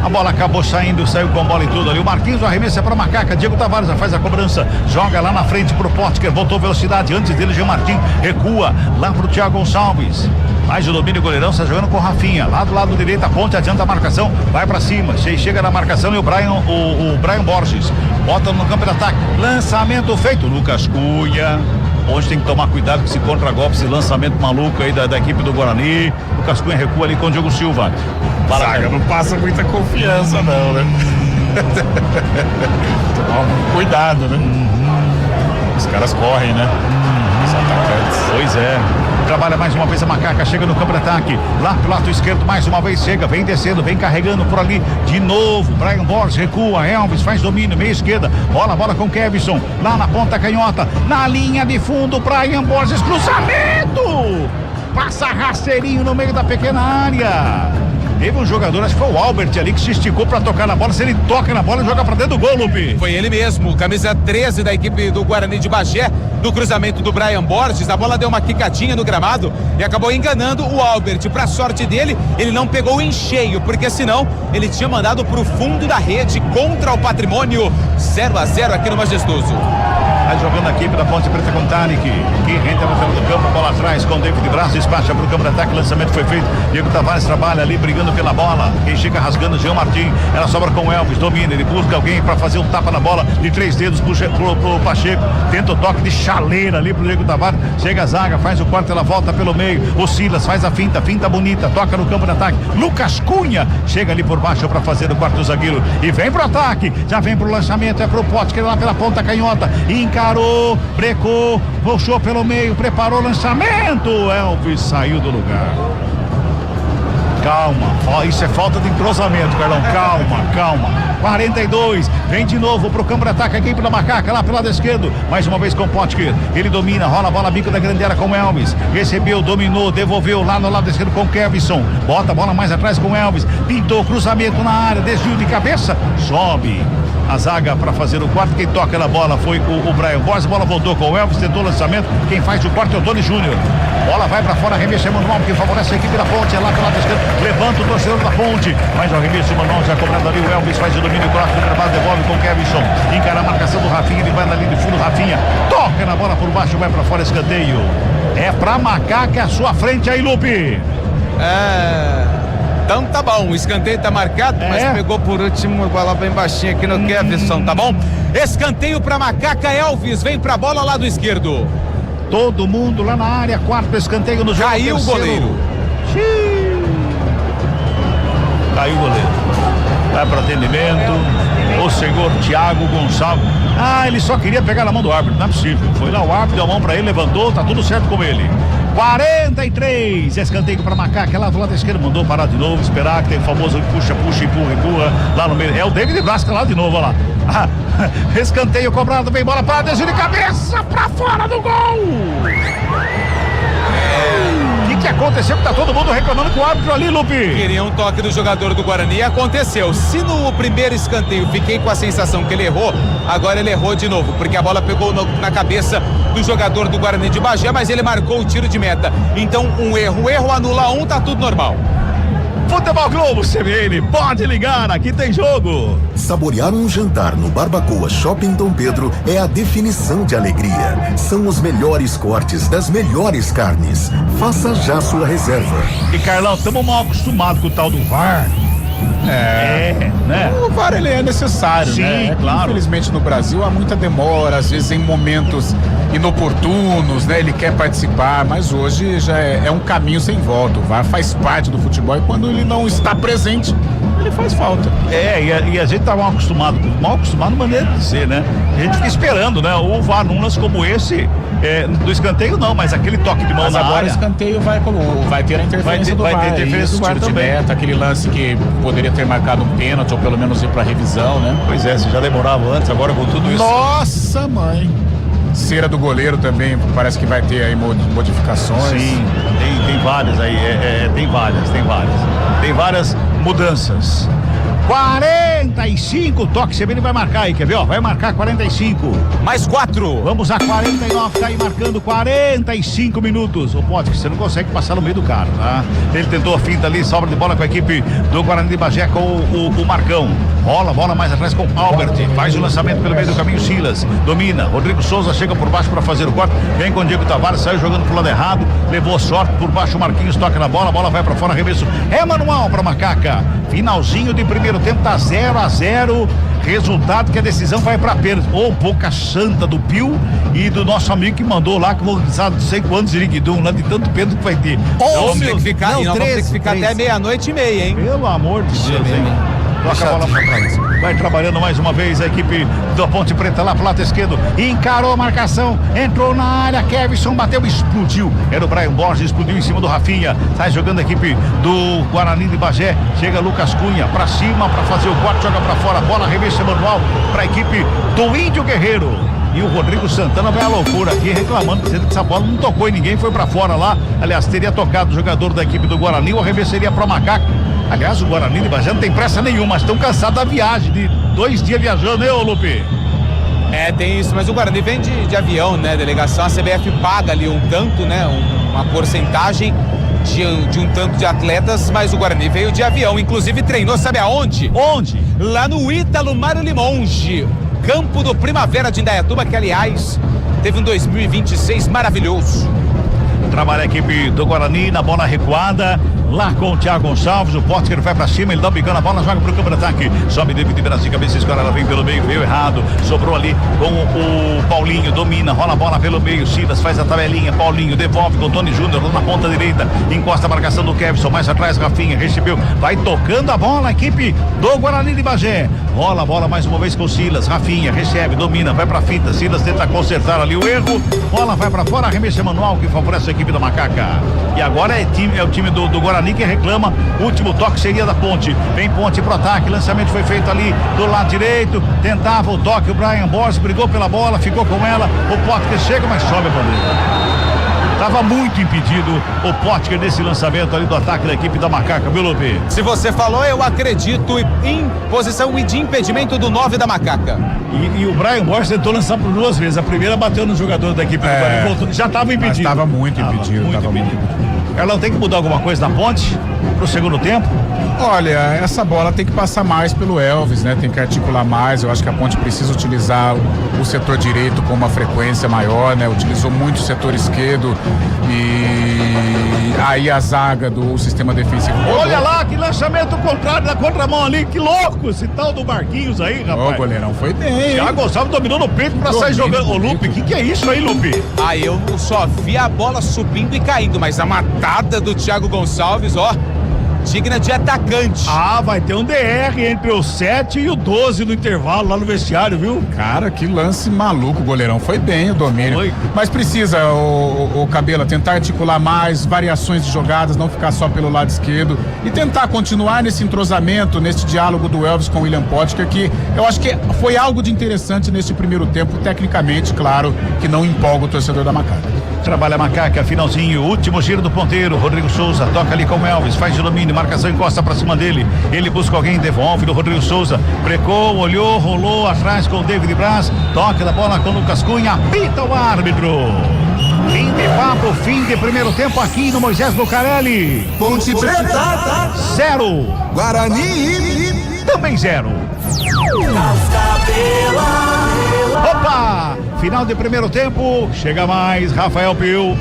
A bola acabou saiu com a bola e tudo ali. O Marquinhos arremessa para Macaca. Diego Tavares faz a cobrança. Joga lá na frente pro Potker. Voltou velocidade. Antes dele, Jean Martin recua lá pro Thiago Gonçalves. Faz o domínio, o goleirão está jogando com o Rafinha. Lá do lado direito, a Ponte adianta a marcação. Vai para cima. Chega na marcação e o Brian Borges. Bota no campo de ataque. Lançamento feito. Lucas Cunha. Hoje tem que tomar cuidado com esse contra-golpe, esse lançamento maluco aí da equipe do Guarani. O Lucas Cunha recua ali com o Diogo Silva. Zaga não passa muita confiança não, né? Cuidado, né? Os caras correm, né? Os atacantes. Pois é. Trabalha mais uma vez a Macaca, chega no campo de ataque, lá pro lado esquerdo, mais uma vez chega, vem descendo, vem carregando por ali, de novo, Brian Borges recua, Elvis faz domínio, meia esquerda, rola a bola com Kevson, lá na ponta canhota, na linha de fundo, Brian Borges, cruzamento! passa rasteirinho no meio da pequena área. Teve um jogador, acho que foi o Albert ali, que se esticou pra tocar na bola. Se ele toca na bola, joga pra dentro do gol, Lupe. Foi ele mesmo, camisa 13 da equipe do Guarani de Bagé, no cruzamento do Brian Borges. A bola deu uma quicadinha no gramado e acabou enganando o Albert. Pra sorte dele, ele não pegou em cheio, porque senão ele tinha mandado pro fundo da rede contra o Patrimônio. 0-0 aqui no Majestoso. Vai jogando a equipe da Ponte Preta com Tarek, que entra no centro do campo, bola atrás com David Braz, despacha pro campo de ataque, lançamento foi feito. Diego Tavares trabalha ali, brigando pela bola. Quem chega rasgando, Jean Martin. Ela sobra com o Elvis, domina, ele busca alguém para fazer um tapa na bola de 3 dedos pro Pacheco. Tenta o toque de chaleira ali pro Diego Tavares. Chega a zaga, faz o corte, ela volta pelo meio. O Silas faz a finta bonita, toca no campo de ataque. Lucas Cunha chega ali por baixo para fazer o quarto zagueiro e vem pro ataque. Já vem pro lançamento, é pro Pote, que lá pela ponta canhota. Encarou, brecou, puxou pelo meio, preparou o lançamento. Elvis saiu do lugar. Calma, isso é falta de entrosamento, Carlão. Calma. 42, vem de novo pro campo de ataque, a equipe da Macaca, lá pelo lado esquerdo. Mais uma vez com o Potker. Ele domina, rola a bola, bico da grande área com o Elvis. Recebeu, dominou, devolveu lá no lado esquerdo com o Kevson. Bota a bola mais atrás com o Elvis. Pintou, cruzamento na área, desvio de cabeça, sobe. A zaga para fazer o quarto, quem toca na bola foi o Brian Borges, a bola voltou com o Elvis, tentou o lançamento, quem faz o quarto é o Tony Júnior. Bola vai para fora, arremesso manual, que favorece a equipe da Ponte, é lá pelo lado esquerdo, levanta o torcedor da Ponte, mas o arremesso manual já cobrando ali, o Elvis faz o domínio, coloca o gravado, devolve com o Kevson, encara a marcação do Rafinha, ele vai na linha de fundo, Rafinha toca na bola por baixo, vai para fora, escanteio. É pra Macaca, a sua frente aí, Lupe. Então tá bom, o escanteio tá marcado, mas pegou por último, bola bem baixinha aqui no Kevson, tá bom? Escanteio pra Macaca, Elvis vem pra bola lá do esquerdo. Todo mundo lá na área, quarto escanteio no jogo. Caiu o goleiro. Caiu o goleiro. Vai para atendimento. O senhor Thiago Gonçalves. Ele só queria pegar na mão do árbitro, não é possível. Foi lá o árbitro, deu a mão pra ele, levantou, tá tudo certo com ele. 43, escanteio para Macaca, lá do lado esquerdo, mandou parar de novo, esperar que tem o famoso puxa, empurra, lá no meio. É o David Blasca lá de novo, olha lá. Escanteio cobrado, vem bola para desvio de cabeça, para fora do gol. O que aconteceu que tá todo mundo reclamando com o árbitro ali, Lupe? Queria um toque do jogador do Guarani e aconteceu. Se no primeiro escanteio fiquei com a sensação que ele errou, agora ele errou de novo, porque a bola pegou na cabeça do jogador do Guarani de Bagé, mas ele marcou o tiro de meta. Então um erro anula um, tá tudo normal. Futebol Globo CBN, pode ligar, aqui tem jogo. Saborear um jantar no Barbacoa Shopping Dom Pedro é a definição de alegria. São os melhores cortes das melhores carnes. Faça já sua reserva. E Carlão, estamos mal acostumados com o tal do VAR. Né? O VAR ele é necessário, sim, né? Claro. Infelizmente no Brasil há muita demora, às vezes em momentos inoportunos, né? Ele quer participar, mas hoje já é um caminho sem volta. O VAR faz parte do futebol e quando ele não está presente, ele faz falta. E a gente tá mal acostumado maneira de dizer, né? A gente fica esperando, né? O VAR num lance como esse, do escanteio não, mas aquele toque de mão mas na agora área. O escanteio vai ter a interferência do VAR. Vai ter interferência do VAR tiro também. De meta, aquele lance que poderia ter marcado um pênalti ou pelo menos ir pra revisão, né? Pois é, você já demorava antes, agora com tudo isso. Nossa, mãe! Cera do goleiro também, parece que vai ter aí modificações. Sim, tem várias aí, tem várias mudanças. 45, toque, CBN vai marcar aí, quer ver, ó, vai marcar 45. Mais 4. Vamos a 49, tá aí marcando 45 minutos. Ô, Pote, você não consegue passar no meio do cara, tá? Ele tentou a finta ali, sobra de bola com a equipe do Guarani de Bagé com o Marcão. Rola, bola mais atrás com o Albert, faz o lançamento pelo meio do caminho, Silas, domina, Rodrigo Souza chega por baixo para fazer o corte, vem com o Diego Tavares, saiu jogando pro lado errado, levou sorte por baixo, o Marquinhos toca na bola, a bola vai para fora, arremesso é manual para Macaca. Finalzinho de primeiro tempo, tá 0-0, resultado que a decisão vai para pênalti. Ou boca santa do Pio e do nosso amigo que mandou lá, que vou usar não sei quantos Iriguidum, lá de tanto pênalti que vai ter. Vamos ter que ficar, nós vamos ter que ficar até 00:30, hein? Pelo amor de Deus, hein? Toca a bola pra trás. Vai trabalhando mais uma vez a equipe da Ponte Preta lá pro lado esquerdo. Encarou a marcação. Entrou na área. Kevson bateu, explodiu. Era o Brian Borges, explodiu em cima do Rafinha. Sai jogando a equipe do Guarani de Bagé. Chega Lucas Cunha pra cima pra fazer o corte. Joga pra fora. Bola, arremesso manual pra equipe do Índio Guerreiro. E o Rodrigo Santana vai à loucura aqui, reclamando, dizendo que essa bola não tocou em ninguém, foi pra fora lá. Aliás, teria tocado o jogador da equipe do Guarani, o arremesso seria pro Macaco. Aliás, o Guarani de Bagé não tem pressa nenhuma, mas estão cansados da viagem, de 2 dias viajando, hein, ô Lupe? Tem isso, mas o Guarani vem de avião, né, delegação, a CBF paga ali um tanto, né, uma porcentagem de um tanto de atletas, mas o Guarani veio de avião, inclusive treinou, sabe aonde? Onde? Lá no Ítalo Mário Limonge, campo do Primavera de Indaiatuba, que aliás teve um 2026 maravilhoso. Trabalha a equipe do Guarani na bola recuada, lá com o Thiago Gonçalves, o Potker vai pra cima, ele dá bicando a bola, joga pro campo de ataque, sobe David Brasil, cabeça escura, ela vem pelo meio, veio errado, sobrou ali com o Paulinho, domina, rola a bola pelo meio, Silas faz a tabelinha, Paulinho devolve com o Tony Júnior na ponta direita, encosta a marcação do Kevson, mais atrás Rafinha, recebeu, vai tocando a bola a equipe do Guarani de Bagé, rola a bola mais uma vez com o Silas, Rafinha recebe, domina, vai pra fita, Silas tenta consertar ali o erro, bola vai pra fora, arremesso manual que favorece a equipe da Macaca. E agora é o time do Guarani que reclama. O último toque seria da Ponte. Vem Ponte pro ataque. Lançamento foi feito ali do lado direito. Tentava o toque. O Brian Borges brigou pela bola, ficou com ela. O Potker chega, mas sobe a bandeira. Tava muito impedido o Potker nesse lançamento ali do ataque da equipe da Macaca, viu, Lupe? Se você falou, eu acredito em posição e de impedimento do 9 da Macaca. E o Brian Borges tentou lançar por 2 vezes. A primeira bateu no jogador da equipe do Guarani, voltou. Já estava impedido. Estava muito impedido. Carlão, tem que mudar alguma coisa na Ponte pro segundo tempo? Olha, essa bola tem que passar mais pelo Elvis, né? Tem que articular mais. Eu acho que a Ponte precisa utilizar o setor direito com uma frequência maior, né? Utilizou muito o setor esquerdo e aí a zaga do sistema defensivo. Olha lá, que lançamento contrário da contramão ali, que louco esse tal do Marquinhos aí, rapaz. O goleirão foi bem. Thiago Gonçalves dominou no peito pra sair jogando. Ô, Lupe, o que é isso aí, Lupe? Eu só vi a bola subindo e caindo, mas a matada do Thiago Gonçalves, ó, digna de atacante. Vai ter um DR entre o 7 e o 12 no intervalo lá no vestiário, viu? Cara, que lance maluco, o goleirão foi bem, o domínio. Mas precisa o Cabela tentar articular mais, variações de jogadas, não ficar só pelo lado esquerdo e tentar continuar nesse entrosamento, nesse diálogo do Elvis com o William Potker, que eu acho que foi algo de interessante nesse primeiro tempo, tecnicamente, claro, que não empolga o torcedor da Macaca. Trabalha a Macaca, finalzinho, último giro do ponteiro, Rodrigo Souza toca ali com o Elvis, faz de domínio, marcação encosta pra cima dele, ele busca alguém, devolve do Rodrigo Souza, brecou, olhou, rolou atrás com o David Braz, toque da bola com o Lucas Cunha, apita o árbitro. Fim de papo, fim de primeiro tempo aqui no Moisés Lucarelli. Ponte Preta 0, Guarani também 0. Opa! Final de primeiro tempo, chega mais Rafael Pio.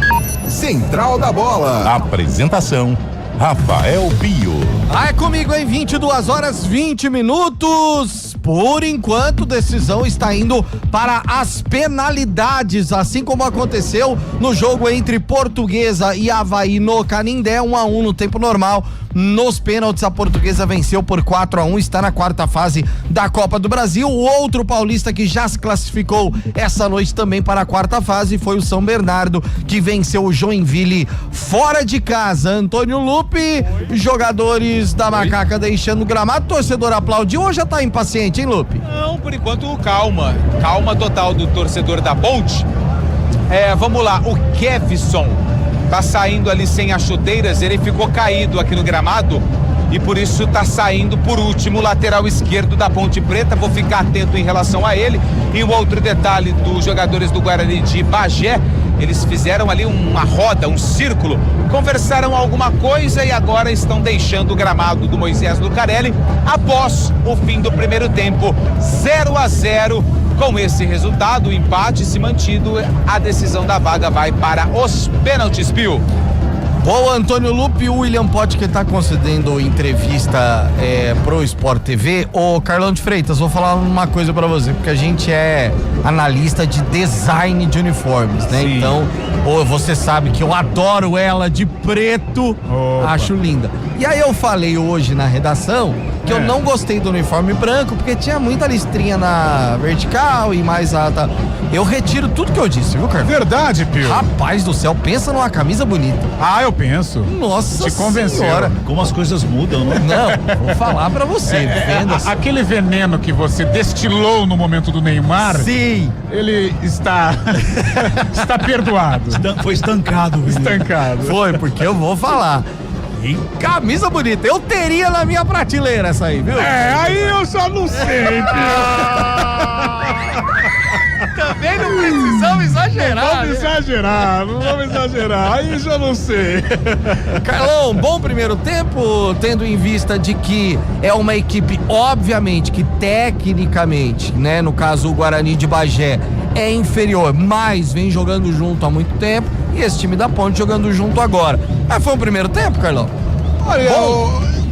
Central da Bola. Apresentação: Rafael Pio. É comigo em 22 horas 20 minutos. Por enquanto, decisão está indo para as penalidades, assim como aconteceu no jogo entre Portuguesa e Avaí no Canindé, 1-1 no tempo normal. Nos pênaltis, a Portuguesa venceu por 4-1, está na quarta fase da Copa do Brasil. O outro paulista que já se classificou essa noite também para a quarta fase foi o São Bernardo, que venceu o Joinville fora de casa. Antônio Lupe, jogadores da Macaca deixando o gramado. Torcedor aplaudiu ou já tá impaciente, hein, Lupe? Não, por enquanto calma total do torcedor da Ponte. Vamos lá, o Kevson tá saindo ali sem as chuteiras, ele ficou caído aqui no gramado e por isso tá saindo por último, lateral esquerdo da Ponte Preta. Vou ficar atento em relação a ele. E um outro detalhe dos jogadores do Guarani de Bagé, eles fizeram ali uma roda, um círculo, conversaram alguma coisa e agora estão deixando o gramado do Moisés Lucarelli após o fim do primeiro tempo. 0-0. Com esse resultado, o empate se mantido, a decisão da vaga vai para os pênaltis, Pio. O Antônio Lupe, o William Potker está concedendo entrevista pro Sport TV. Ô Carlão de Freitas, vou falar uma coisa para você, porque a gente é analista de design de uniformes, né? Sim. Então, você sabe que eu adoro ela de preto. Opa. Acho linda. E aí eu falei hoje na redação que eu não gostei do uniforme branco, porque tinha muita listrinha na vertical e mais alta. Eu retiro tudo que eu disse, viu, Carlos? Verdade, Pio. Rapaz do céu, pensa numa camisa bonita. Ah, eu penso. Nossa Te convenceu. Senhora. Como as coisas mudam, né? Não, vou falar pra você. Aquele veneno que você destilou no momento do Neymar. Sim. Ele está perdoado. Foi estancado. Estancado. Foi, porque eu vou falar. E camisa bonita. Eu teria na minha prateleira essa aí, viu? Aí eu só não sei, Também não precisamos exagerar. Não vamos exagerar. Aí já não sei. Carlão, bom primeiro tempo, tendo em vista de que é uma equipe, obviamente, que tecnicamente, né, no caso o Guarani de Bagé, é inferior, mas vem jogando junto há muito tempo, e esse time da Ponte jogando junto agora. Mas foi um primeiro tempo, Carlão? Olha,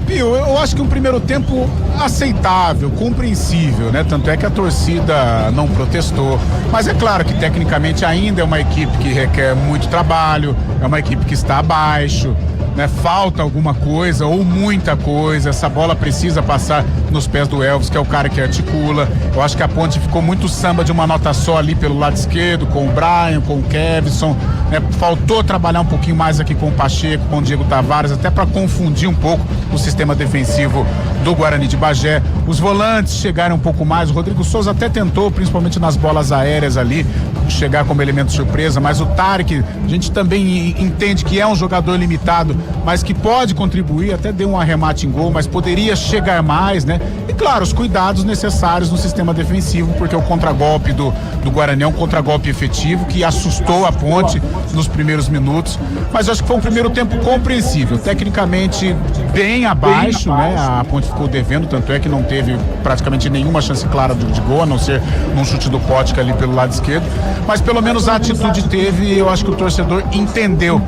Pio, eu acho que um primeiro tempo aceitável, compreensível, né? Tanto é que a torcida não protestou. Mas é claro que tecnicamente ainda é uma equipe que requer muito trabalho, é uma equipe que está abaixo, né? Falta alguma coisa ou muita coisa. Essa bola precisa passar nos pés do Elvis, que é o cara que articula. Eu acho que a Ponte ficou muito samba de uma nota só ali pelo lado esquerdo, com o Brian, com o Kevson, né? Faltou trabalhar um pouquinho mais aqui com o Pacheco, com o Diego Tavares, até para confundir um pouco o sistema defensivo do Guarani de Bagé. Os volantes chegaram um pouco mais. O Rodrigo Souza até tentou, principalmente nas bolas aéreas ali, chegar como elemento surpresa, mas o Tarek, a gente também entende que é um jogador limitado, mas que pode contribuir, até deu um arremate em gol, mas poderia chegar mais, né? E claro, os cuidados necessários no sistema defensivo, porque o contragolpe do Guarani é um contragolpe efetivo que assustou a Ponte nos primeiros minutos, mas acho que foi um primeiro tempo compreensível, tecnicamente bem abaixo, né? A Ponte ficou devendo, tanto é que não teve praticamente nenhuma chance clara de gol, a não ser num chute do Potka ali pelo lado esquerdo, mas pelo menos a atitude teve, e eu acho que o torcedor entendeu,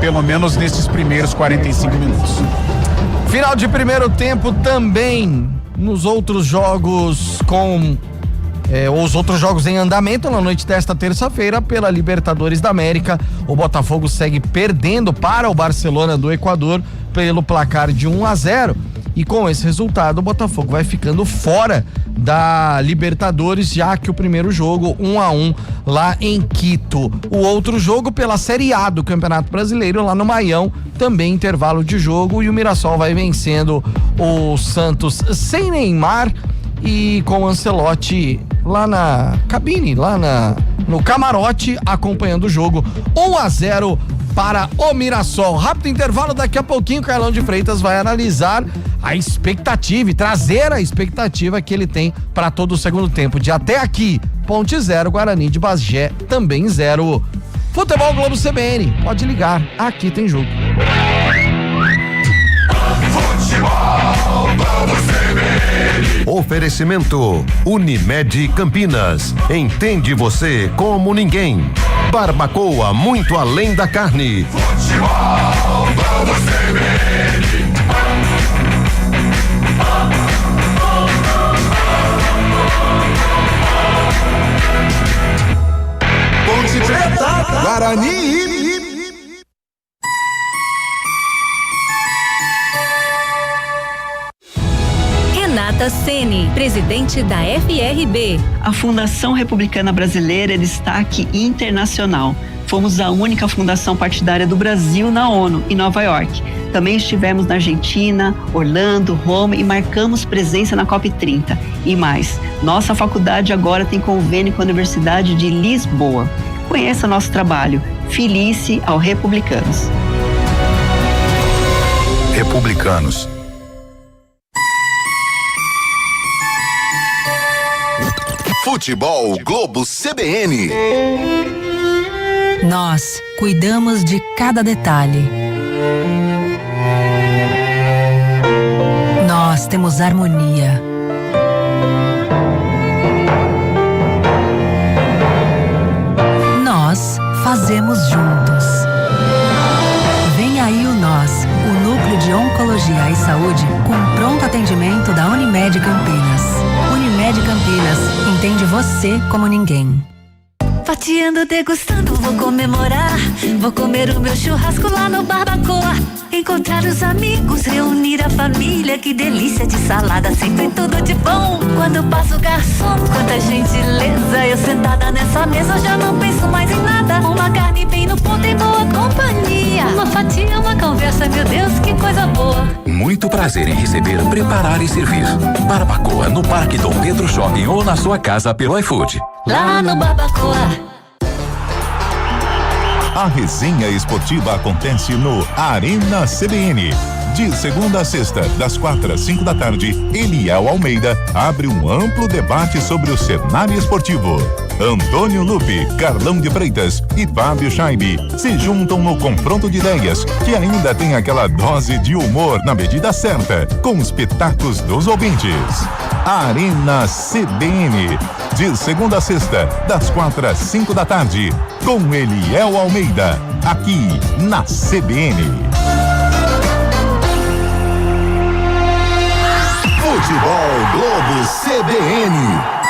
pelo menos nesses primeiros 45 minutos. Final de primeiro tempo também nos outros jogos os outros jogos em andamento na noite desta terça-feira pela Libertadores da América. O Botafogo segue perdendo para o Barcelona do Equador pelo placar de 1-0. E com esse resultado, o Botafogo vai ficando fora da Libertadores, já que o primeiro jogo 1-1 lá em Quito. O outro jogo pela Série A do Campeonato Brasileiro lá no Maião, também intervalo de jogo, e o Mirassol vai vencendo o Santos sem Neymar e com o Ancelotti lá na cabine, no camarote, acompanhando o jogo. 1-0 para o Mirassol. Rápido intervalo, daqui a pouquinho o Carlão de Freitas vai analisar a expectativa e trazer a expectativa que ele tem para todo o segundo tempo. De até aqui, Ponte 0, Guarani de Bagé também 0. Futebol Globo CBN, pode ligar, aqui tem jogo. Futebol Globo CBN. Oferecimento Unimed Campinas. Entende você como ninguém. Barbacoa, muito além da carne. Futebol Globo CBN. Ponte Preta, Guarani. Renata Ceni, presidente da FRB. A Fundação Republicana Brasileira é destaque internacional. Fomos a única fundação partidária do Brasil na ONU, em Nova York. Também estivemos na Argentina, Orlando, Roma e marcamos presença na COP30. E mais, nossa faculdade agora tem convênio com a Universidade de Lisboa. Conheça nosso trabalho. Filie-se ao Republicanos. Republicanos. Futebol Globo CBN. Nós cuidamos de cada detalhe. Nós temos harmonia. Nós fazemos juntos. Vem aí o Nós, o Núcleo de Oncologia e Saúde com pronto atendimento da Unimed Campinas. Unimed Campinas, entende você como ninguém. fatiando, degustando, vou comemorar. Vou comer o meu churrasco lá no Barbacoa. Encontrar os amigos, reunir a família. Que delícia de salada, sempre tudo de bom. Quando passa o garçom, quanta gentileza. Eu sentada nessa mesa já não penso mais em nada. Uma carne bem no ponto em boa companhia. Uma fatia, uma conversa, meu Deus, que coisa boa. Muito prazer em receber, preparar e servir. Barbacoa no Parque Dom Pedro Shopping ou na sua casa pelo iFood. Lá no Barbacoa. A resenha esportiva acontece no Arena CBN. De segunda a sexta, das 4 às 5 da tarde, Eliel Almeida abre um amplo debate sobre o cenário esportivo. Antônio Lupe, Carlão de Freitas e Fábio Scheibe se juntam no confronto de ideias, que ainda tem aquela dose de humor na medida certa, com os pitacos dos ouvintes. Arena CBN, de segunda a sexta, das 4 às 5 da tarde, com Eliel Almeida, aqui na CBN. Futebol Globo CBN.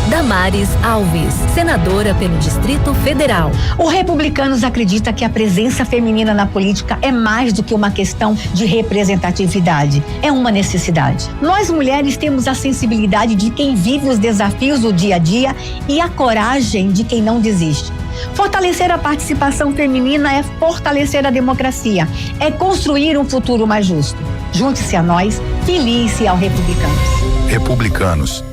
Damares Alves, senadora pelo Distrito Federal. O Republicanos acredita que a presença feminina na política é mais do que uma questão de representatividade, é uma necessidade. Nós mulheres temos a sensibilidade de quem vive os desafios do dia a dia e a coragem de quem não desiste. Fortalecer a participação feminina é fortalecer a democracia, é construir um futuro mais justo. Junte-se a nós, filie-se ao Republicanos. Republicanos.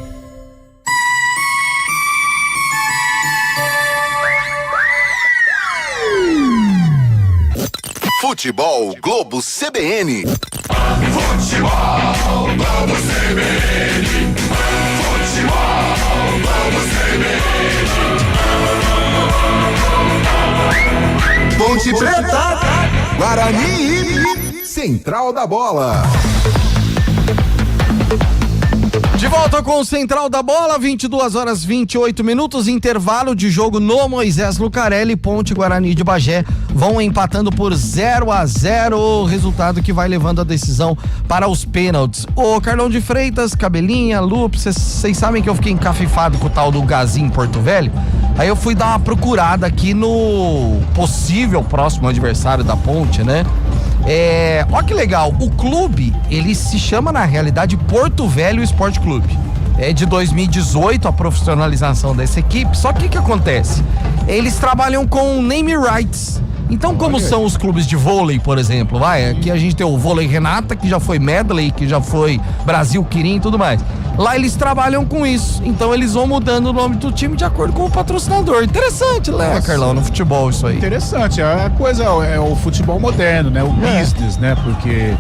Futebol Globo CBN. Futebol Globo CBN. Futebol Globo CBN. Ponte Preta, Guarani, Central da Bola. De volta com o Central da Bola, 22h28, intervalo de jogo no Moisés Lucarelli. Ponte Guarani de Bagé vão empatando por 0-0, resultado que vai levando a decisão para os pênaltis. Ô Carlão de Freitas, Cabelinha, Lupe, vocês sabem que eu fiquei encafifado com o tal do Gazinho Porto Velho? Aí eu fui dar uma procurada aqui no possível próximo adversário da Ponte, né? Ó que legal, o clube, ele se chama na realidade Porto Velho Esporte Clube. É de 2018 a profissionalização dessa equipe, só que o que acontece? Eles trabalham com name rights. Então, como são os clubes de vôlei, por exemplo, aqui a gente tem o Vôlei Renata, que já foi Medley, que já foi Brasil Quirim e tudo mais. Lá eles trabalham com isso, então eles vão mudando o nome do time de acordo com o patrocinador. Interessante, né, Carlão, no futebol isso aí. Interessante, a coisa é o futebol moderno, né, o business, né, porque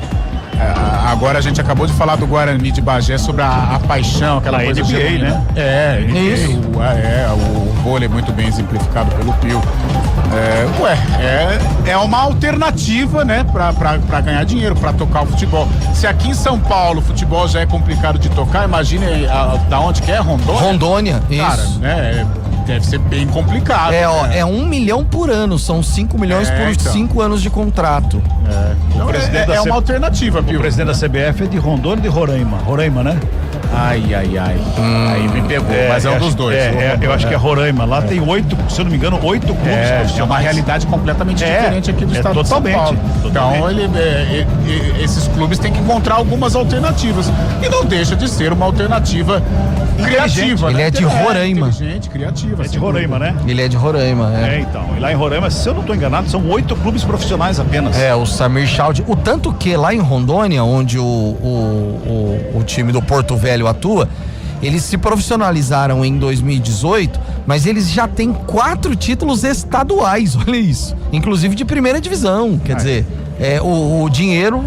agora a gente acabou de falar do Guarani de Bagé sobre a paixão, aquela coisa NBA, genuína, né? NBA, Isso. O vôlei muito bem exemplificado pelo Pio. É uma alternativa, né, pra ganhar dinheiro, pra tocar o futebol. Se aqui em São Paulo o futebol já é complicado de tocar, imagine da onde que é, Rondônia? Rondônia, isso. Cara, né, deve ser bem complicado. É 1 milhão por ano, são 5 milhões por 5 anos de contrato. Então é uma alternativa, Pio. O presidente da CBF é de Rondônia e de Roraima. Roraima, né? Ai. Aí me pegou, mas é um dos dois. Eu acho que é Roraima. Lá tem 8, se eu não me engano, 8 clubes profissionais. É uma realidade completamente diferente aqui do estado de São Paulo. Então, esses clubes têm que encontrar algumas alternativas. E não deixa de ser uma alternativa criativa. Ele é de Roraima. Inteligente, criativa. É de Roraima, né? Ele é de Roraima, então. E lá em Roraima, se eu não estou enganado, são 8 clubes profissionais apenas. O Samir Chaldi. O tanto que lá em Rondônia, onde o time do Porto Velho atua, eles se profissionalizaram em 2018, mas eles já têm 4 títulos estaduais, olha isso. Inclusive de primeira divisão, quer dizer, o dinheiro,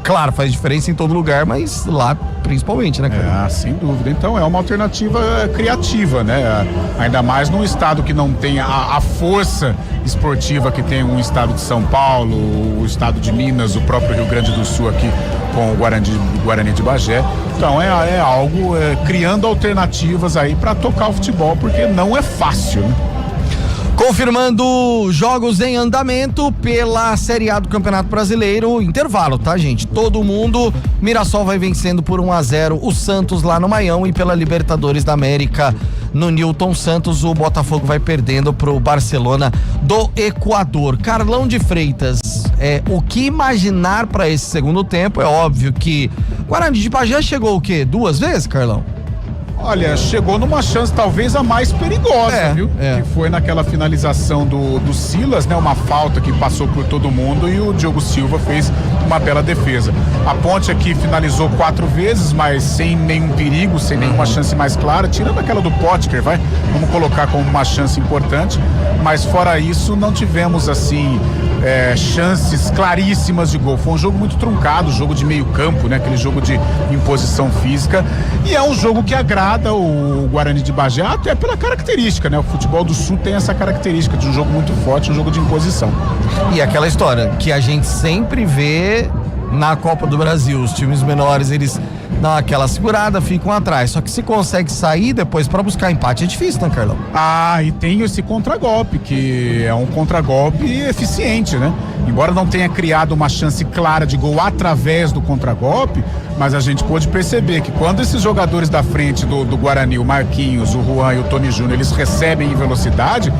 claro, faz diferença em todo lugar, mas lá principalmente, né, cara? Sem dúvida. Então é uma alternativa criativa, né? Ainda mais num estado que não tem a força esportiva que tem um estado de São Paulo, o estado de Minas, o próprio Rio Grande do Sul aqui com o Guarani de Bagé. Então é algo criando alternativas aí para tocar o futebol, porque não é fácil, né? Confirmando jogos em andamento pela Série A do Campeonato Brasileiro, intervalo, tá, gente? Todo mundo, Mirassol vai vencendo por 1-0 o Santos lá no Maião, e pela Libertadores da América no Newton Santos, o Botafogo vai perdendo pro Barcelona do Equador. Carlão de Freitas, o que imaginar para esse segundo tempo? É óbvio que Guarani de Bagé chegou o quê? 2 vezes, Carlão? Olha, chegou numa chance talvez a mais perigosa, viu? Que foi naquela finalização do Silas, né? Uma falta que passou por todo mundo e o Diogo Silva fez uma bela defesa. A Ponte aqui finalizou 4 vezes, mas sem nenhum perigo, sem nenhuma chance mais clara, tirando aquela do Potker, vamos colocar como uma chance importante, mas fora isso não tivemos assim chances claríssimas de gol. Foi um jogo muito truncado, jogo de meio campo, né? Aquele jogo de imposição física, e é um jogo que agrada o Guarani de Bagé até pela característica, né? O futebol do Sul tem essa característica de um jogo muito forte, um jogo de imposição. E aquela história que a gente sempre vê na Copa do Brasil, os times menores, eles dão aquela segurada, ficam atrás, só que se consegue sair depois pra buscar empate é difícil, né, Carlão? E tem esse contragolpe, que é um contragolpe eficiente, né? Embora não tenha criado uma chance clara de gol através do contragolpe, mas a gente pôde perceber que quando esses jogadores da frente do Guarani, o Marquinhos, o Juan e o Tony Júnior, eles recebem em velocidade,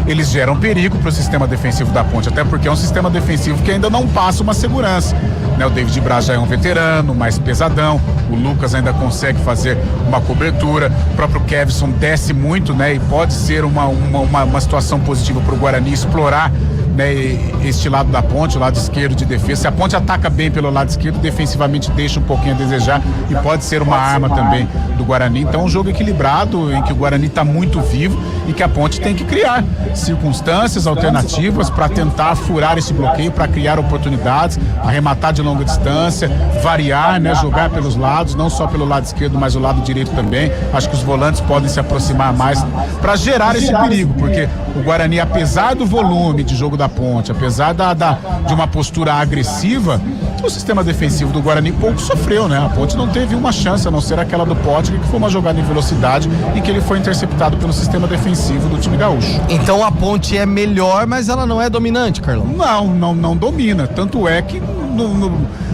eles geram perigo para o sistema defensivo da Ponte, até porque é um sistema defensivo que ainda não passa uma segurança, né? O David Braz já é um veterano, mais pesadão, o Lucas ainda consegue fazer uma cobertura, o próprio Kevson desce muito, né? E pode ser uma situação positiva para o Guarani explorar, né, este lado da Ponte, o lado esquerdo de defesa. Se a Ponte ataca bem pelo lado esquerdo, defensivamente deixa um pouquinho a desejar e pode ser uma arma também do Guarani. Então um jogo equilibrado, em que o Guarani está muito vivo e que a Ponte tem que criar circunstâncias alternativas para tentar furar esse bloqueio, para criar oportunidades, arrematar de longa distância, variar, né, jogar pelos lados, não só pelo lado esquerdo, mas o lado direito também. Acho que os volantes podem se aproximar mais para gerar esse perigo, porque o Guarani, apesar do volume de jogo da Ponte, apesar de uma postura agressiva, o sistema defensivo do Guarani pouco sofreu, né? A Ponte não teve uma chance, a não ser aquela do Potker, que foi uma jogada em velocidade e que ele foi interceptado pelo sistema defensivo do time gaúcho. Então a Ponte é melhor, mas ela não é dominante, Carlão? Não domina, tanto é que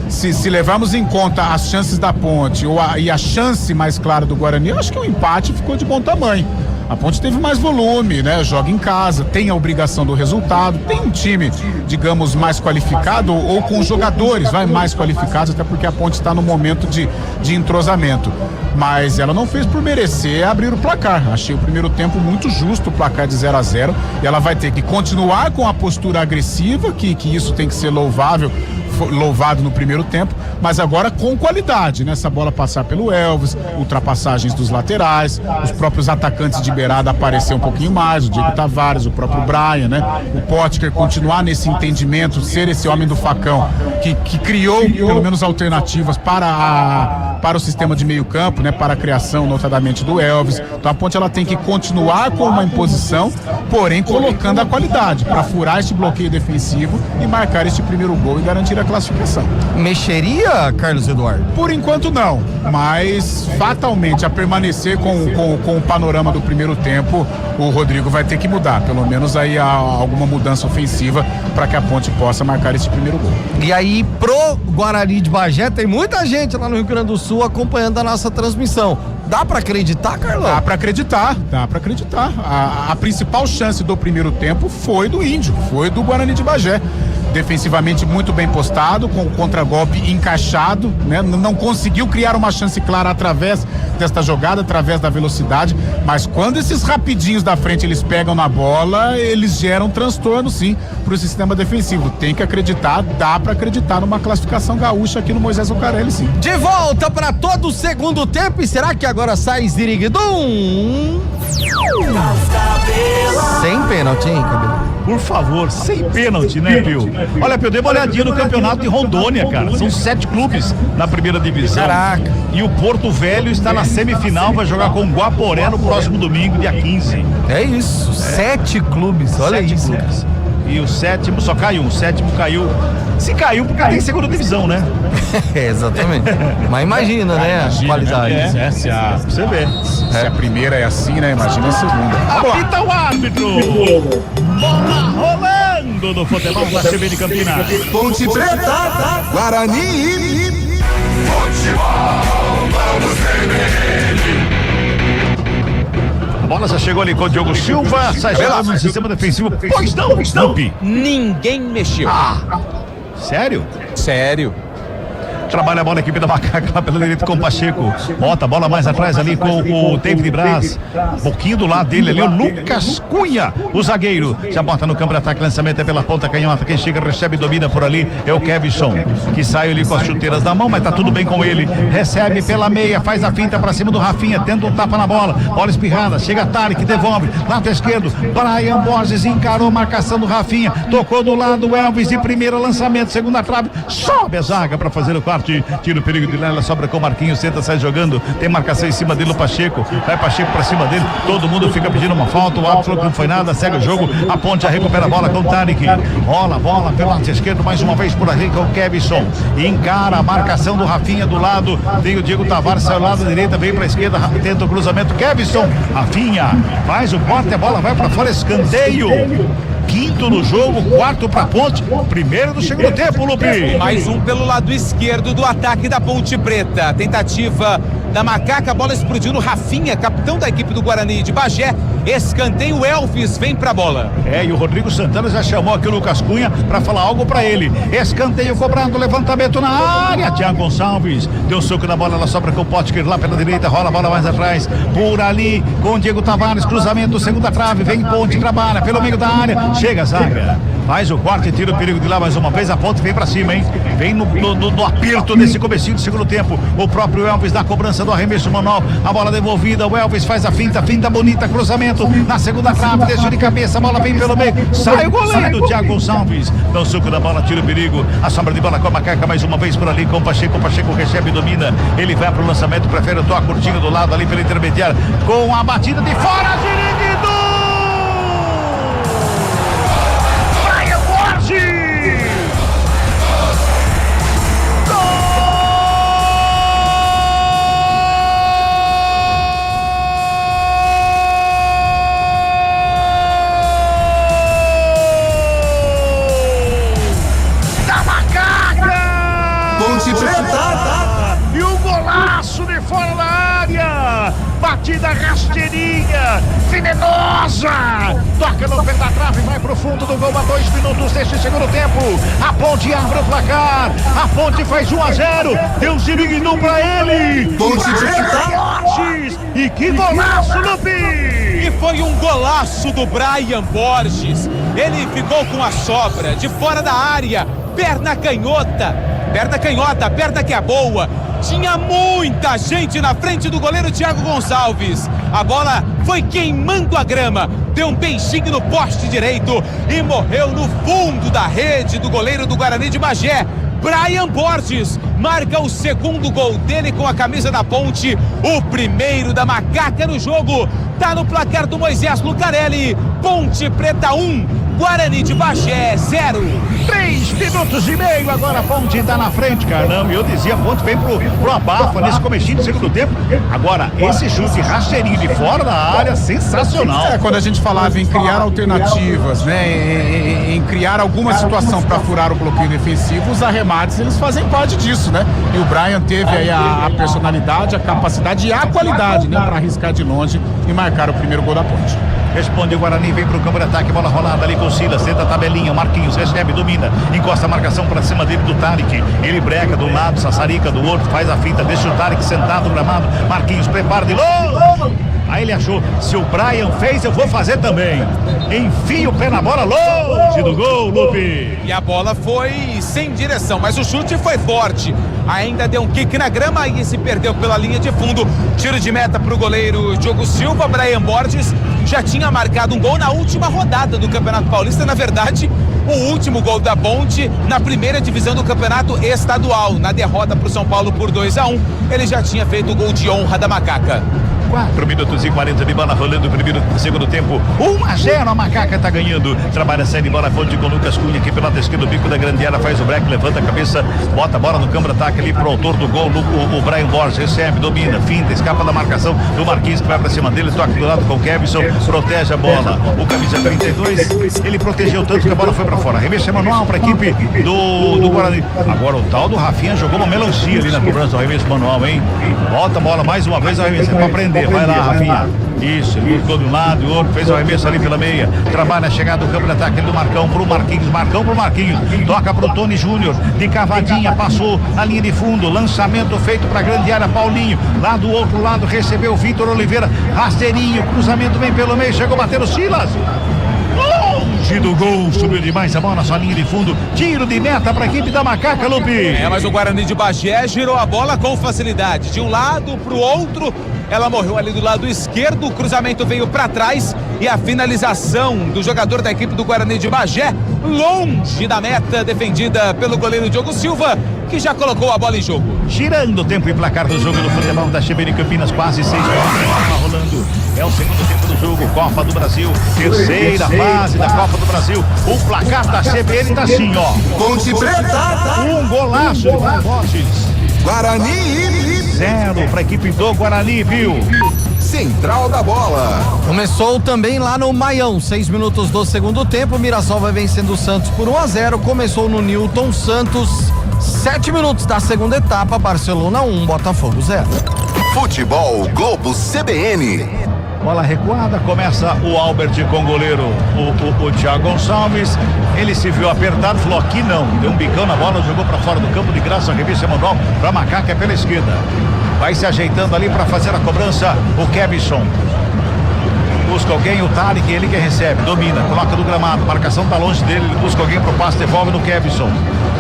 se levarmos em conta as chances da Ponte e a chance mais clara do Guarani, eu acho que o empate ficou de bom tamanho. A Ponte teve mais volume, né? Joga em casa, tem a obrigação do resultado, tem um time, digamos, mais qualificado ou com jogadores mais qualificados, até porque a Ponte está no momento de entrosamento. Mas ela não fez por merecer abrir o placar. Achei o primeiro tempo muito justo, o placar de 0-0, e ela vai ter que continuar com a postura agressiva, que isso tem que ser louvado no primeiro tempo, mas agora com qualidade, né? Essa bola passar pelo Elvis, ultrapassagens dos laterais, os próprios atacantes de beirada aparecer um pouquinho mais, o Diego Tavares, o próprio Brian, né? O Potker continuar nesse entendimento, ser esse homem do facão que criou pelo menos alternativas para o sistema de meio campo, né? Para a criação, notadamente, do Elvis. Então a Ponte, ela tem que continuar com uma imposição, porém colocando a qualidade para furar este bloqueio defensivo e marcar este primeiro gol e garantir a classificação. Mexeria, Carlos Eduardo? Por enquanto não, mas fatalmente a permanecer com o panorama do primeiro tempo, o Rodrigo vai ter que mudar, pelo menos aí alguma mudança ofensiva para que a Ponte possa marcar esse primeiro gol. E aí pro Guarani de Bagé tem muita gente lá no Rio Grande do Sul acompanhando a nossa transmissão. Dá pra acreditar, Carlão? Dá pra acreditar. A principal chance do primeiro tempo foi do Índio, foi do Guarani de Bagé. Defensivamente muito bem postado, com o contragolpe encaixado, né? Não conseguiu criar uma chance clara através desta jogada, através da velocidade, mas quando esses rapidinhos da frente eles pegam na bola, eles geram transtorno sim pro sistema defensivo. Tem que acreditar, dá pra acreditar numa classificação gaúcha aqui no Moisés Zucarelli, sim. De volta pra todo o segundo tempo, e será que agora sai Ziriguidum? Sem pênalti, hein, Cabelo? Por favor, sem pênalti, né, Pio? Olha, Pio, dei uma olhadinha no campeonato de Rondônia, cara. São 7 clubes na primeira divisão. Caraca. E o Porto Velho está na semifinal, vai jogar com o Guaporé no próximo domingo, dia 15. É isso, 7 clubes, olha 7 isso. clubes. e o sétimo só cai um. O sétimo caiu. Se caiu, porque tem segunda divisão, né? Exatamente. Mas imagina, né? A qualidade. Se você vê. Se a primeira é assim, né? Imagina a segunda. Apita o árbitro. Bola rolando no futebol da CBN Campinas. Ponte Preta, Guarani. Futebol, vamos CBN. A bola já chegou ali com o Diogo Silva. Sai jogando no sistema defensivo. Pois não, Lupe. Ninguém mexeu. Sério? Sério. Trabalha a bola a equipe da Macaca lá pela direita com o Pacheco. Bota a bola mais atrás ali com o David Braz. Um pouquinho do lado dele ali, o Lucas Cunha, o zagueiro. Já bota no campo de ataque, lançamento é pela ponta canhota. Quem chega, recebe e domina por ali é o Kevson, que sai ali com as chuteiras na mão, mas tá tudo bem com ele. Recebe pela meia, faz a finta pra cima do Rafinha, tenta um tapa na bola. Bola espirrada, chega Tarek, devolve. Lado esquerdo, Brian Borges encarou a marcação do Rafinha. Tocou do lado o Elvis de primeira, lançamento, segunda trave. Sobe a zaga pra fazer o quarto. Tira o perigo de lá, ela sobra com o Marquinhos, tenta sair jogando, tem marcação em cima dele, o Pacheco, vai Pacheco pra cima dele, todo mundo fica pedindo uma falta, o árbitro falou que não foi nada, segue o jogo, a Ponte recupera a bola com o Tarek, rola a bola pelo lado esquerdo, mais uma vez por ali com o Kevson, encara a marcação do Rafinha do lado, tem o Diego Tavares, sai ao lado direita, vem pra esquerda, tenta o cruzamento, Kevson, Rafinha, faz o corte, a bola vai pra fora, escanteio. Quinto no jogo, quarto pra Ponte, primeiro do segundo tempo, Lupe. Mais um pelo lado esquerdo do ataque da Ponte Preta. Tentativa da Macaca, a bola explodiu no Rafinha, capitão da equipe do Guarani de Bagé. Escanteio, o Elvis vem pra bola. E o Rodrigo Santana já chamou aqui o Lucas Cunha pra falar algo pra ele. Escanteio cobrado, levantamento na área. Thiago Gonçalves deu um soco na bola, ela sobra com o Potker lá pela direita, rola a bola mais atrás. Por ali com o Diego Tavares, cruzamento, segunda trave, vem Ponte, trabalha pelo meio da área. Chega a zaga, faz o corte e tira o perigo de lá mais uma vez. A Ponte vem pra cima, hein? Vem no aperto desse comecinho do segundo tempo. O próprio Elvis na cobrança do arremesso manual. A bola devolvida, o Elvis faz a finta bonita, cruzamento na segunda trave, deixa de cabeça, a bola vem pelo meio, sai o goleiro, Thiago Gonçalves. Dá o suco da bola, tira o perigo. A sombra de bola com a Macaca mais uma vez por ali com o Pacheco. O Pacheco recebe e domina. Ele vai pro lançamento, prefere o toque curtinho do lado ali pela intermediária. Com a batida de fora, Ziriguido! Ponte Preta! E o golaço de fora da área! Batida rasteirinha, venenosa! Toca no pé da trave, vai pro fundo do gol a 2 minutos deste segundo tempo. A Ponte abre o placar, a Ponte faz 1-0, deu um Ziriguinum pra ele! Ponte Preta! E que golaço, Lupi! E foi um golaço do Brian Borges. Ele ficou com a sobra de fora da área, perna canhota, perna que é boa. Tinha muita gente na frente do goleiro Thiago Gonçalves. A bola foi queimando a grama, deu um beijinho no poste direito e morreu no fundo da rede do goleiro do Guarani de Bagé. Brian Borges marca o segundo gol dele com a camisa da Ponte, o primeiro da Macaca no jogo. Tá no placar do Moisés Lucarelli. Ponte Preta 1, Guarani de Bagé 0. 3 minutos e meio, agora a Ponte tá na frente, caramba. Eu dizia, a Ponte vem pro abafa nesse comecinho do segundo tempo. Agora, esse chute rasteirinho de fora da área, sensacional. Quando a gente falava em criar alternativas, né, em criar alguma situação para furar o bloqueio defensivo, os arremates, eles fazem parte disso, né? E o Brian teve aí a personalidade, a capacidade e a qualidade, né, para arriscar de longe e marcar o primeiro gol da Ponte. Responde o Guarani, vem pro campo de ataque, bola rolada ali com o Silas, tenta a tabelinha, o Marquinhos recebe, domina, encosta a marcação pra cima dele do Tarek, ele breca do lado, sassarica do outro, faz a finta, deixa o Tarek sentado no gramado, Marquinhos prepara de novo, aí ele achou, se o Brian fez, eu vou fazer também, enfia o pé na bola, longe do gol, Lupe. E a bola foi sem direção, mas o chute foi forte, ainda deu um kick na grama e se perdeu pela linha de fundo. Tiro de meta pro goleiro Diogo Silva. Brian Borges já tinha marcado um gol na última rodada do Campeonato Paulista, na verdade o último gol da Ponte na primeira divisão do Campeonato Estadual, na derrota pro São Paulo por 2-1. Ele já tinha feito o gol de honra da Macaca. 4 minutos e 40 de bola rolando o primeiro, segundo tempo. 1-0, a Macaca tá ganhando. Trabalha a série, bola ponte com o Lucas Cunha aqui pela esquerda, o bico da grande área, faz o break, levanta a cabeça, bota a bola no campo de ataque ali pro autor do gol, o Brian Borges recebe, domina, finta, escapa da marcação do Marquinhos que vai pra cima dele, toca do lado com o Kevson, protege a bola. O camisa 32, ele protegeu tanto que a bola foi pra fora. Arremesso manual pra equipe do Guarani. Agora o tal do Rafinha jogou uma melancia ali na cobrança do arremesso manual, hein? Bota a bola mais uma vez, o arremesso é pra prender. Vai lá, Rafinha. Isso, ele ficou de um lado, o outro fez o arremesso ali pela meia. Trabalha a chegada do campo de ataque do Marcão pro Marquinhos. Marcão pro Marquinhos. Toca pro Tony Júnior. De cavadinha, passou na linha de fundo. Lançamento feito pra grande área. Paulinho. Lá do outro lado recebeu o Vitor Oliveira. Rasteirinho. Cruzamento vem pelo meio. Chegou batendo o Silas. Longe do gol, subiu demais a bola na sua linha de fundo. Tiro de meta para a equipe da Macaca, Lupi. Mas o Guarani de Bagé girou a bola com facilidade. De um lado para o outro, ela morreu ali do lado esquerdo. O cruzamento veio para trás e a finalização do jogador da equipe do Guarani de Bagé, longe da meta, defendida pelo goleiro Diogo Silva, que já colocou a bola em jogo. Girando o tempo e placar do jogo do futebol da Cheberi Campinas, quase 6 horas rolando. É o segundo tempo do jogo, Copa do Brasil, terceira fase da Copa do Brasil. O placar da CBN tá assim, ó. Ponte Preta. Um golaço de Borges. Guarani 0 para a equipe do Guarani, viu? Central da bola. Começou também lá no Maião, 6 minutos do segundo tempo. Mirassol vai vencendo o Santos por 1-0. Começou no Newton Santos. 7 minutos da segunda etapa. Barcelona 1, Botafogo 0. Futebol Globo CBN. Bola recuada, começa o Albert com o goleiro, o Thiago Gonçalves. Ele se viu apertado, falou aqui não. Deu um bicão na bola, jogou para fora do campo de graça, revista manual para Macaca pela esquerda. Vai se ajeitando ali para fazer a cobrança o Kevson. Busca alguém, o Tarek, ele que recebe, domina, coloca do gramado, marcação tá longe dele, ele busca alguém pro passe, devolve no Kevson.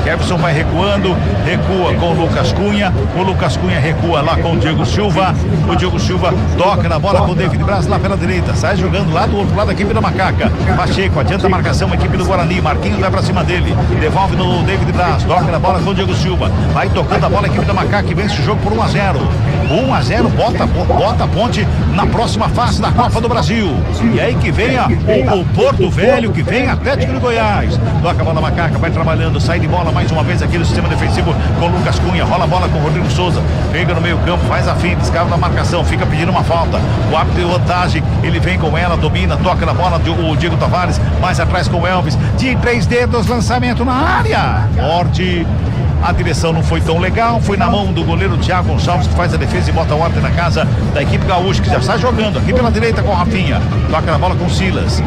Kevson vai recuando, recua com o Lucas Cunha, o Lucas Cunha recua lá com o Diego Silva, o Diego Silva toca na bola com o David Braz lá pela direita, sai jogando lá do outro lado da equipe da Macaca. Pacheco, adianta a marcação, a equipe do Guarani, Marquinhos vai pra cima dele, devolve no David Braz, toca na bola com o Diego Silva, vai tocando a bola a equipe da Macaca e vence o jogo por 1-0. 1-0, bota a Ponte na próxima fase da Copa do Brasil. E aí que venha o Porto Velho, que vem Atlético de Goiás. Toca a bola Macaca, vai trabalhando, sai de bola mais uma vez aqui no sistema defensivo com o Lucas Cunha, rola a bola com o Rodrigo Souza, pega no meio campo, faz a finta, escala da marcação, fica pedindo uma falta. O árbitro de vantagem, ele vem com ela, domina, toca na bola, o Diego Tavares, mais atrás com o Elvis, de 3 dedos, lançamento na área. Forte. A direção não foi tão legal, foi na mão do goleiro Thiago Gonçalves, que faz a defesa e bota a ordem na casa da equipe gaúcha, que já está jogando aqui pela direita com o Rafinha. Toca na bola com o Silas.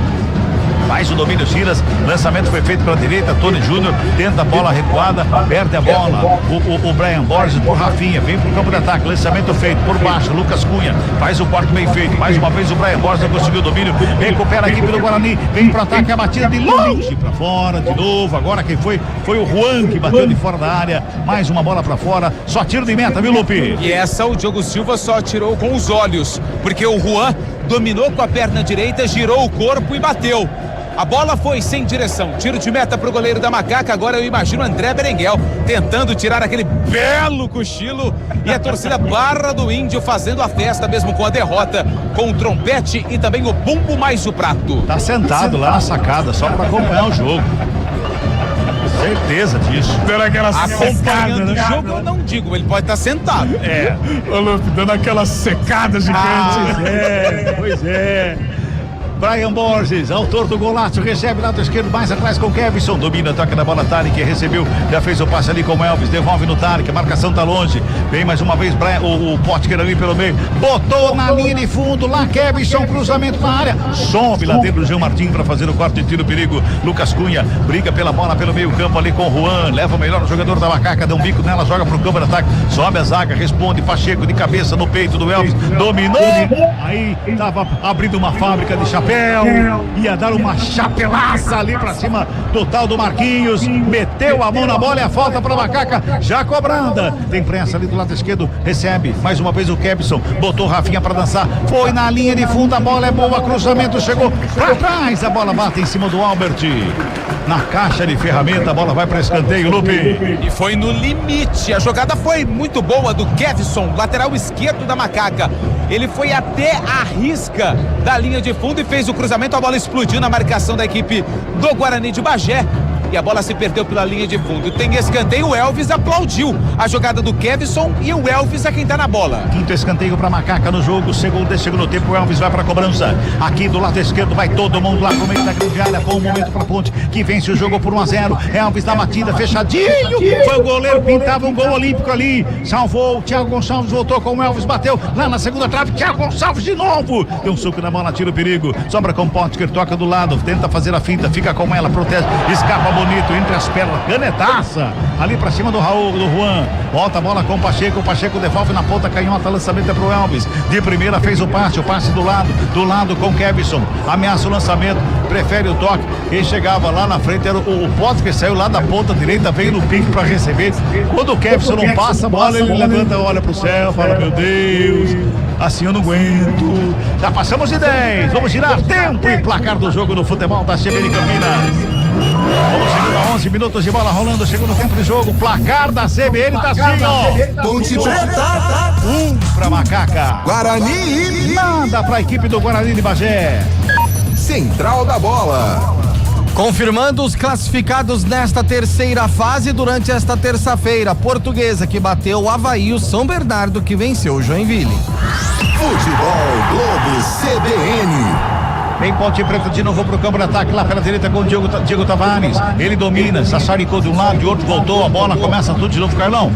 Faz o domínio Silas, lançamento foi feito pela direita, Tony Júnior tenta a bola recuada, perde a bola, o Brian Borges por Rafinha, vem pro campo de ataque, lançamento feito por baixo, Lucas Cunha, faz o quarto bem feito, mais uma vez o Brian Borges não conseguiu o domínio, recupera a equipe do Guarani, vem pro ataque, a batida de longe pra fora, de novo, agora quem foi o Juan que bateu de fora da área, mais uma bola pra fora, só tiro de meta, viu, Lupe? E essa o Diogo Silva só tirou com os olhos, porque o Juan dominou com a perna direita, girou o corpo e bateu. A bola foi sem direção, tiro de meta pro goleiro da Macaca. Agora eu imagino o André Berenguel tentando tirar aquele belo cochilo e a torcida Barra do Índio fazendo a festa mesmo com a derrota, com o trompete e também o bumbo mais o prato. Tá sentado lá na sacada só para acompanhar o jogo. Certeza disso. Dando aquela acompanhando o jogo, eu não digo, ele pode estar sentado. É, ô Lupe, dando aquela secada gigante. Pois é. Brian Borges, autor do golaço, recebe lado esquerdo, mais atrás com o Kevson, domina, toca na bola, Tarek, recebeu, já fez o passe ali com o Elvis, devolve no Tarek, a marcação tá longe, vem mais uma vez o Potker ali pelo meio, botou na linha de fundo, lá Kevson, cruzamento na área, sobe lá dentro o João Martins para fazer o quarto de tiro, perigo, Lucas Cunha, briga pela bola pelo meio campo ali com o Juan, leva o melhor jogador da Macaca, dá um bico nela, joga pro campo de ataque, sobe a zaga, responde, Pacheco de cabeça no peito do Elvis, dominou, aí tava abrindo uma fábrica de chapéu, ia dar uma chapelaça ali pra cima do tal do Marquinhos, meteu a mão na bola e a falta pra Macaca, já cobrada, tem prensa ali do lado esquerdo, recebe, mais uma vez o Kevson, botou Rafinha pra dançar, foi na linha de fundo, a bola é boa, cruzamento chegou pra trás, a bola bate em cima do Albert, na caixa de ferramenta, a bola vai para escanteio, Lupe. E foi no limite, a jogada foi muito boa do Kevson, lateral esquerdo da Macaca. Ele foi até a risca da linha de fundo e fez o cruzamento. A bola explodiu na marcação da equipe do Guarani de Bagé. E a bola se perdeu pela linha de fundo. Tem escanteio, o Elvis aplaudiu a jogada do Kevson e o Elvis é quem tá na bola. Quinto escanteio pra Macaca no jogo, segundo tempo, o Elvis vai pra cobrança. Aqui do lado esquerdo vai todo mundo lá pro meio da grande área. Bom momento pra Ponte, que vence o jogo por 1-0. Elvis na batida, fechadinho. Foi o goleiro, pintava um gol olímpico ali. Salvou, o Thiago Gonçalves voltou com o Elvis, bateu lá na segunda trave. Thiago Gonçalves de novo. Deu um soco na bola, tira o perigo. Sobra com Potker, toca do lado, tenta fazer a finta, fica com ela, protege, escapa bonito, entre as pernas, canetaça, ali pra cima do Raul, do Juan, volta a bola com o Pacheco devolve na ponta canhota, lançamento é pro Elvis, de primeira fez o passe do lado com o Kevson, ameaça o lançamento, prefere o toque, quem chegava lá na frente era o Potker, que saiu lá da ponta direita, veio no pique pra receber, quando o Kevson não passa a bola, ele levanta, olha pro céu, fala, meu Deus, assim eu não aguento, já passamos de 10, vamos girar tempo e placar do jogo no futebol da CBN Campinas. Vamos seguir 11 minutos de bola rolando, segundo tempo de jogo, placar da CBN tá assim, ó. Ponte Preta. 1 pra Macaca. Guarani. Nada pra equipe do Guarani de Bagé. Central da bola. Confirmando os classificados nesta terceira fase durante esta terça-feira. Portuguesa que bateu o Avaí, o São Bernardo que venceu o Joinville. Futebol Globo CBN. Vem Ponte Preta de novo pro campo de ataque lá pela direita com o Diego Tavares. Ele domina, sassaricou de um lado, de outro voltou, a bola começa tudo de novo, Carlão.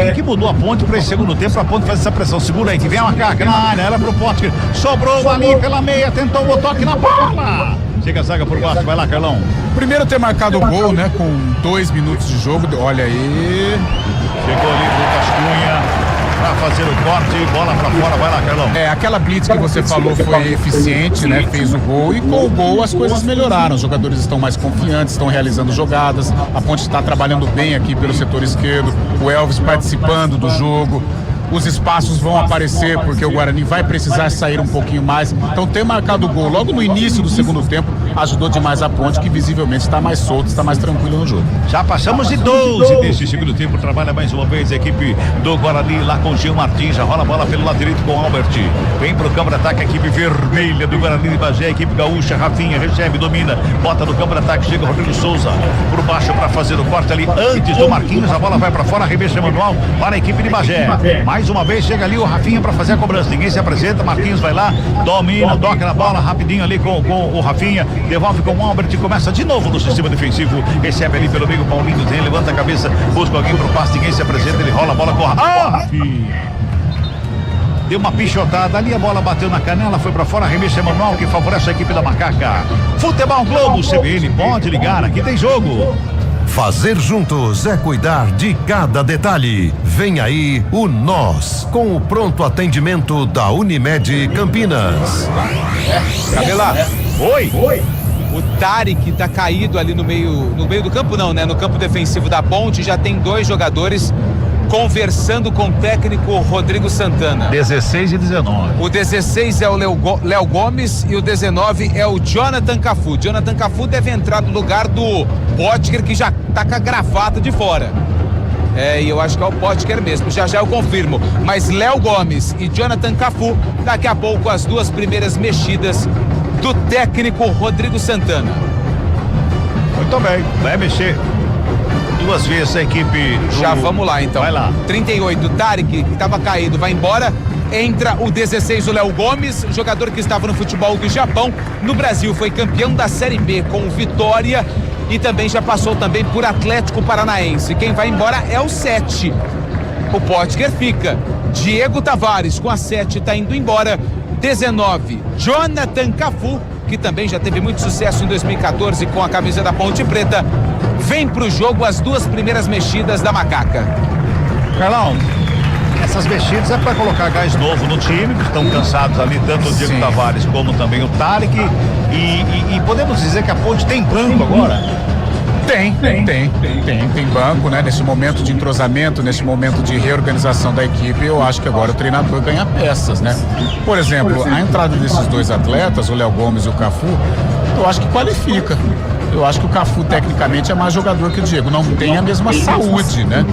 O que mudou a Ponte para esse segundo tempo? A Ponte faz essa pressão, segura aí, que vem a Macaca na área, ela pro Potker, sobrou ali pela meia, tentou o toque na bola. Chega a zaga por baixo, vai lá, Carlão. Primeiro ter marcado o gol, né, com 2 minutos de jogo, olha aí. Chegou ali o Lucas Cunha pra fazer o corte, bola pra fora, vai lá, Carlão. Aquela blitz que você falou foi eficiente, né? Fez o gol e com o gol as coisas melhoraram. Os jogadores estão mais confiantes, estão realizando jogadas. A Ponte está trabalhando bem aqui pelo setor esquerdo. O Elvis participando do jogo. Os espaços vão aparecer porque o Guarani vai precisar sair um pouquinho mais. Então ter marcado o gol logo no início do segundo tempo ajudou demais a Ponte, que visivelmente está mais solta, está mais tranquila no jogo. Já passamos de 12 desse segundo tempo, trabalha mais uma vez a equipe do Guarani lá com o Gil Martins, já rola a bola pelo lado direito com o Albert, vem pro campo de ataque a equipe vermelha do Guarani de Bagé, a equipe gaúcha, Rafinha recebe, domina, bota no campo de ataque, chega o Rodrigo Souza por baixo para fazer o corte ali antes do Marquinhos, a bola vai para fora, arremesso manual para a equipe de Bagé, mais uma vez chega ali o Rafinha para fazer a cobrança, ninguém se apresenta, Marquinhos vai lá, domina, toca na bola rapidinho ali com o Rafinha, devolve com o Albert, começa de novo no sistema defensivo, recebe ali pelo meio, Paulinho tem, levanta a cabeça, busca alguém pro passe, ninguém se apresenta, ele rola a bola com Rafinha. Deu uma pichotada ali, a bola bateu na canela, foi pra fora, arremesso manual que favorece a equipe da Macaca. Futebol Globo CBN, pode ligar, aqui tem jogo. Fazer juntos é cuidar de cada detalhe. Vem aí o Nós, com o pronto atendimento da Unimed Campinas. Cabela. Oi. O Tarek tá caído ali no meio do campo não, né? No campo defensivo da Ponte, já tem 2 jogadores conversando com o técnico Rodrigo Santana. 16 e 19. O 16 é o Léo Gomes e o 19 é o Jonathan Cafu. Jonathan Cafu deve entrar no lugar do Potker, que já tá com a gravata de fora. E eu acho que é o Potker mesmo, já eu confirmo. Mas Léo Gomes e Jonathan Cafu, daqui a pouco as 2 primeiras mexidas do técnico Rodrigo Santana. Muito bem, vai mexer 2 vezes a equipe. Já vamos lá então. Vai lá. 38, Tarek, que estava caído, vai embora. Entra o 16, o Léo Gomes, jogador que estava no futebol do Japão. No Brasil foi campeão da Série B com o Vitória e também já passou também por Atlético Paranaense. Quem vai embora é o 7. O Potker fica. Diego Tavares com a 7 está indo embora. 19, Jonathan Cafu, que também já teve muito sucesso em 2014 com a camisa da Ponte Preta, vem pro jogo as 2 primeiras mexidas da Macaca. Carlão, essas mexidas é para colocar gás novo no time, que estão cansados ali, tanto o Diego Tavares como também o Tarek, e podemos dizer que a Ponte tem banco agora? Tem banco, né? Nesse momento de entrosamento, nesse momento de reorganização da equipe, eu acho que agora o treinador ganha peças, né? Por exemplo, a entrada desses 2 atletas, o Léo Gomes e o Cafu, eu acho que qualifica. Eu acho que o Cafu, tecnicamente, é mais jogador que o Diego. Não tem a mesma saúde, né?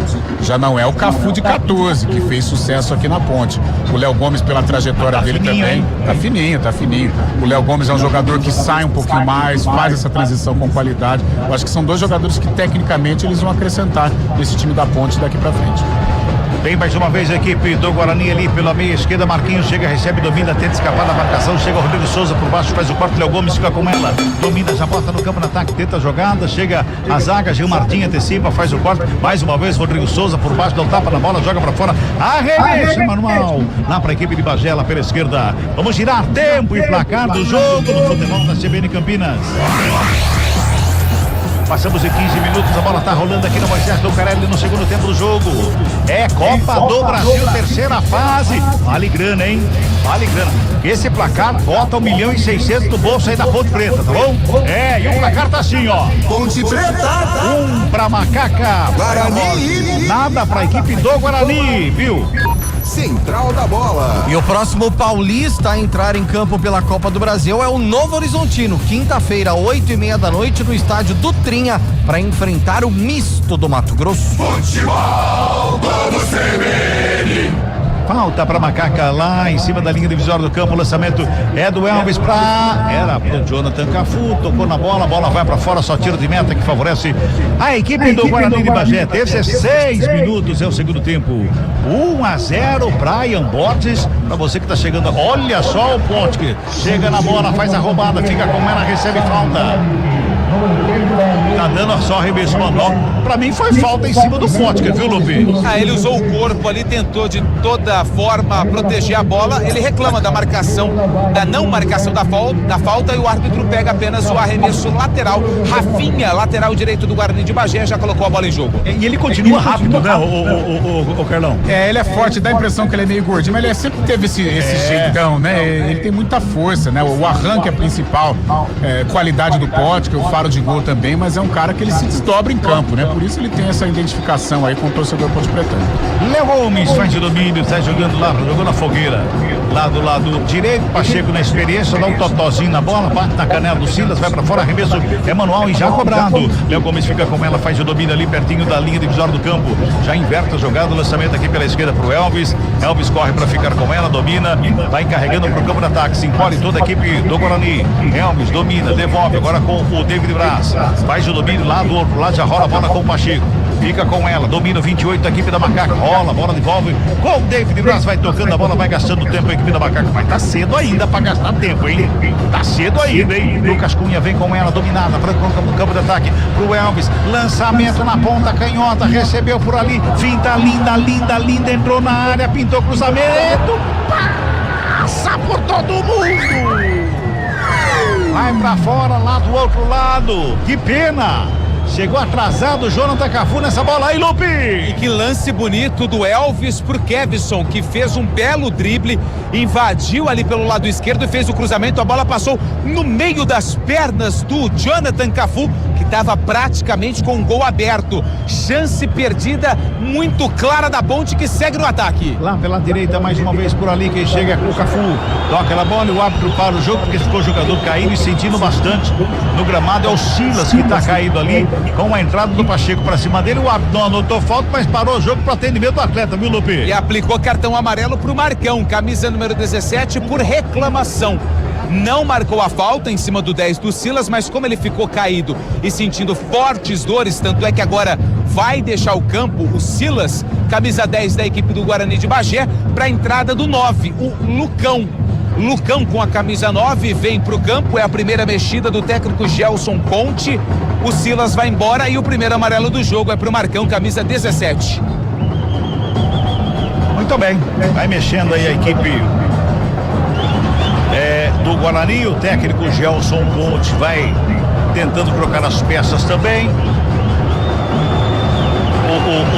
Já não é o Cafu de 14, que fez sucesso aqui na Ponte. O Léo Gomes, pela trajetória dele também, tá fininho. O Léo Gomes é um jogador que sai um pouquinho mais, faz essa transição com qualidade. Eu acho que são dois jogadores que, tecnicamente, eles vão acrescentar nesse time da Ponte daqui pra frente. Vem mais uma vez a equipe do Guarani ali pela meia esquerda. Marquinhos chega, recebe, domina, tenta escapar da marcação. Chega o Rodrigo Souza por baixo, faz o corte. Léo Gomes fica com ela, domina, já bota no campo no ataque, tenta a jogada. Chega a zaga, Gil Martins antecipa, faz o corte. Mais uma vez, Rodrigo Souza por baixo, dá um tapa na bola, joga pra fora. Arremesso manual lá pra equipe de Bagé, lá pela esquerda. Vamos girar tempo e placar do jogo no futebol da CBN Campinas. Passamos em 15 minutos, a bola tá rolando aqui no Moisés Lucarelli no segundo tempo do jogo. É Copa do Brasil, terceira fase. Vale grana, hein? Vale grana. Esse placar bota 1.600.000 do bolso aí da Ponte Preta, tá bom? E o placar tá assim, ó. Ponte Preta. 1 pra Macaca. Guarani. Nada pra equipe do Guarani, viu? Central da Bola. E o próximo paulista a entrar em campo pela Copa do Brasil é o Novo Horizontino, quinta-feira, 8:30 da noite, no estádio do Trinha, para enfrentar o Misto do Mato Grosso. Futebol, vamos CBN. Falta pra Macaca lá em cima da linha divisória do campo. O lançamento é do Elvis era pro Jonathan Cafu, tocou na bola, a bola vai pra fora, só tiro de meta que favorece a equipe do Guarani de Bagé. 16 minutos é o segundo tempo. 1-0, Brian Borges. Pra você que tá chegando, olha só o Ponte que chega na bola, faz a roubada, fica com ela, recebe falta. Tá dando só arremesso manual. Pra mim foi falta em cima do Potker, viu, Lupi? Ele usou o corpo ali, tentou de toda forma proteger a bola. Ele reclama da marcação, da não marcação da falta, e o árbitro pega apenas o arremesso lateral. Rafinha, lateral direito do Guarani de Bagé, já colocou a bola em jogo. E ele continua rápido, né, o Carlão? Ele é forte, dá a impressão que ele é meio gordinho, mas ele sempre teve esse jeitão, né? Ele tem muita força, né? O arranque é a principal qualidade do Potker, o faro de gol também, mas é um cara que ele se desdobra em campo, né? Por isso ele tem essa identificação aí com o torcedor Ponte Pretano. Léo Gomes faz o domínio, tá jogando lá, jogou na fogueira. Lá do lado direito, Pacheco na experiência, dá um totozinho na bola, bate na canela do Silas, vai pra fora, arremesso é manual e já cobrado. Léo Gomes fica com ela, faz o domínio ali pertinho da linha divisória do campo. Já inverte a jogada, o lançamento aqui pela esquerda pro Elvis. Elvis corre pra ficar com ela, domina, vai carregando pro campo de ataque, se encolhe toda a equipe do Guarani. Elvis domina, devolve agora com o David Braz. Faz o domínio lá do outro lado, já rola a bola com o Pacheco. Fica com ela, domina o 28 da equipe da Macaca, rola, a bola devolve com o David Braz, vai tocando a bola, vai gastando tempo a equipe da Macaca, mas tá cedo ainda pra gastar tempo, hein? Tá cedo ainda, hein? Lucas Cunha vem com ela, dominada, no campo de ataque pro Elvis, lançamento na ponta canhota, recebeu por ali, finta linda, entrou na área, pintou cruzamento, passa por todo mundo, vai pra fora, lá do outro lado, que pena! Chegou atrasado o Jonathan Cafu nessa bola aí, Lupe! E que lance bonito do Elvis pro Kevson, que fez um belo drible, invadiu ali pelo lado esquerdo e fez o cruzamento, a bola passou no meio das pernas do Jonathan Cafu, que estava praticamente com o gol aberto. Chance perdida muito clara da Ponte, que segue no ataque. Lá pela direita, mais uma vez por ali, quem chega é com o Cafu. Toca na bola e o árbitro para o jogo, porque ficou o jogador caindo e sentindo bastante no gramado. É o Silas que está caído ali, com a entrada do Pacheco para cima dele. O árbitro não anotou falta, mas parou o jogo para atendimento do atleta, viu, Lupe? E aplicou cartão amarelo pro Marcão, camisa número 17, por reclamação. Não marcou a falta em cima do 10 do Silas, mas como ele ficou caído e sentindo fortes dores, tanto é que agora vai deixar o campo o Silas, camisa 10 da equipe do Guarani de Bagé, para a entrada do 9, o Lucão com a camisa 9 vem pro campo, é a primeira mexida do técnico Gelson Conte. O Silas vai embora e o primeiro amarelo do jogo é pro Marcão, camisa 17. Muito bem, vai mexendo aí a equipe do Guarani, o técnico Gelson Conte vai tentando trocar as peças também.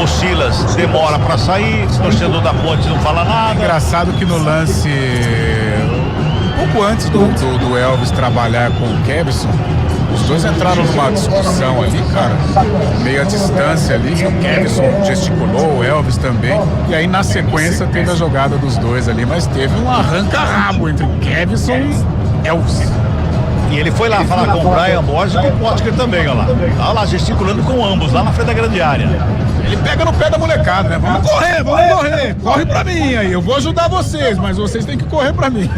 O Silas demora para sair, o torcedor da Ponte não fala nada. Engraçado que no lance, um pouco antes do Elvis trabalhar com o Kevson, os dois entraram numa discussão ali, cara, meio à distância ali, que o Kevson gesticulou, o Elvis também, e aí na sequência teve a jogada dos dois ali, mas teve um arranca-rabo entre Kevson e Elvis. E ele foi lá falar com o Brian Borges e com o Potker também, olha lá. Tá lá gesticulando com ambos, lá na frente da grande área. Ele pega no pé da molecada, né? Vamos correr. Corre pra mim aí. Eu vou ajudar vocês, mas vocês têm que correr pra mim.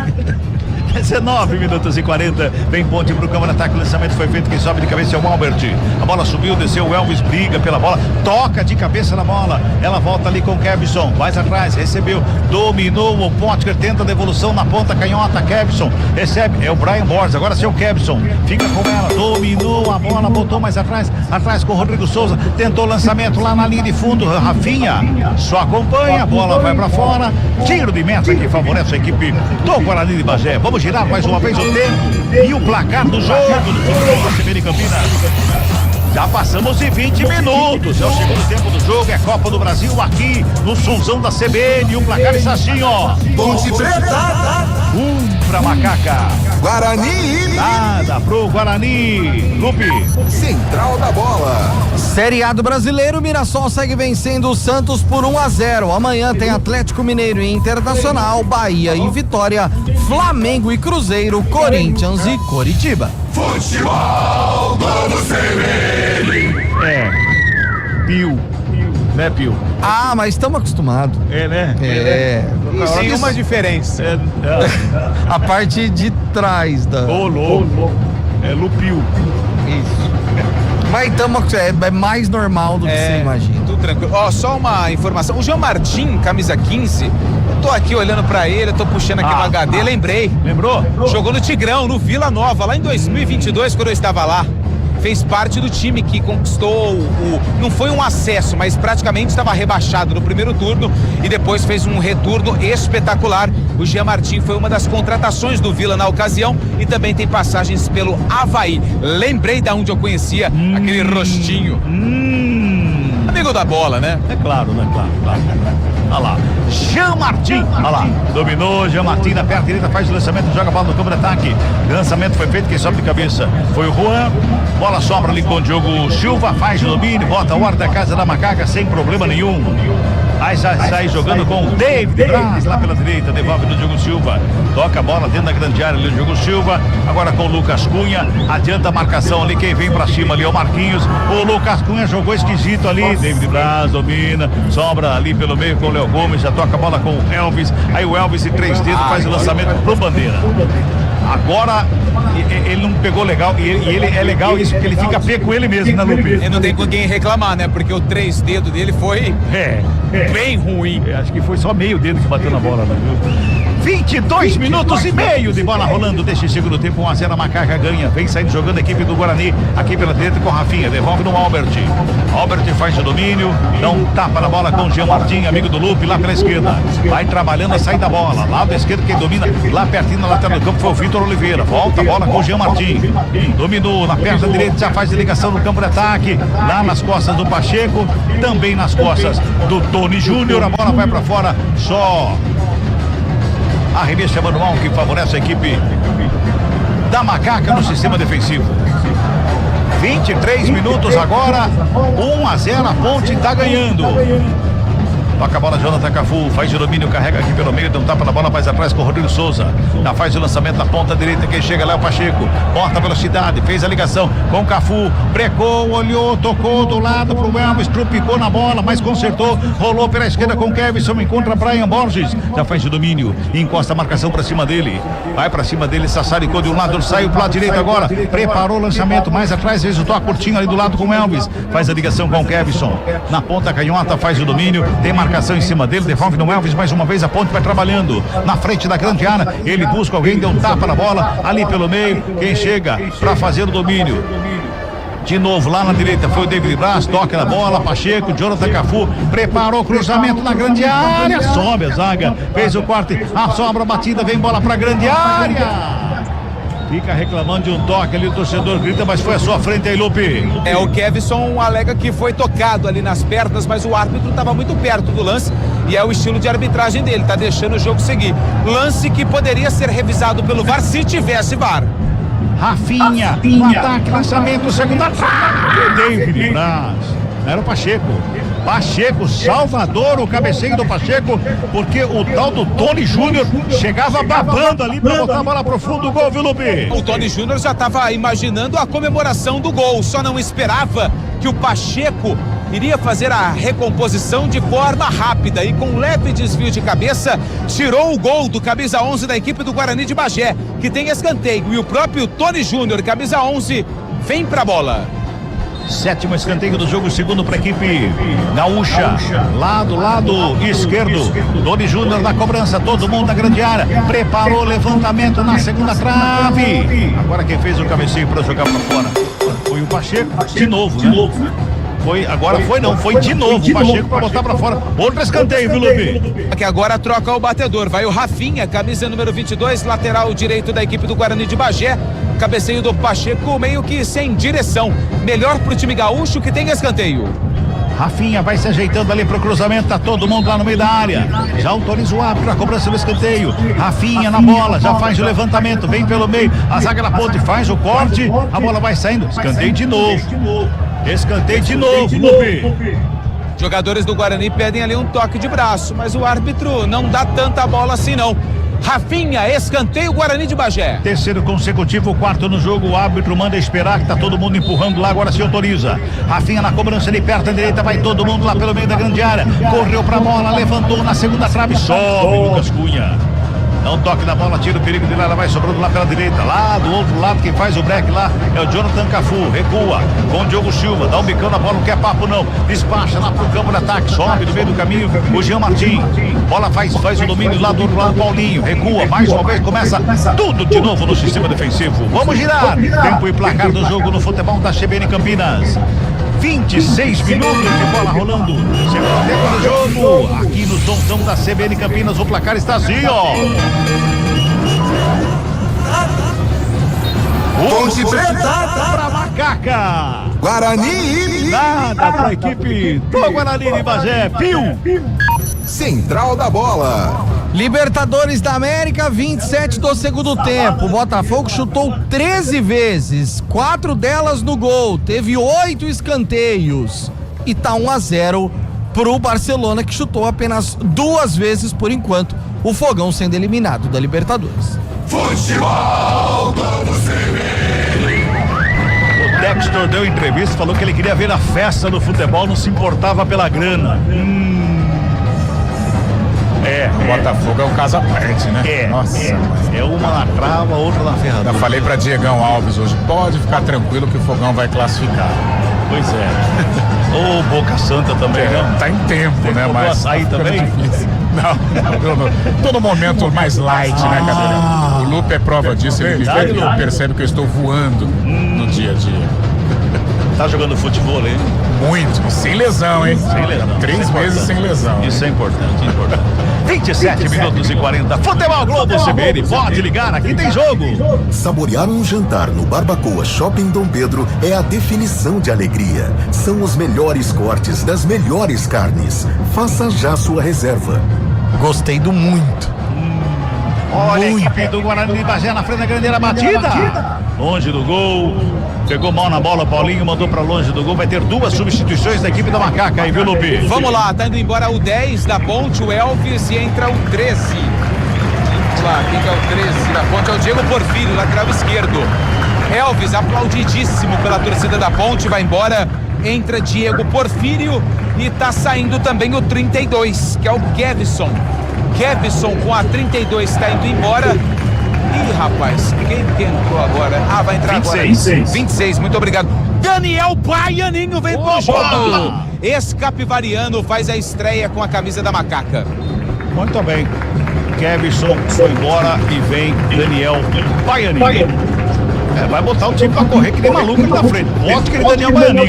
19 minutos e 40. Vem ponte pro campo de ataque. O lançamento foi feito. Quem sobe de cabeça é o Albert. A bola subiu, desceu. O Elvis briga pela bola. Toca de cabeça na bola. Ela volta ali com o Kevson. Mais atrás, recebeu. Dominou o Potker. Tenta a devolução na ponta canhota. Kevson recebe. É o Brian Borges. Agora sim é o Kevson. Fica com ela. Dominou a bola. Botou mais atrás. Atrás com o Rodrigo Souza. Tentou o lançamento lá na linha de fundo. Rafinha só acompanha. A bola vai pra fora. Tiro de meta que favorece a equipe do Guarani de Bagé. Vamos girar mais uma vez o tempo e o placar do jogo do futebol da CBN Campinas. Já passamos de 20 minutos. É o segundo tempo do jogo. É Copa do Brasil aqui no Sonzão da CBN. O placar está assim, ó. Ponte Preta. Pra Macaca. Guarani. Nada pro Guarani. Lupe. Central da bola. Série A do Brasileiro, Mirassol segue vencendo o Santos por 1-0. Amanhã tem Atlético Mineiro e Internacional, Bahia e Vitória, Flamengo e Cruzeiro, Corinthians e Coritiba. Futebol Globo CBN. Pio. Né, Pio? Ah, mas estamos acostumados. É, né? Tem umas diferentes. A parte de trás da... Ô, louco. É Lupio. Isso. Mas estamos, é mais normal do que você imagina. Tudo tranquilo. Ó, só uma informação. O Jean Martin, camisa 15, eu tô aqui olhando pra ele, eu tô puxando aqui no HD, lembrei. Lembrou? Jogou no Tigrão, no Vila Nova, lá em 2022, quando eu estava lá. Fez parte do time que conquistou não foi um acesso, mas praticamente estava rebaixado no primeiro turno e depois fez um retorno espetacular. O Jean Martin foi uma das contratações do Vila na ocasião e também tem passagens pelo Avaí. Lembrei de onde eu conhecia aquele rostinho. Amigo da bola, né? É claro, né? Claro. Olha lá. Jean Martin. Olha lá. Dominou. Jean Martin na perna direita. Faz o lançamento. Joga a bola no campo de ataque. O lançamento foi feito. Quem sobe de cabeça foi o Juan. Bola sobra ali com o Diogo Silva. Faz o domínio. Bota a hora da casa da Macaca sem problema nenhum. Aí sai jogando com o David Braz lá pela direita. Devolve do Diogo Silva. Toca a bola dentro da grande área ali o Diogo Silva. Agora com o Lucas Cunha. Adianta a marcação ali. Quem vem pra cima ali é o Marquinhos. O Lucas Cunha jogou esquisito ali. David Braz domina. Sobra ali pelo meio com o Léo Gomes. Já toca a bola com o Elvis. Aí o Elvis em 3 dedos faz o lançamento pro Bandeira. Agora ele não pegou legal e ele é legal isso, porque ele fica pé com ele mesmo, né, Lupe? Ele não tem com quem reclamar, né? Porque o 3 dedos dele foi bem ruim. Acho que foi só meio dedo que bateu na bola, né, viu? 22 minutos e meio de bola rolando deste segundo tempo. 1-0 a Macaca ganha. Vem saindo jogando a equipe do Guarani aqui pela direita com Rafinha. Devolve no Albert. Albert faz o domínio. Dá um tapa na bola com o Jean Martin, amigo do Lupe, lá pela esquerda. Vai trabalhando a saída da bola. Lado esquerdo quem domina lá pertinho na lateral do campo foi o Vitor Oliveira. Volta a bola com o Jean Martin. Dominou na perna direita, já faz a ligação no campo de ataque. Lá nas costas do Pacheco. Também nas costas do Tony Júnior. A bola vai pra fora. Só arremesso manual que favorece a equipe da Macaca no sistema defensivo. 23 minutos agora, 1-0, a Ponte tá ganhando. Toca a bola, Jonathan Cafu, faz o domínio, carrega aqui pelo meio, dá um tapa na bola mais atrás com o Rodrigo Souza. Já faz o lançamento na ponta direita, quem chega lá é o Pacheco. Bota a velocidade, fez a ligação com o Cafu, brecou, olhou, tocou do lado pro Elvis, trupicou na bola, mas consertou, rolou pela esquerda com o Kevson, encontra Brian Borges. Já faz o domínio, encosta a marcação pra cima dele. Vai pra cima dele, sassaricou de um lado, saiu pro lado direito agora, preparou o lançamento mais atrás, fez o toque curtinho ali do lado com o Elvis. Faz a ligação com o Kevson. Na ponta canhota, faz o domínio, tem marcação em cima dele, devolve no Elvis, mais uma vez a Ponte vai trabalhando na frente da grande área, ele busca alguém, deu um tapa na bola, ali pelo meio, quem chega pra fazer o domínio de novo lá na direita foi o David Braz, toca na bola, Pacheco, Jonathan Cafu, preparou o cruzamento na grande área, sobe a zaga, fez o corte, a sobra batida, vem bola pra grande área. Fica reclamando de um toque ali, o torcedor grita, mas foi a sua frente aí, Lupe. O Kevson alega que foi tocado ali nas pernas, mas o árbitro estava muito perto do lance e é o estilo de arbitragem dele, tá deixando o jogo seguir. Lance que poderia ser revisado pelo VAR se tivesse VAR. Rafinha. No ataque, lançamento, segundo ataque, David Braz. Era o Pacheco. Pacheco, Salvador, o cabeceio do Pacheco, porque o tal do Tony Júnior chegava babando ali pra botar a bola pro fundo do gol, viu, Lupe? O Tony Júnior já estava imaginando a comemoração do gol, só não esperava que o Pacheco iria fazer a recomposição de forma rápida e com leve desvio de cabeça, tirou o gol do camisa 11 da equipe do Guarani de Bagé, que tem escanteio, e o próprio Tony Júnior, camisa 11, vem pra bola. 7º escanteio do jogo, segundo para a equipe gaúcha. Lado esquerdo. Tony Júnior na cobrança, todo mundo na grande área. Preparou o levantamento na segunda trave. Agora quem fez o cabeceio para jogar para fora foi o Pacheco. De novo, né? Foi de novo o Pacheco para botar para fora. Outro escanteio, viu, Lupe? Que agora troca o batedor. Vai o Rafinha, camisa número 22, lateral direito da equipe do Guarani de Bagé. Cabeceio do Pacheco meio que sem direção. Melhor pro time gaúcho que tem escanteio. Rafinha vai se ajeitando ali pro cruzamento, tá todo mundo lá no meio da área. Já autoriza o árbitro a cobrança do escanteio. Rafinha na bola, já faz o levantamento, vem pelo meio. A zaga da ponte faz o corte, a bola vai saindo. Escanteio de novo. Escanteio de novo, Lupe. Jogadores do Guarani pedem ali um toque de braço, mas o árbitro não dá tanta bola assim não. Rafinha, escanteio Guarani de Bagé. Terceiro consecutivo, quarto no jogo. O árbitro manda esperar, que tá todo mundo empurrando lá, agora se autoriza. Rafinha na cobrança ali perto à direita, vai todo mundo lá pelo meio da grande área. Correu pra bola, levantou na segunda trave, sobe Lucas Cunha. Dá um toque na bola, tira o perigo de lá, ela vai sobrando lá pela direita. Lá do outro lado, quem faz o break lá é o Jonathan Cafu. Recua com o Diogo Silva, dá um bicão na bola, não quer papo não. Despacha lá pro campo de ataque, sobe no meio do caminho o Jean Martin. Bola faz o domínio lá do outro lado, Paulinho. Recua, mais uma vez, começa tudo de novo no sistema defensivo. Vamos girar. Tempo e placar do jogo no futebol da CBN Campinas. 26 minutos de bola rolando. Segundo tempo do jogo. Aqui no Somzão da CBN Campinas, o placar está assim, ó. Ponte Preta pra Macaca. Guarani. Nada pra equipe do Guarani de Bagé. Pio. Central da bola. Libertadores da América, 27 do segundo tempo. O Botafogo chutou 13 vezes, 4 delas no gol, teve 8 escanteios e tá 1-0 pro Barcelona, que chutou apenas 2 vezes por enquanto. O Fogão sendo eliminado da Libertadores. Futebol Globo CBN. O Dexter deu entrevista, falou que ele queria ver a festa do futebol, não se importava pela grana. O Botafogo é um caso à parte, né? Nossa. É uma na trava, outra na ferradura. Já falei pra Diegão Alves hoje, pode ficar tranquilo que o Fogão vai classificar. Pois é. Ô, Boca Santa também, né? Tá em tempo, né? Mas açaí também? Não. Todo momento mais light, né, Cadeira? O Lupe é prova disso, ele percebe que eu estou voando no dia a dia. Tá jogando futebol, hein? Muito, sem lesão, hein? Sem lesão. 3 meses sem lesão. Isso é importante, 27 minutos e 40. Futebol Globo CBN, pode ligar, aqui tem jogo. Saborear um jantar no Barbacoa Shopping Dom Pedro é a definição de alegria. São os melhores cortes das melhores carnes. Faça já sua reserva. Gostei do muito. Olha a equipe do Guarani de Bagé na frente da grandeira batida. Longe do gol. Pegou mal na bola, Paulinho mandou pra longe do gol. Vai ter 2 substituições da equipe da Macaca aí, viu, Lupe? Vamos lá, tá indo embora o 10 da Ponte, o Elvis, e entra o 13. Vamos lá, quem que é o 13 da Ponte? É o Diego Porfírio, lateral esquerdo. Elvis, aplaudidíssimo pela torcida da Ponte, vai embora. Entra Diego Porfírio e tá saindo também o 32, que é o Kevson. Kevson com a 32 tá indo embora. Ih, rapaz, quem que entrou agora? Ah, vai entrar 26. Agora. 26, muito obrigado. Daniel Baianinho vem pro jogo. Ex-capivariano faz a estreia com a camisa da Macaca. Muito bem. Kevson foi embora e vem Daniel Baianinho. Vai botar o time pra correr que nem maluco ali na frente. Bota aquele Daniel Baianinho.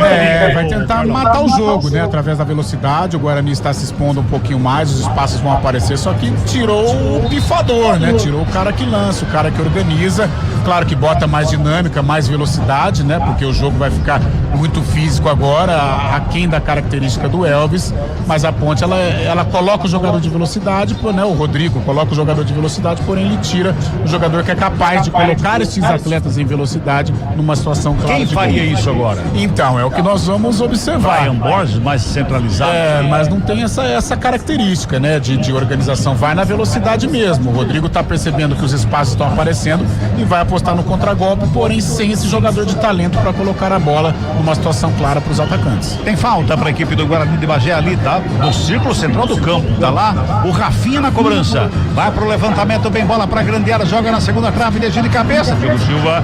Vai tentar matar o jogo, né? Através da velocidade. O Guarani está se expondo um pouquinho mais, os espaços vão aparecer. Só que tirou o pifador, né? Tirou o cara que lança, o cara que organiza. Claro que bota mais dinâmica, mais velocidade, né? Porque o jogo vai ficar muito físico agora, aquém da característica do Elvis. Mas a Ponte, ela coloca o jogador de velocidade, né? O Rodrigo coloca o jogador de velocidade, porém ele tira o jogador que é capaz de colocar esses atletas em velocidade velocidade numa situação clara. Quem faria isso agora? Então, é o que nós vamos observar. Brian Borges, mais centralizado. Mas não tem essa característica, né, de organização. Vai na velocidade mesmo. O Rodrigo tá percebendo que os espaços estão aparecendo e vai apostar no contragolpe, porém sem esse jogador de talento para colocar a bola numa situação clara para os atacantes. Tem falta para a equipe do Guarani de Bagé ali, tá? No círculo central do campo. Tá lá o Rafinha na cobrança. Vai pro levantamento, bem bola pra grande área, joga na segunda trave, deixa de cabeça. Diogo Silva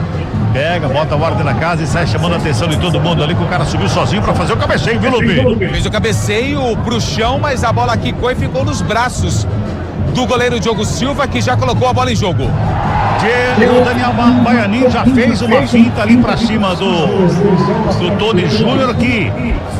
pega, bota a ordem na casa e sai chamando a atenção de todo mundo ali, que o cara subiu sozinho pra fazer o cabeceio, viu, Lupe? Fez o cabeceio pro chão, mas a bola quicou e ficou nos braços do goleiro Diogo Silva, que já colocou a bola em jogo. O Daniel Baianinho já fez uma finta ali pra cima do Tony Júnior, que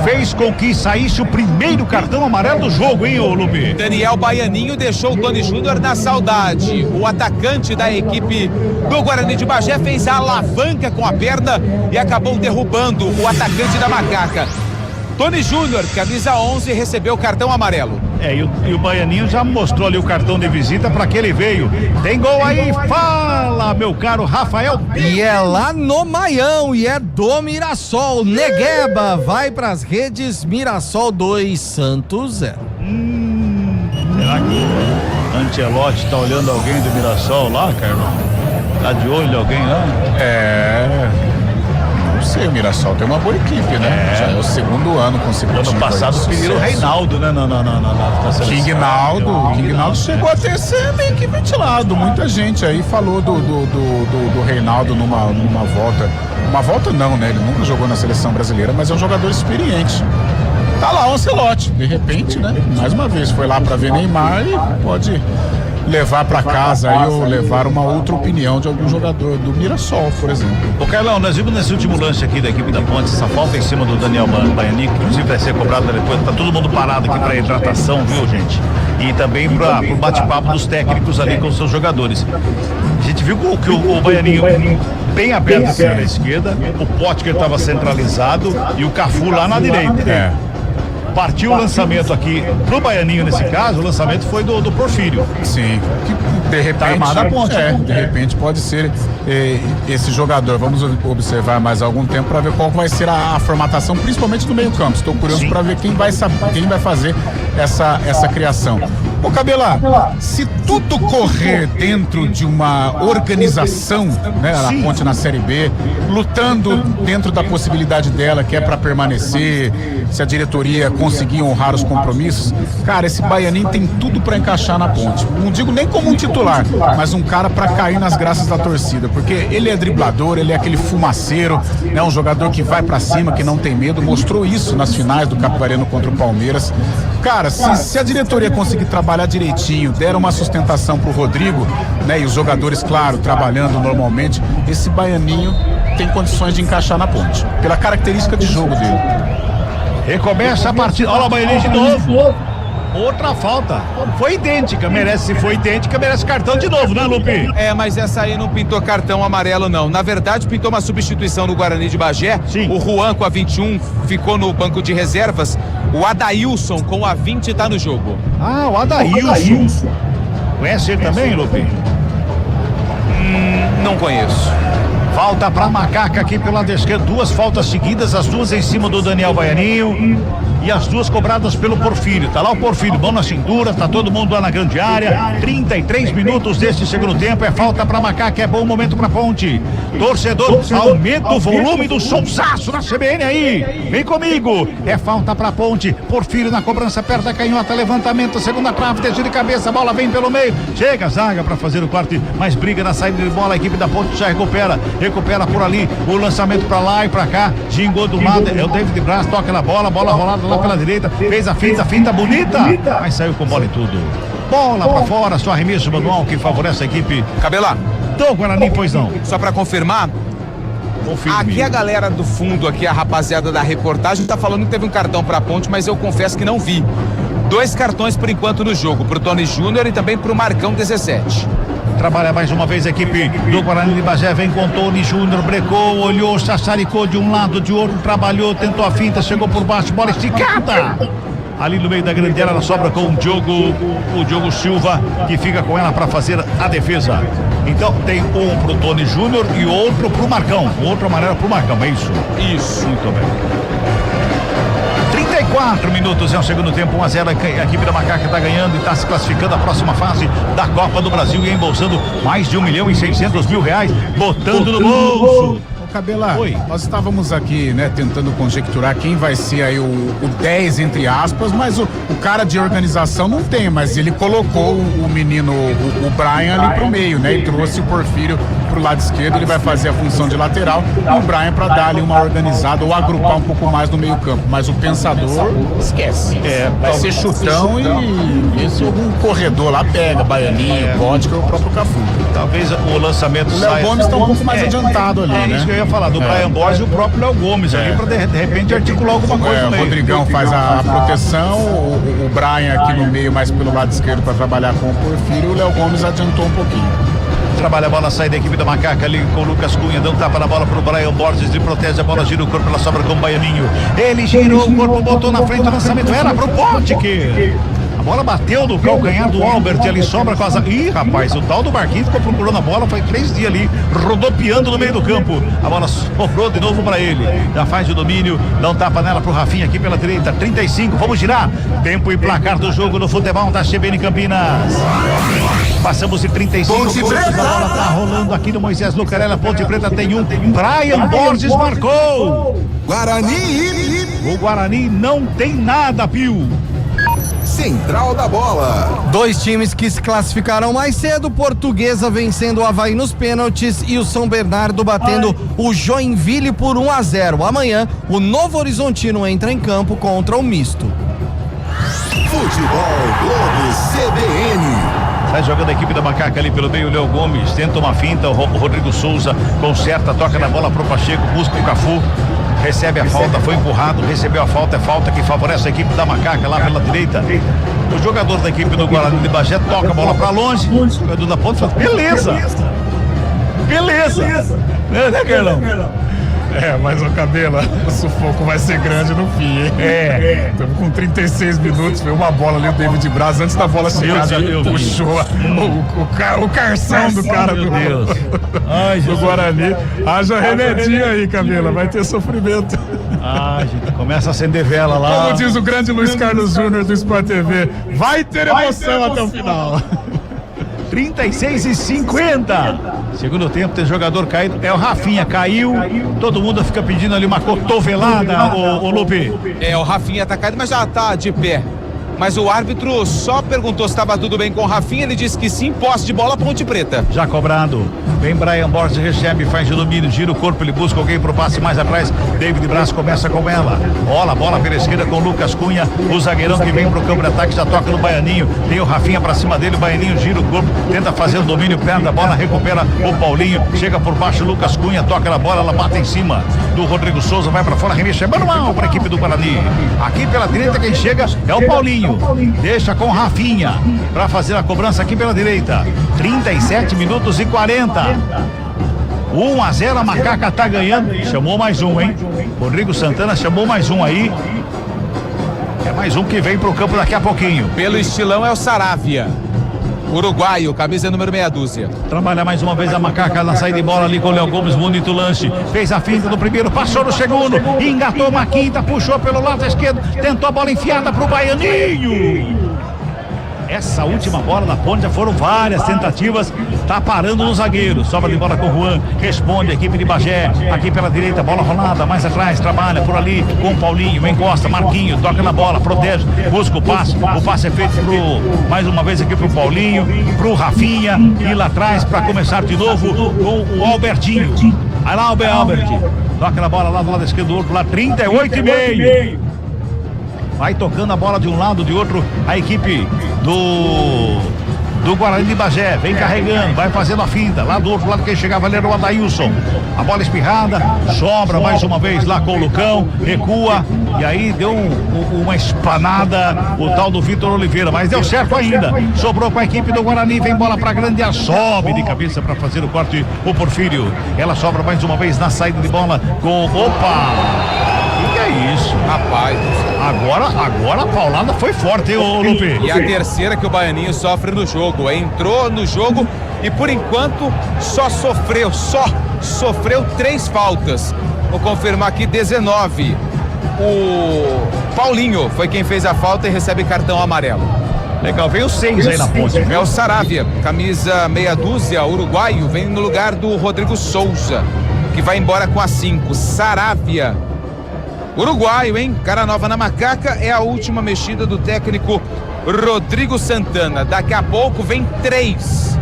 fez com que saísse o primeiro cartão amarelo do jogo, hein, ô Lupe? Daniel Baianinho deixou o Tony Júnior na saudade. O atacante da equipe do Guarani de Bagé fez a alavanca com a perna e acabou derrubando o atacante da Macaca. Tony Júnior, camisa 11, recebeu o cartão amarelo. E o Baianinho já mostrou ali o cartão de visita para que ele veio. Tem gol aí, fala, meu caro Rafael. E é lá no Maião, e é do Mirassol. Negueba vai pras redes, Mirassol 2, Santos 0. Será que Ancelotti tá olhando alguém do Mirassol lá, Carlos? Tá de olho alguém lá? Não sei, o Mirassol tem uma boa equipe, né? Já é o segundo ano consecutivo. Ano passado pediram o Reinaldo, né? Na seleção. King Naldo chegou a ter ser meio que ventilado. Muita gente aí falou do Reinaldo numa volta. Uma volta não, né? Ele nunca jogou na seleção brasileira, mas é um jogador experiente. Tá lá o Ancelotti, de repente, né? Mais uma vez, foi lá pra ver Neymar e pode levar pra casa aí ou levar uma outra opinião de algum jogador do Mirassol, por exemplo. Ô Carlão, nós vimos nesse último lance aqui da equipe da Ponte, essa falta em cima do Daniel Baianinho, que inclusive vai ser cobrada depois, tá todo mundo parado aqui pra hidratação, viu, gente? E também pro bate-papo dos técnicos ali com os seus jogadores. A gente viu que o Baianinho bem aberto assim na esquerda, o Potker estava centralizado e o Cafu lá na direita. Partiu o lançamento aqui pro Baianinho nesse caso, o lançamento foi do Porfírio. Sim, que de repente, tá armada a ponte. De repente pode ser esse jogador. Vamos observar mais algum tempo para ver qual vai ser a formatação, principalmente do meio campo. Estou curioso para ver quem vai fazer essa criação. Ô Cabela, se tudo correr dentro de uma organização, né, a Ponte na Série B, lutando dentro da possibilidade dela, que é para permanecer, se a diretoria conseguir honrar os compromissos, cara, esse Baianinho tem tudo para encaixar na Ponte. Não digo nem como um titular, mas um cara para cair nas graças da torcida, porque ele é driblador, ele é aquele fumaceiro, né, um jogador que vai para cima, que não tem medo, mostrou isso nas finais do Capivarino contra o Palmeiras. Cara, se a diretoria conseguir trabalhar direitinho, der uma sustentação pro Rodrigo, né, e os jogadores, claro, trabalhando normalmente, esse Baianinho tem condições de encaixar na Ponte, pela característica de jogo dele. Recomeça a partida. Olha o Baianinho de novo. Outra falta. Foi idêntica, merece cartão de novo, né, Lupe? Mas essa aí não pintou cartão amarelo, não. Na verdade, pintou uma substituição no Guarani de Bagé. Sim. O Juan com a 21 ficou no banco de reservas. O Adailson com a 20 tá no jogo. Ah, o Adailson. Conhece ele também, Lupe? Não conheço. Falta pra Macaca aqui pelo lado esquerdo, 2 faltas seguidas, as 2 em cima do Daniel Baianinho e as 2 cobradas pelo Porfírio. Tá lá o Porfírio, mão na cintura, tá todo mundo lá na grande área. 33 minutos deste segundo tempo, é falta pra Macaca, é bom momento pra Ponte. Torcedor, aumenta o volume do sonsaço na CBN aí. Vem comigo, é falta pra Ponte. Porfírio na cobrança, perto da canhota, levantamento, segunda trave, desvio de cabeça, a bola vem pelo meio. Chega a zaga pra fazer o corte, mas briga na saída de bola, a equipe da Ponte já recupera por ali, o lançamento pra lá e pra cá, gingou do lado, é o David Braz, toca na bola rolada lá pela direita, fez a finta bonita, mas saiu com bola e tudo. Bola pra fora, só arremesso manual que favorece a equipe. Cabela. Do Guarani, pois não. Só pra confirmar, aqui a galera do fundo, aqui a rapaziada da reportagem tá falando que teve um cartão pra Ponte, mas eu confesso que não vi. 2 cartões por enquanto no jogo, pro Tony Júnior e também pro Marcão 17. Trabalha mais uma vez a equipe do Guarani de Bagé, vem com Tony Júnior, brecou, olhou, sassaricou de um lado, de outro, trabalhou, tentou a finta, chegou por baixo, bola esticada. ali no meio da grande área, ela sobra com o Diogo Silva, que fica com ela para fazer a defesa. Então tem um pro Tony Júnior e outro pro Marcão. O outro amarelo pro Marcão, é isso? Isso. Muito bem. 34 minutos é o segundo tempo, 1-0. A equipe da Macaca está ganhando e está se classificando à próxima fase da Copa do Brasil e embolsando mais de R$1.600.000, botando no bolso. Cabela, nós estávamos aqui, né, tentando conjecturar quem vai ser aí o 10, entre aspas, mas o cara de organização não tem, mas ele colocou o menino, o Brian ali pro meio, né, e trouxe o Porfírio pro lado esquerdo, ele vai fazer a função de lateral e o Brian para dar ali uma organizada ou agrupar um pouco mais no meio campo, mas o pensador, esquece. Vai ser chutão e esse algum corredor lá pega, Baianinho, Vodka ou o próprio Cafu. Talvez o lançamento o Léo Gomes está um pouco mais adiantado ali, né? Isso que eu ia falar, do Brian Borges e o próprio Léo Gomes ali, para de repente articular alguma coisa no meio. O Rodrigão faz a proteção, o Brian aqui no meio, mais pelo lado esquerdo para trabalhar com o Porfírio, e o Léo Gomes adiantou um pouquinho. Trabalha a bola, sai da equipe da Macaca ali com o Lucas Cunha, dá um tapa na bola pro Brian Borges e protege a bola, gira o corpo, ela sobra com o Baianinho. Ele girou o corpo, botou na frente o lançamento, era pro Pontic. A bola bateu no calcanhar do Albert, ali sobra com as... Ih, rapaz, o tal do Marquinhos ficou procurando a bola, foi 3 dias ali, rodopiando no meio do campo. A bola sobrou de novo pra ele. Já faz o domínio, dá um tapa nela pro Rafinha aqui pela direita, 35, vamos girar. Tempo e placar do jogo no futebol da CBN Campinas. Passamos de 35 minutos, a bola tá rolando aqui no Moisés Lucarella, Ponte Preta tem um, Brian Borges marcou. Guarani. O Guarani não tem nada, Pio. Central da bola. 2 times que se classificaram mais cedo, Portuguesa vencendo o Avaí nos pênaltis e o São Bernardo batendo o Joinville por 1-0. Amanhã, o Novo Horizontino entra em campo contra o Misto. Futebol Globo CBN. Sai jogando a equipe da Macaca ali pelo meio, o Léo Gomes tenta uma finta, o Rodrigo Souza conserta, toca na bola pro Pacheco, busca o Cafu. Recebe a falta, foi empurrado, recebeu a falta, é falta que favorece a equipe da Macaca lá pela direita. O jogador da equipe do Guarani de Bagé toca a bola pra longe, o jogador da Ponte fala, beleza, né, Carlão? Mas o Cabela, o sufoco vai ser grande no fim, hein? Estamos com 36 minutos, foi uma bola ali, o David Braz, antes da bola chegar, ele puxou o carção do cara do Guarani. Haja remedinho aí, Cabela, vai ter sofrimento. Gente, começa a acender vela lá. Como diz o grande Luiz Carlos Júnior do Sport TV, vai ter emoção até o final. 36:50. Segundo tempo, tem jogador caído. É o Rafinha, caiu. Todo mundo fica pedindo ali uma cotovelada, o Lupe. O Rafinha tá caído, mas já tá de pé. Mas o árbitro só perguntou se estava tudo bem com o Rafinha, ele disse que sim, posse de bola, Ponte Preta. Já cobrado. Vem Brian Borges, recebe, faz o domínio, gira o corpo, ele busca alguém pro passe mais atrás. David Braz começa com ela. Rola a bola pela esquerda com o Lucas Cunha, o zagueirão que vem pro campo de ataque, já toca no Baianinho. Tem o Rafinha pra cima dele, o Baianinho gira o corpo, tenta fazer o domínio, perde a bola, recupera o Paulinho, chega por baixo, o Lucas Cunha toca na bola, ela bate em cima do Rodrigo Souza, vai pra fora, remexe, é manual pra equipe do Guarani. Aqui pela direita quem chega é o Paulinho. Deixa com Rafinha para fazer a cobrança aqui pela direita. 37 minutos e 40. 1-0, a Macaca tá ganhando. Chamou mais um, hein? Rodrigo Santana chamou mais um aí. É mais um que vem pro campo daqui a pouquinho. Pelo estilão é o Saravia, uruguaio, camisa número meia dúzia. Trabalha mais uma vez a Macaca na saída de bola ali com o Léo Gomes, bonito lance. Fez a finta no primeiro, passou no segundo, engatou uma quinta, puxou pelo lado esquerdo, tentou a bola enfiada pro Baianinho. Essa última bola da Ponte já foram várias tentativas, tá parando no zagueiro, sobra de bola com o Juan, responde a equipe de Bagé, aqui pela direita, bola rolada, mais atrás, trabalha por ali com o Paulinho, encosta, Marquinho, toca na bola, protege, busca o passe é feito mais uma vez aqui pro Paulinho, pro Rafinha, e lá atrás para começar de novo com o Albertinho. Aí lá o Albert, toca na bola lá do lado esquerdo, do outro lá, 38,5. Vai tocando a bola de um lado, de outro, a equipe do Guarani de Bagé, vem carregando, vai fazendo a finta, lá do outro lado quem chegava ali era o Adailson, a bola espirrada, sobra mais uma vez lá com o Lucão, recua, e aí deu uma espanada o tal do Vitor Oliveira, mas deu certo ainda, sobrou com a equipe do Guarani, vem bola pra grande, a sobe de cabeça para fazer o corte, o Porfírio, ela sobra mais uma vez na saída de bola com, opa! O que é é isso? Rapaz. Agora a paulada foi forte, hein, ô Lupe? E a terceira que o Baianinho sofre no jogo. Entrou no jogo e por enquanto só sofreu 3 faltas. Vou confirmar aqui 19. O Paulinho foi quem fez a falta e recebe cartão amarelo. Legal, veio 6 aí na ponte. É o Saravia, camisa meia dúzia, uruguaio, vem no lugar do Rodrigo Souza, que vai embora com a 5. Saravia, uruguaio, hein? Cara nova na macaca, é a última mexida do técnico Rodrigo Santana. Daqui a pouco vem 3.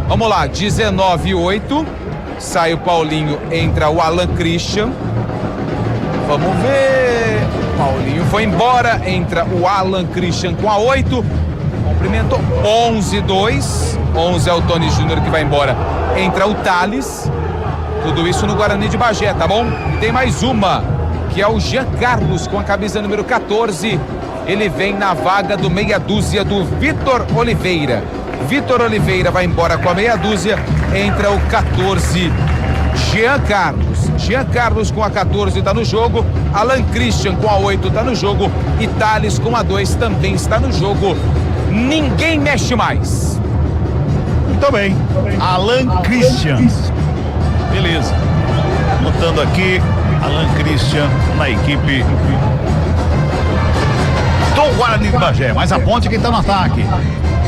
Vamos lá, 19-8. Sai o Paulinho, entra o Alan Christian. Vamos ver. Paulinho foi embora, entra o Alan Christian com a 8. Cumprimentou. 11-2. 11 é o Tony Júnior que vai embora. Entra o Thales. Tudo isso no Guarani de Bagé, tá bom? E tem mais uma, que é o Jean Carlos com a camisa número 14. Ele vem na vaga do meia dúzia do Vitor Oliveira. Vitor Oliveira vai embora com a meia dúzia. Entra o 14, Jean Carlos. Jean Carlos com a 14 tá no jogo. Alan Christian com a 8 tá no jogo. E Thales com a 2 também está no jogo. Ninguém mexe mais. Muito bem. Alan Christian. Beleza. Notando aqui, Alan Christian na equipe do Guarani de Bagé. Mas a ponte quem tá no ataque.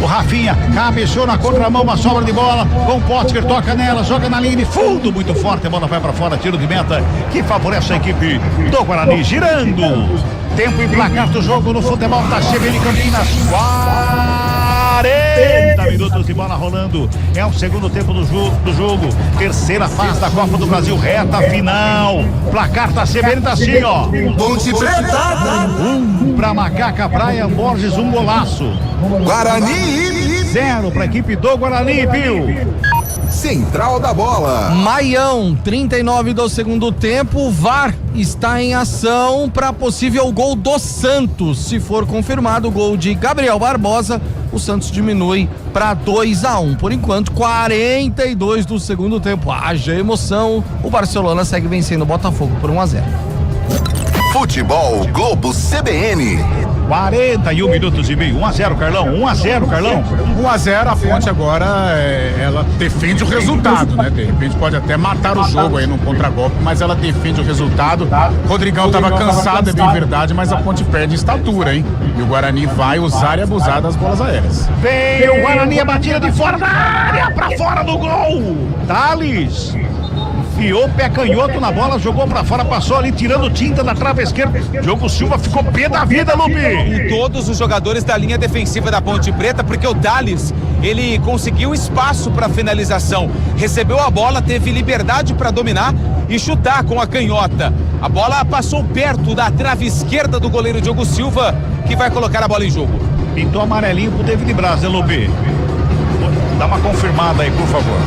O Rafinha cabeceou na contramão, uma sobra de bola. Com o Potker, toca nela, joga na linha de fundo, muito forte. A bola vai pra fora, tiro de meta que favorece a equipe do Guarani. Girando. Tempo e placar do jogo no futebol da CBN Campinas. 40 minutos de bola rolando. É o segundo tempo do jogo. Terceira fase da Copa do Brasil, reta final. Placar da CBN tá assim, ó. Ponte Preta. Pra Macaca, Brian Borges, um golaço. Guarani 0 pra equipe do Guarani, viu? Central da bola. Maião, 39 do segundo tempo. O VAR está em ação para possível gol do Santos. Se for confirmado o gol de Gabriel Barbosa, o Santos diminui para 2-1. Por enquanto, 42 do segundo tempo. Haja emoção. O Barcelona segue vencendo o Botafogo por 1-0. Futebol Globo CBN. 41 minutos e meio. 1-0, Carlão. 1-0, Carlão. 1-0, a Ponte agora, ela defende o resultado, né? De repente pode até matar o jogo aí no contragolpe, mas ela defende o resultado. Rodrigão tava cansado, é bem verdade, mas a Ponte perde estatura, hein? E o Guarani vai usar e abusar das bolas aéreas. Vem o Guarani, a batida de fora da área, pra fora do gol. Thales enfiou o pé canhoto na bola, jogou pra fora, passou ali tirando tinta da trave esquerda. Diogo Silva ficou pé da vida, Lupe. E todos os jogadores da linha defensiva da Ponte Preta, porque o Thales, ele conseguiu espaço para finalização, recebeu a bola, teve liberdade para dominar e chutar com a canhota. A bola passou perto da trave esquerda do goleiro Diogo Silva, que vai colocar a bola em jogo. Pintou amarelinho pro David Braz, né, Lupe? Dá uma confirmada aí, por favor.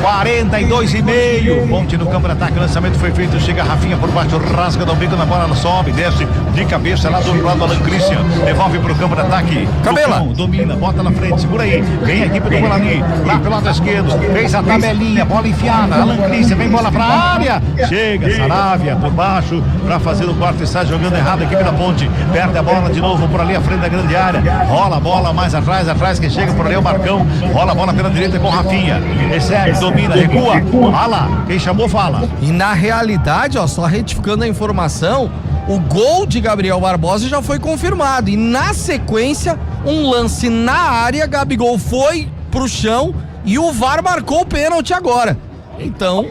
42,5. Ponte no campo de ataque, lançamento foi feito, chega a Rafinha por baixo, rasga do bico na bola, ela sobe, desce de cabeça lá do outro lado, Alan Christian devolve pro campo de ataque. Cabela. Domina, bota na frente, segura aí, vem a equipe do Guarani, lá pelo lado esquerdo, fez a tabelinha, bola enfiada, Alan Christian, vem bola pra área, chega Saravia por baixo, pra fazer o quarto, está jogando errado a equipe da Ponte, perde a bola de novo por ali à frente da grande área, rola a bola mais atrás, quem chega por ali é o Marcão, rola a bola pela direita com Rafinha, recebe, domina, recua, fala, quem chamou fala. E na realidade, ó, só retificando a informação, o gol de Gabriel Barbosa já foi confirmado e na sequência, um lance na área, Gabigol foi pro chão e o VAR marcou o pênalti agora. Então,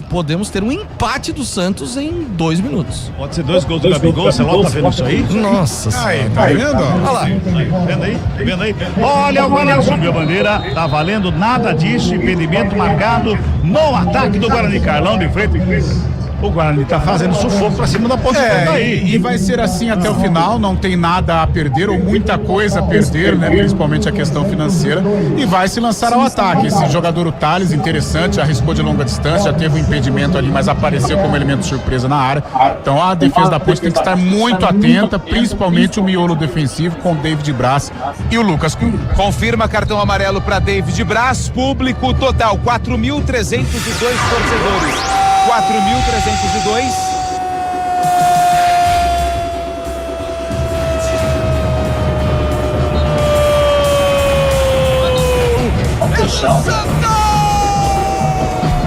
podemos ter um empate do Santos em 2 minutos. Pode ser 2 gols do Gabigol, você logo tá vendo isso aí? Nossa Aí, tá vendo? Olha lá. Vendo aí? Olha o Guarani, subiu a bandeira, tá valendo nada disso, impedimento marcado no ataque do Guarani. Carlão de frente. O Guarani tá fazendo sufoco pra cima da Ponte Preta aí. E vai ser assim até o final, não tem nada a perder ou muita coisa a perder, né? Principalmente a questão financeira. E vai se lançar ao ataque. Esse jogador, o Thales, interessante, arriscou de longa distância, já teve um impedimento ali, mas apareceu como elemento surpresa na área. Então a defesa da Ponte tem que estar muito atenta, principalmente o miolo defensivo com o David Braz e o Lucas Cunha. Confirma cartão amarelo para David Braz, público total, 4.302 torcedores. 4.302.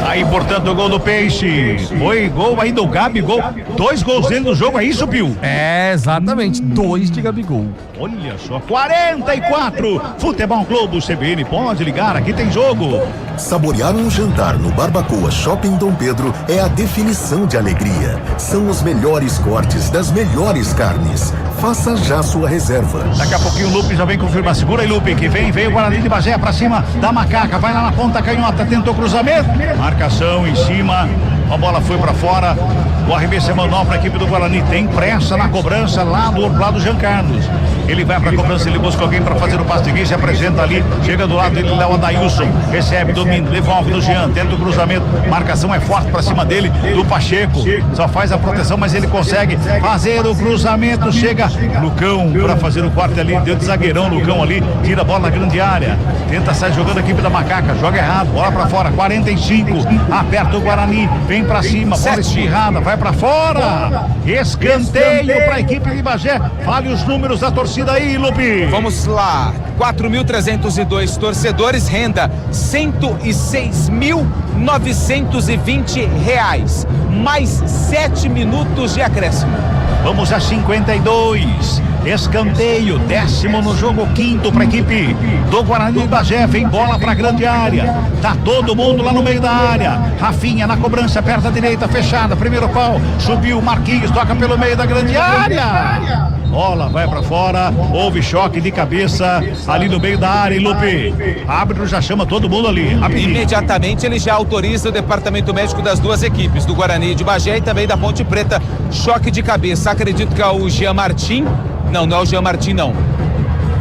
Aí, portanto, o gol do Peixe. Foi gol aí do Gabigol. 2 gols dele no jogo, é isso, Pio? É, exatamente. 2 de Gabigol. Olha só, 44. Futebol Globo CBN, pode ligar, aqui tem jogo. Saborear um jantar no Barbacoa Shopping Dom Pedro é a definição de alegria. São os melhores cortes das melhores carnes. Faça já sua reserva. Daqui a pouquinho o Lupe já vem confirmar. Segura aí, Lupe, que vem o Guarani de Bagé pra cima da Macaca. Vai lá na ponta canhota, tentou cruzamento. Marcação em cima. A bola foi pra fora. O arremesso é manual pra equipe do Guarani. Tem pressa na cobrança lá do outro lado, Jean Carlos. Ele vai pra cobrança, ele busca alguém pra fazer o passe de guia, se apresenta ali, chega do lado dele, Léo Adailson, recebe, domina, devolve no Jean, tenta o cruzamento, marcação é forte pra cima dele, do Pacheco, só faz a proteção, mas ele consegue fazer o cruzamento, chega Lucão pra fazer o corte ali, deu de zagueirão, Lucão ali, tira a bola na grande área, tenta sair jogando a equipe da Macaca, joga errado, bola pra fora, 45, aperta o Guarani, vem pra cima, bola espirrada, vai pra fora, escanteio pra equipe de Bagé, fale os números da torcida aí, Lupe. Vamos lá, 4.302 torcedores, renda R$106.920, mais 7 minutos de acréscimo. Vamos a 52, escanteio, 10º no jogo, 5º para a equipe do Guarani de Bagé, vem bola para a grande área, tá todo mundo lá no meio da área, Rafinha na cobrança, perto da direita, fechada, primeiro pau, subiu, Marquinhos, toca pelo meio da grande área, bola vai para fora, houve choque de cabeça ali no meio da área, Lupe, árbitro já chama todo mundo ali, rapidinho. Imediatamente ele já autoriza o departamento médico das duas equipes, do Guarani de Bagé e também da Ponte Preta, choque de cabeça, acredito que é o Jean Martin. Não é o Jean Martin, não.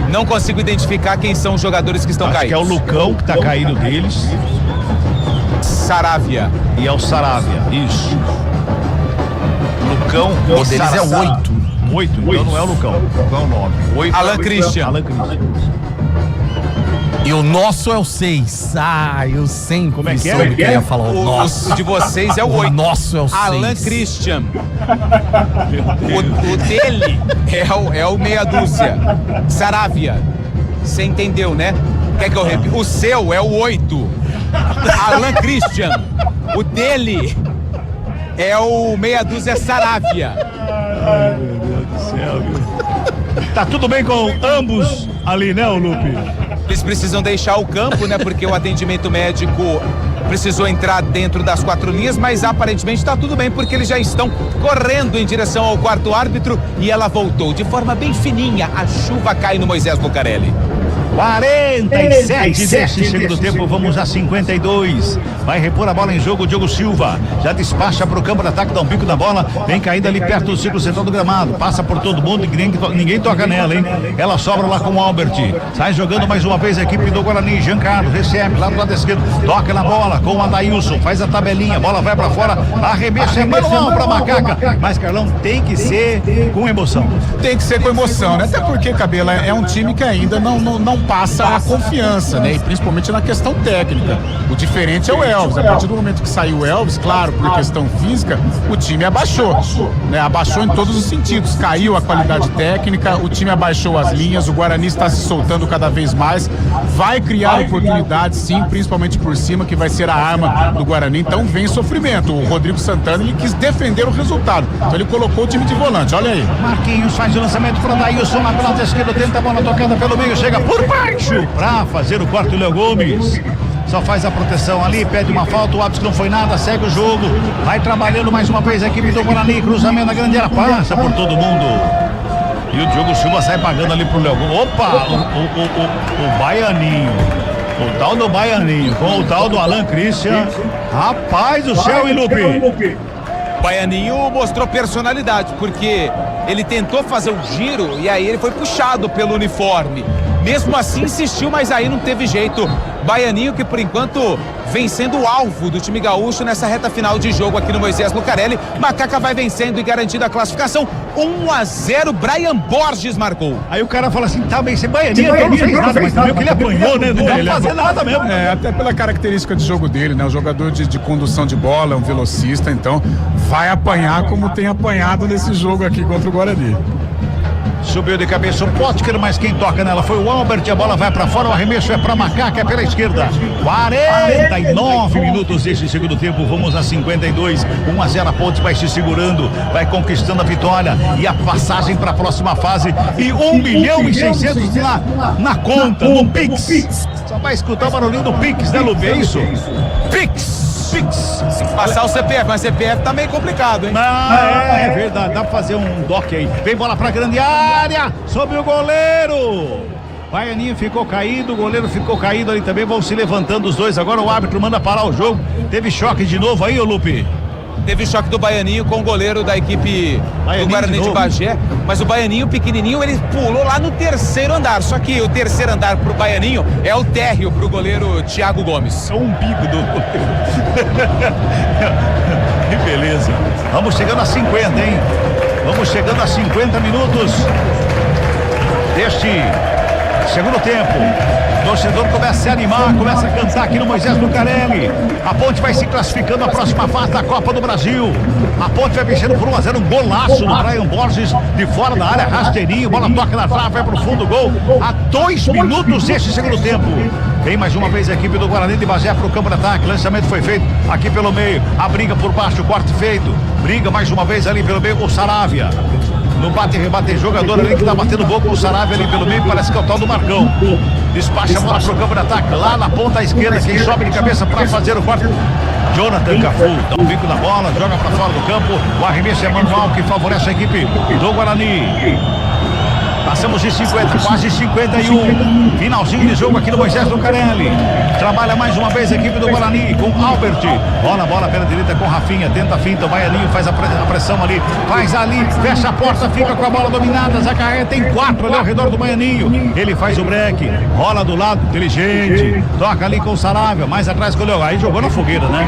Não consigo identificar quem são os jogadores que estão caídos. Acho que é o Lucão que tá caído deles. Saravia. E é o Saravia, isso. Lucão. O deles é 8. 8, então não é o Lucão. Qual é o 9? 8. Alan Christian. E o nosso é o 6. Ah, eu sempre Como é que é? soube que ia falar o nosso. O de vocês é o 8. O nosso é o 6. Alan Christian. O dele é o meia dúzia. Saravia. Você entendeu, né? Quer que eu repita? O seu é o 8. Alan Christian. O dele é o meia dúzia Saravia. Ai, meu Deus do céu, viu? Tá tudo bem com ambos ali, né, Lupe? Eles precisam deixar o campo, né? Porque o atendimento médico precisou entrar dentro das 4 linhas, mas aparentemente está tudo bem, porque eles já estão correndo em direção ao quarto árbitro e ela voltou de forma bem fininha. A chuva cai no Moisés Lucarelli. 47 desse segundo tempo, vamos a 52. Vai repor a bola em jogo, Diogo Silva. Já despacha para o campo de ataque, dá um bico na bola. Vem caindo ali perto do círculo central do gramado. Passa por todo mundo, ninguém toca nela, hein? Ela sobra lá com o Albert. Sai jogando mais uma vez a equipe do Guarani. Jean Carlos recebe lá do lado esquerdo. Toca na bola com o Adailson. Faz a tabelinha, bola vai para fora. Arremesso é manual para Macaca. Mas, Carlão, tem que ser com emoção. Tem que ser com emoção, né? Até porque, Cabela, é um time que ainda não passa a confiança, né? E principalmente na questão técnica. O diferente é o Elvis. A partir do momento que saiu o Elvis, claro, por questão física, o time abaixou, né? Abaixou em todos os sentidos. Caiu a qualidade técnica, o time abaixou as linhas, o Guarani está se soltando cada vez mais. Vai criar oportunidades, sim, principalmente por cima, que vai ser a arma do Guarani. Então vem sofrimento. O Rodrigo Santana, ele quis defender o resultado. Então ele colocou o time de volante. Olha aí. Marquinhos faz o lançamento para o Adailson na pelota esquerda, tenta a bola tocada pelo meio, chega por baixo para fazer o corte, o Léo Gomes. Só faz a proteção ali, pede uma falta, o árbitro não foi nada, segue o jogo. Vai trabalhando mais uma vez a equipe do Guarani, cruzamento na grande área, passa por todo mundo. E o Diogo Silva sai pagando ali pro Léo Gomes. Opa, o Baianinho. O tal do Baianinho com o tal do Alan Christian. Rapaz do céu, hein, Lupe? Baianinho mostrou personalidade, porque ele tentou fazer um giro e aí ele foi puxado pelo uniforme. Mesmo assim insistiu, mas aí não teve jeito. Baianinho, que por enquanto vem sendo o alvo do time gaúcho nessa reta final de jogo aqui no Moisés Lucarelli. Macaca vai vencendo e garantindo a classificação. 1-0, Brian Borges marcou. Aí o cara fala assim, tá bem, você Baianinho então não fez nada, mas também que ele apanhou, né? Não deve fazer nada mesmo. Até pela característica de jogo dele, né? O jogador de condução de bola, um velocista, então vai apanhar como tem apanhado nesse jogo aqui contra o Guarani. Subiu de cabeça o Potker, mas quem toca nela foi o Albert, a bola vai pra fora, o arremesso é pra Macaca, é pela esquerda. 49 minutos deste segundo tempo, vamos a 52, 1-0, a Ponte vai se segurando, vai conquistando a vitória e a passagem pra próxima fase e 1.600.000 na conta, no Pix. Só vai escutar o barulhinho do Pix, né, Lupe? É isso? Pix. Passar o CPF, mas CPF tá meio complicado, hein? É verdade, dá pra fazer um doc aí. Vem bola pra grande área, sobre o goleiro. Baianinho ficou caído, o goleiro ficou caído ali também, vão se levantando os dois. Agora o árbitro manda parar o jogo. Teve choque de novo aí, ô Lupe? Teve choque do Baianinho com o goleiro da equipe do Guarani de Bagé, mas o Baianinho pequenininho, ele pulou lá no terceiro andar, só que o terceiro andar pro Baianinho é o térreo pro goleiro Thiago Gomes. É o umbigo do goleiro. Que beleza. Vamos chegando a 50, hein? Vamos chegando a 50 minutos deste segundo tempo. O torcedor começa a se animar, começa a cantar aqui no Moisés Lucarelli. A Ponte vai se classificando à próxima fase da Copa do Brasil. A Ponte vai vencendo por 1-0, um golaço do Brian Borges de fora da área, rasteirinho, bola toca na trave, vai pro fundo, gol. A 2 minutos deste segundo tempo. Vem mais uma vez a equipe do Guarani de Bagé pro campo de ataque. Lançamento foi feito aqui pelo meio. A briga por baixo, o corte feito. Briga mais uma vez ali pelo meio com o Saravia. No bate-rebate, jogador ali que tá batendo boca com o Saravia ali pelo meio, parece que é o tal do Marcão. Despacha a bola pro campo de ataque, lá na ponta esquerda, quem sobe de cabeça para fazer o quarto. Jonathan Cafu, dá um bico na bola, joga para fora do campo, o arremesso é manual que favorece a equipe do Guarani. Passamos de 50, quase 51. Finalzinho de jogo aqui no Moisés Lucarelli. Trabalha mais uma vez a equipe do Guarani com Albert. Bola pela direita com Rafinha. Tenta a finta, o Baianinho faz a pressão ali. Faz ali, fecha a porta, fica com a bola dominada. Zacaré tem 4 ali ao redor do Baianinho. Ele faz o break, rola do lado, inteligente. Toca ali com o Saravia, mais atrás com o Leão. Aí jogou na fogueira, né?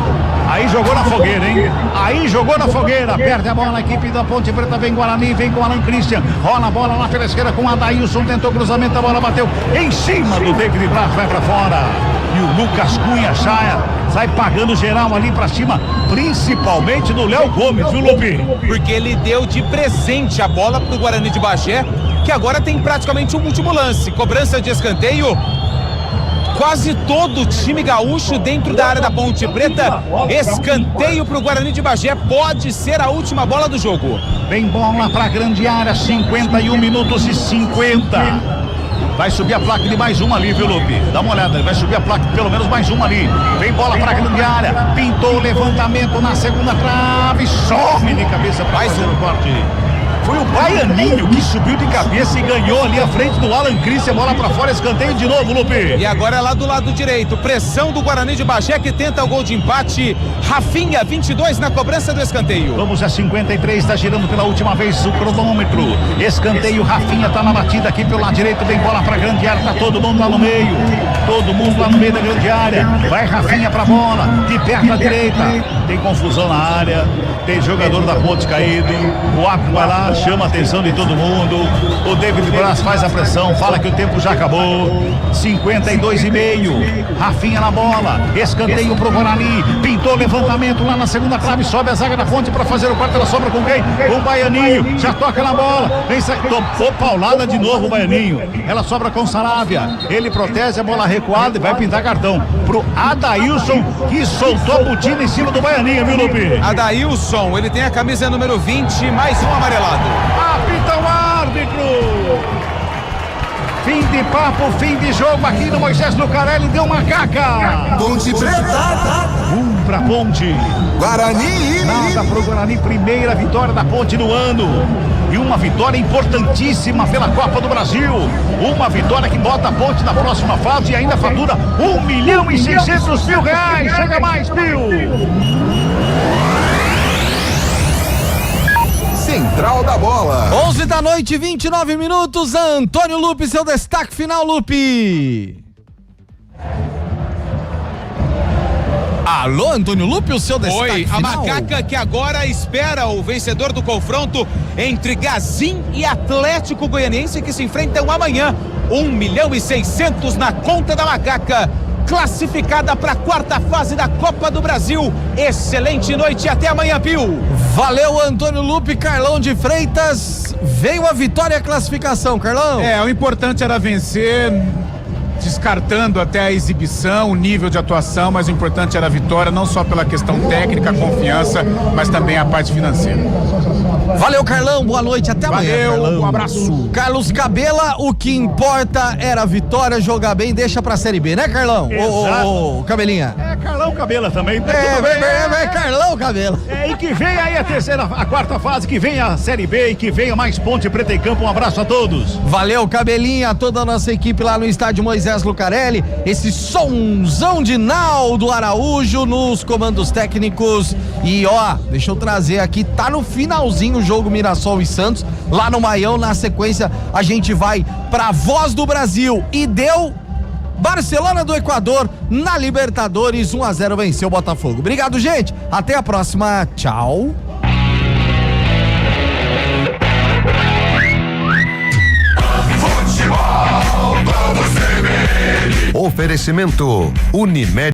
Aí jogou na fogueira, hein? Aí jogou na fogueira. Perde a bola a equipe da Ponte Preta. Vem Guarani, vem com Alan Christian. Rola a bola lá pela esquerda com Adailson, tentou cruzamento, a bola bateu em cima do David Braz, vai pra fora. E o Lucas Cunha sai pagando geral ali pra cima, principalmente do Léo Gomes, viu, Lupe? Porque ele deu de presente a bola pro Guarani de Bagé, que agora tem praticamente um último lance. Cobrança de escanteio. Quase todo o time gaúcho dentro da área da Ponte Preta. Escanteio pro Guarani de Bagé. Pode ser a última bola do jogo. Vem bola pra grande área. 51 minutos e 50. Vai subir a placa de mais uma ali, viu, Lupe? Dá uma olhada, ele vai subir a placa de pelo menos mais uma ali. Vem bola pra grande área. Pintou o levantamento na segunda trave. Some de cabeça pra mais um corte. Foi o Baianinho que subiu de cabeça e ganhou ali à frente do Alan Christian, bola pra fora, escanteio de novo, Lupe. E agora é lá do lado direito, pressão do Guarani de Bagé que tenta o gol de empate. Rafinha, 22 na cobrança do escanteio. Vamos a 53, está girando pela última vez o cronômetro. Escanteio, Rafinha tá na batida aqui pelo lado direito, vem bola pra grande área, tá todo mundo lá no meio. Todo mundo lá no meio da grande área. Vai Rafinha pra bola, de perto à direita. Tem confusão na área, tem jogador da Ponte caído. O árbitro vai lá, chama a atenção de todo mundo. O David Braz faz a pressão, fala que o tempo já acabou. 52,5. Rafinha na bola, escanteio pro Guarani. Pintou o levantamento lá na segunda trave, sobe a zaga da Ponte para fazer o quarto. Ela sobra com quem? Com o Baianinho. Já toca na bola. Vem tomou paulada de novo o Baianinho. Ela sobra com o Saravia. Ele protege a bola recuada e vai pintar cartão pro Adailson, que soltou a botina em cima do Baianinho, viu, Lupe? Adailson, ele tem a camisa número 20, mais um amarelado. Apita o árbitro. Fim de papo, fim de jogo aqui no Moisés Lucarelli. Deu Macaca. Ponte Preta. Pra Ponte. Guarani. Nada pro Guarani. Primeira vitória da Ponte no ano. E uma vitória importantíssima pela Copa do Brasil. Uma vitória que bota a Ponte na próxima fase e ainda fatura R$1.600.000. Chega mais, Pio. Central da Bola. 11 da noite, 29 minutos. Antônio Lupe, seu destaque final, Lupe. Alô, Antônio Lupe, o seu destaque Oi, a final. Macaca que agora espera o vencedor do confronto entre Gazin e Atlético Goianiense que se enfrentam amanhã. 1.600.000 na conta da Macaca. Classificada para a quarta fase da Copa do Brasil. Excelente noite e até amanhã, Pio. Valeu, Antônio Lupe, Carlão de Freitas. Veio a vitória e a classificação, Carlão. O importante era vencer, descartando até a exibição, o nível de atuação, mas o importante era a vitória, não só pela questão técnica, confiança, mas também a parte financeira. Valeu, Carlão, boa noite, até amanhã. Valeu, Carlão. um abraço. Carlos Cabela, o que importa era a vitória, jogar bem, deixa pra Série B, né, Carlão? Ô, Cabelinha. Carlão Cabela também. Carlão Cabela. E que venha aí a quarta fase, que venha a Série B e que venha mais Ponte Preta em Campo. Um abraço a todos. Valeu, Cabelinha, toda a nossa equipe lá no estádio Moisés Lucarelli. Esse sonzão de Naldo Araújo nos comandos técnicos. E deixa eu trazer aqui, tá no finalzinho o jogo Mirassol e Santos, lá no Maião. Na sequência a gente vai pra Voz do Brasil e deu Barcelona do Equador na Libertadores, 1-0 venceu o Botafogo. Obrigado, gente, até a próxima, tchau. Oferecimento Unimed.